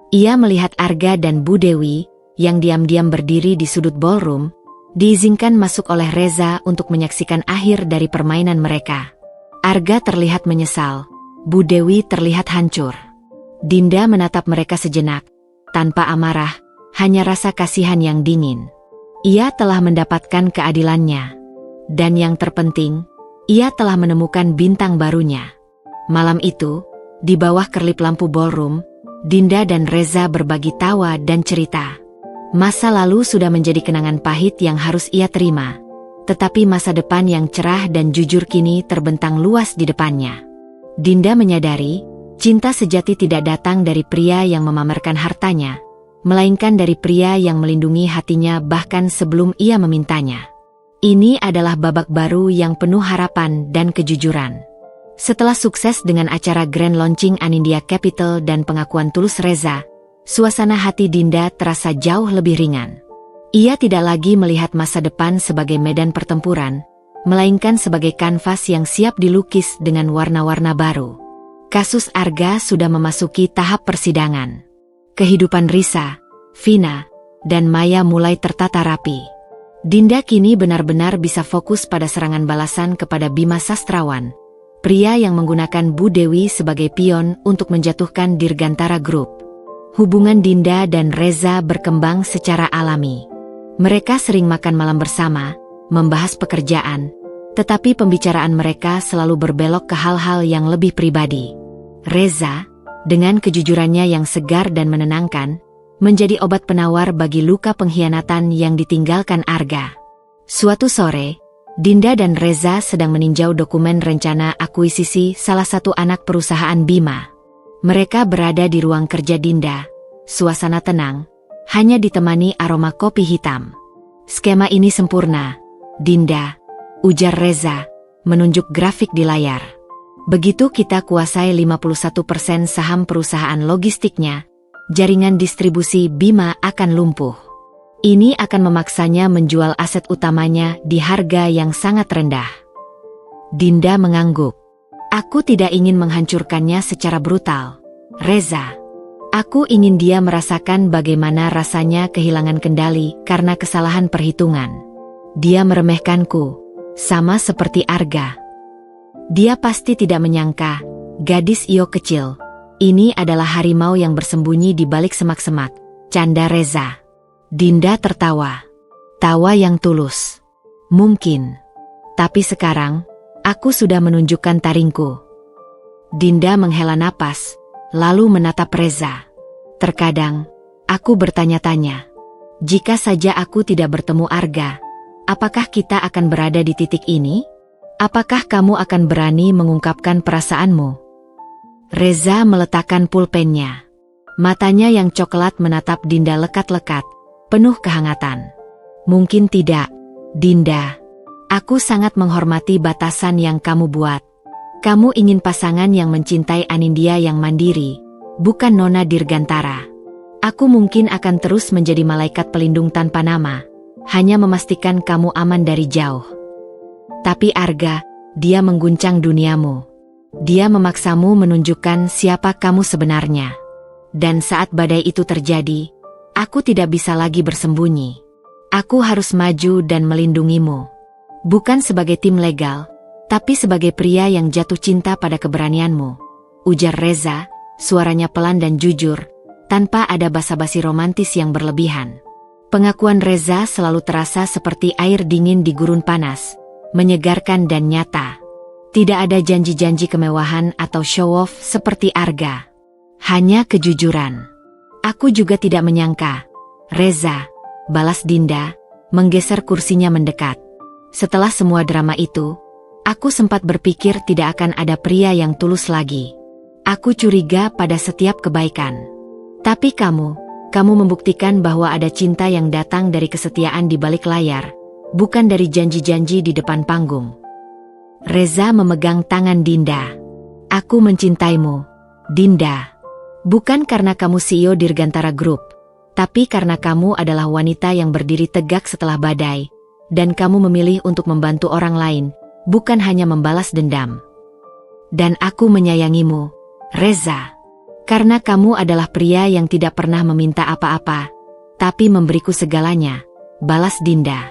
Ia melihat Arga dan Bu Dewi, yang diam-diam berdiri di sudut ballroom, diizinkan masuk oleh Reza untuk menyaksikan akhir dari permainan mereka. Arga terlihat menyesal, Bu Dewi terlihat hancur. Dinda menatap mereka sejenak, tanpa amarah, hanya rasa kasihan yang dingin. Ia telah mendapatkan keadilannya. Dan yang terpenting, ia telah menemukan bintang barunya. Malam itu, di bawah kerlip lampu ballroom, Dinda dan Reza berbagi tawa dan cerita. Masa lalu sudah menjadi kenangan pahit yang harus ia terima, tetapi masa depan yang cerah dan jujur kini terbentang luas di depannya. Dinda menyadari, cinta sejati tidak datang dari pria yang memamerkan hartanya, melainkan dari pria yang melindungi hatinya bahkan sebelum ia memintanya. Ini adalah babak baru yang penuh harapan dan kejujuran. Setelah sukses dengan acara grand launching Anindya Capital dan pengakuan tulus Reza, suasana hati Dinda terasa jauh lebih ringan. Ia tidak lagi melihat masa depan sebagai medan pertempuran, melainkan sebagai kanvas yang siap dilukis dengan warna-warna baru. Kasus Arga sudah memasuki tahap persidangan. Kehidupan Risa, Vina, dan Maya mulai tertata rapi. Dinda kini benar-benar bisa fokus pada serangan balasan kepada Bima Sastrawan, pria yang menggunakan Bu Dewi sebagai pion untuk menjatuhkan Dirgantara Group. Hubungan Dinda dan Reza berkembang secara alami. Mereka sering makan malam bersama, membahas pekerjaan, tetapi pembicaraan mereka selalu berbelok ke hal-hal yang lebih pribadi. Reza, dengan kejujurannya yang segar dan menenangkan, menjadi obat penawar bagi luka pengkhianatan yang ditinggalkan Arga. Suatu sore, Dinda dan Reza sedang meninjau dokumen rencana akuisisi salah satu anak perusahaan Bima. Mereka berada di ruang kerja Dinda, suasana tenang, hanya ditemani aroma kopi hitam. Skema ini sempurna, Dinda, ujar Reza, menunjuk grafik di layar. Begitu kita kuasai 51% saham perusahaan logistiknya, jaringan distribusi Bima akan lumpuh. Ini akan memaksanya menjual aset utamanya di harga yang sangat rendah. Dinda mengangguk. Aku tidak ingin menghancurkannya secara brutal, Reza. Aku ingin dia merasakan bagaimana rasanya kehilangan kendali karena kesalahan perhitungan. Dia meremehkanku, sama seperti Arga. Dia pasti tidak menyangka, gadis Iyo kecil, ini adalah harimau yang bersembunyi di balik semak-semak, canda Reza. Dinda tertawa. Tawa yang tulus. Mungkin. Tapi sekarang, aku sudah menunjukkan taringku. Dinda menghela napas, lalu menatap Reza. Terkadang, aku bertanya-tanya. Jika saja aku tidak bertemu Arga, apakah kita akan berada di titik ini? Apakah kamu akan berani mengungkapkan perasaanmu? Reza meletakkan pulpennya. Matanya yang coklat menatap Dinda lekat-lekat, penuh kehangatan. Mungkin tidak, Dinda. Aku sangat menghormati batasan yang kamu buat. Kamu ingin pasangan yang mencintai Anindya yang mandiri, bukan Nona Dirgantara. Aku mungkin akan terus menjadi malaikat pelindung tanpa nama, hanya memastikan kamu aman dari jauh. Tapi Arga, dia mengguncang duniamu. Dia memaksamu menunjukkan siapa kamu sebenarnya. Dan saat badai itu terjadi, aku tidak bisa lagi bersembunyi. Aku harus maju dan melindungimu. Bukan sebagai tim legal, tapi sebagai pria yang jatuh cinta pada keberanianmu, ujar Reza, suaranya pelan dan jujur, tanpa ada basa-basi romantis yang berlebihan. Pengakuan Reza selalu terasa seperti air dingin di gurun panas, menyegarkan dan nyata. Tidak ada janji-janji kemewahan atau show-off seperti Arga. Hanya kejujuran. Aku juga tidak menyangka. Reza, balas Dinda, menggeser kursinya mendekat. Setelah semua drama itu, aku sempat berpikir tidak akan ada pria yang tulus lagi. Aku curiga pada setiap kebaikan. Tapi kamu membuktikan bahwa ada cinta yang datang dari kesetiaan di balik layar, bukan dari janji-janji di depan panggung. Reza memegang tangan Dinda. Aku mencintaimu, Dinda. Bukan karena kamu CEO Dirgantara Group, tapi karena kamu adalah wanita yang berdiri tegak setelah badai, dan kamu memilih untuk membantu orang lain, bukan hanya membalas dendam. Dan aku menyayangimu, Reza. Karena kamu adalah pria yang tidak pernah meminta apa-apa, tapi memberiku segalanya, balas Dinda.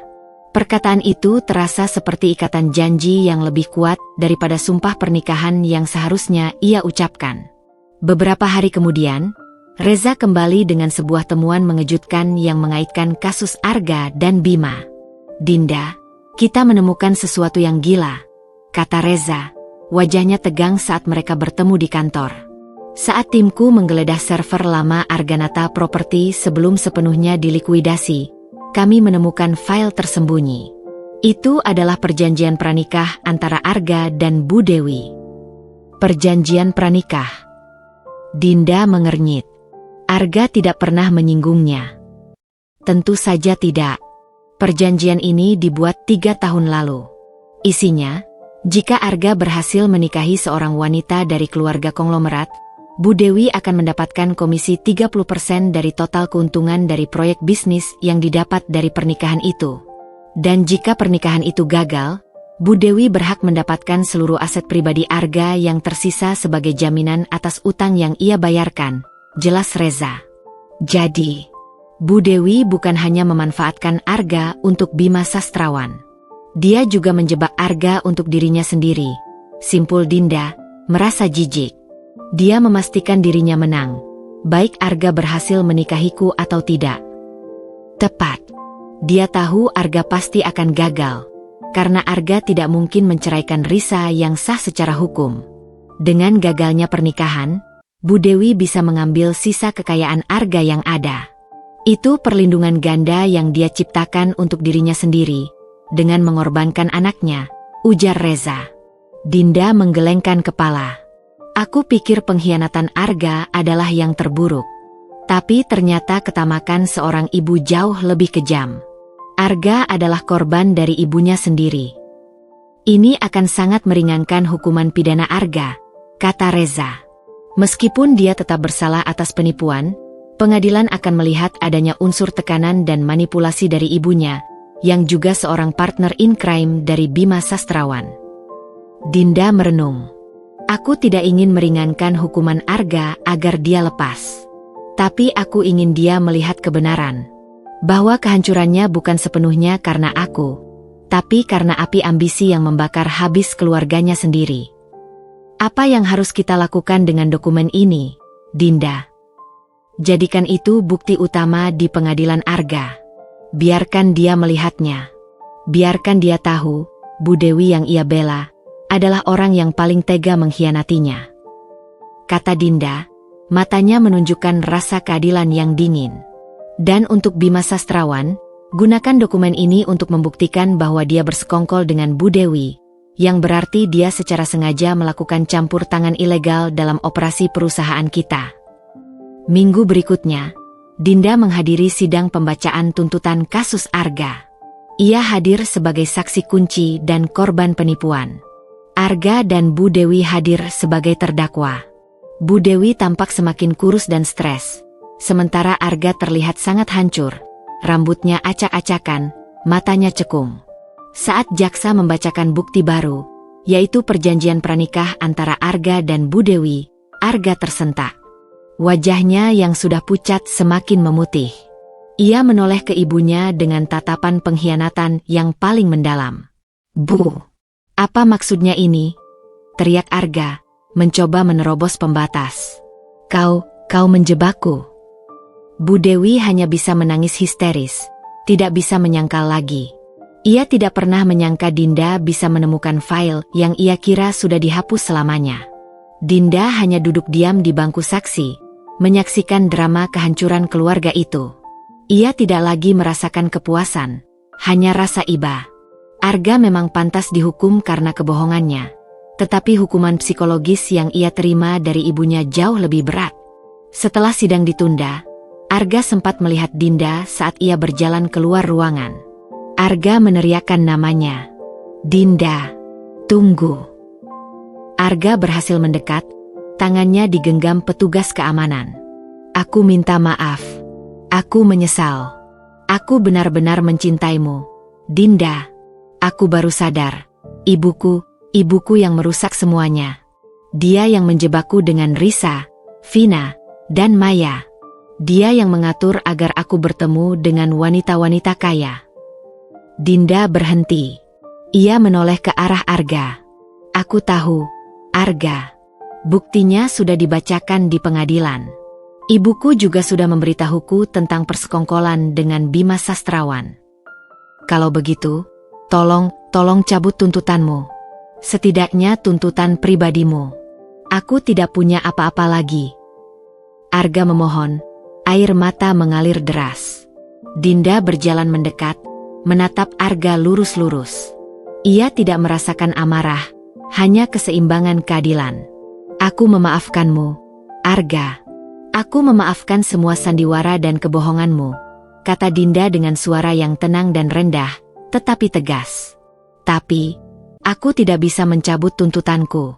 Perkataan itu terasa seperti ikatan janji yang lebih kuat daripada sumpah pernikahan yang seharusnya ia ucapkan. Beberapa hari kemudian, Reza kembali dengan sebuah temuan mengejutkan yang mengaitkan kasus Arga dan Bima. Dinda, kita menemukan sesuatu yang gila, kata Reza, wajahnya tegang saat mereka bertemu di kantor. Saat timku menggeledah server lama Arganata Property sebelum sepenuhnya dilikuidasi, kami menemukan file tersembunyi. Itu adalah perjanjian pranikah antara Arga dan Bu Dewi. Perjanjian pranikah. Dinda mengernyit. Arga tidak pernah menyinggungnya. Tentu saja tidak. Perjanjian ini dibuat 3 tahun lalu. Isinya, jika Arga berhasil menikahi seorang wanita dari keluarga konglomerat, Bu Dewi akan mendapatkan komisi 30% dari total keuntungan dari proyek bisnis yang didapat dari pernikahan itu. Dan jika pernikahan itu gagal, Bu Dewi berhak mendapatkan seluruh aset pribadi Arga yang tersisa sebagai jaminan atas utang yang ia bayarkan, jelas Reza. Jadi, Bu Dewi bukan hanya memanfaatkan Arga untuk Bima Sastrawan. Dia juga menjebak Arga untuk dirinya sendiri. Simpul Dinda, merasa jijik. Dia memastikan dirinya menang, baik Arga berhasil menikahiku atau tidak. Tepat. Dia tahu Arga pasti akan gagal, karena Arga tidak mungkin menceraikan Risa yang sah secara hukum. Dengan gagalnya pernikahan, Bu Dewi bisa mengambil sisa kekayaan Arga yang ada. Itu perlindungan ganda yang dia ciptakan untuk dirinya sendiri, dengan mengorbankan anaknya, ujar Reza. Dinda menggelengkan kepala. Aku pikir pengkhianatan Arga adalah yang terburuk. Tapi ternyata ketamakan seorang ibu jauh lebih kejam. Arga adalah korban dari ibunya sendiri. Ini akan sangat meringankan hukuman pidana Arga, kata Reza. Meskipun dia tetap bersalah atas penipuan, pengadilan akan melihat adanya unsur tekanan dan manipulasi dari ibunya, yang juga seorang partner in crime dari Bima Sastrawan. Dinda merenung. Aku tidak ingin meringankan hukuman Arga agar dia lepas. Tapi aku ingin dia melihat kebenaran. Bahwa kehancurannya bukan sepenuhnya karena aku, tapi karena api ambisi yang membakar habis keluarganya sendiri. Apa yang harus kita lakukan dengan dokumen ini, Dinda? Jadikan itu bukti utama di pengadilan Arga. Biarkan dia melihatnya. Biarkan dia tahu, Bu Dewi yang ia bela adalah orang yang paling tega mengkhianatinya. Kata Dinda, matanya menunjukkan rasa keadilan yang dingin. Dan untuk Bima Sastrawan, gunakan dokumen ini untuk membuktikan bahwa dia bersekongkol dengan Bu Dewi, yang berarti dia secara sengaja melakukan campur tangan ilegal dalam operasi perusahaan kita. Minggu berikutnya, Dinda menghadiri sidang pembacaan tuntutan kasus Arga. Ia hadir sebagai saksi kunci dan korban penipuan. Arga dan Bu Dewi hadir sebagai terdakwa. Bu Dewi tampak semakin kurus dan stres, sementara Arga terlihat sangat hancur, rambutnya acak-acakan, matanya cekung. Saat jaksa membacakan bukti baru, yaitu perjanjian pranikah antara Arga dan Bu Dewi, Arga tersentak. Wajahnya yang sudah pucat semakin memutih. Ia menoleh ke ibunya dengan tatapan pengkhianatan yang paling mendalam. "Bu, apa maksudnya ini?" teriak Arga, mencoba menerobos pembatas. Kau menjebakku." Bu Dewi hanya bisa menangis histeris, tidak bisa menyangkal lagi. Ia tidak pernah menyangka Dinda bisa menemukan file yang ia kira sudah dihapus selamanya. Dinda hanya duduk diam di bangku saksi, menyaksikan drama kehancuran keluarga itu. Ia tidak lagi merasakan kepuasan, hanya rasa iba. Arga memang pantas dihukum karena kebohongannya, tetapi hukuman psikologis yang ia terima dari ibunya jauh lebih berat. Setelah sidang ditunda, Arga sempat melihat Dinda saat ia berjalan keluar ruangan. Arga meneriakkan namanya. "Dinda, tunggu." Arga berhasil mendekat, tangannya digenggam petugas keamanan. "Aku minta maaf. Aku menyesal. Aku benar-benar mencintaimu. Dinda, aku baru sadar. Ibuku yang merusak semuanya. Dia yang menjebakku dengan Risa, Vina, dan Maya. Dia yang mengatur agar aku bertemu dengan wanita-wanita kaya." Dinda berhenti. Ia menoleh ke arah Arga. "Aku tahu, Arga. Buktinya sudah dibacakan di pengadilan. Ibuku juga sudah memberitahuku tentang persekongkolan dengan Bima Sastrawan. Kalau begitu, tolong cabut tuntutanmu. Setidaknya tuntutan pribadimu. Aku tidak punya apa-apa lagi." Arga memohon, air mata mengalir deras. Dinda berjalan mendekat, menatap Arga lurus-lurus. Ia tidak merasakan amarah, hanya keseimbangan keadilan. "Aku memaafkanmu, Arga. Aku memaafkan semua sandiwara dan kebohonganmu," kata Dinda dengan suara yang tenang dan rendah, tetapi tegas. "Tapi, aku tidak bisa mencabut tuntutanku.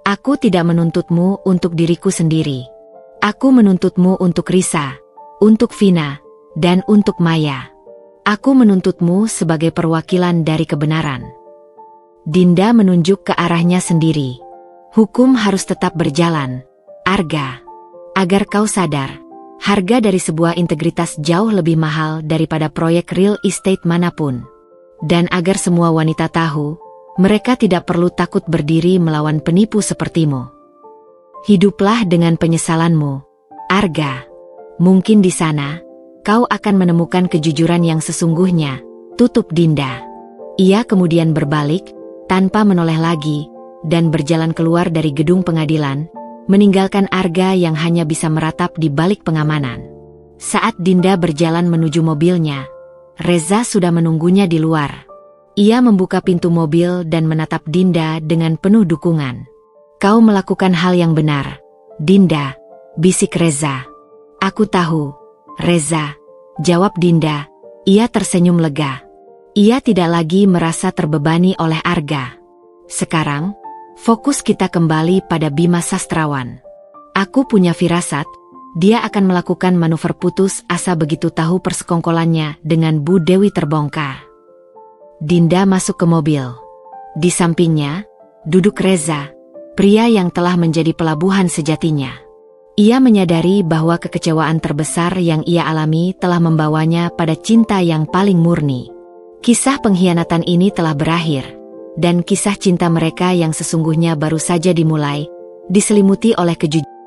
Aku tidak menuntutmu untuk diriku sendiri. Aku menuntutmu untuk Risa, untuk Vina, dan untuk Maya. Aku menuntutmu sebagai perwakilan dari kebenaran." Dinda menunjuk ke arahnya sendiri. "Hukum harus tetap berjalan, Arga. Agar kau sadar, harga dari sebuah integritas jauh lebih mahal daripada proyek real estate manapun. Dan agar semua wanita tahu, mereka tidak perlu takut berdiri melawan penipu sepertimu. Hiduplah dengan penyesalanmu, Arga. Mungkin di sana, kau akan menemukan kejujuran yang sesungguhnya," tutup Dinda. Ia kemudian berbalik, tanpa menoleh lagi, dan berjalan keluar dari gedung pengadilan, meninggalkan Arga yang hanya bisa meratap di balik pengamanan. Saat Dinda berjalan menuju mobilnya, Reza sudah menunggunya di luar. Ia membuka pintu mobil dan menatap Dinda dengan penuh dukungan. "Kau melakukan hal yang benar, Dinda," bisik Reza. "Aku tahu, Reza," jawab Dinda. Ia tersenyum lega. Ia tidak lagi merasa terbebani oleh Arga. "Sekarang, fokus kita kembali pada Bima Sastrawan. Aku punya firasat, dia akan melakukan manuver putus asa begitu tahu persekongkolannya dengan Bu Dewi terbongkar." Dinda masuk ke mobil. Di sampingnya, duduk Reza, pria yang telah menjadi pelabuhan sejatinya. Ia menyadari bahwa kekecewaan terbesar yang ia alami telah membawanya pada cinta yang paling murni. Kisah pengkhianatan ini telah berakhir, dan kisah cinta mereka yang sesungguhnya baru saja dimulai, diselimuti oleh kejujuran.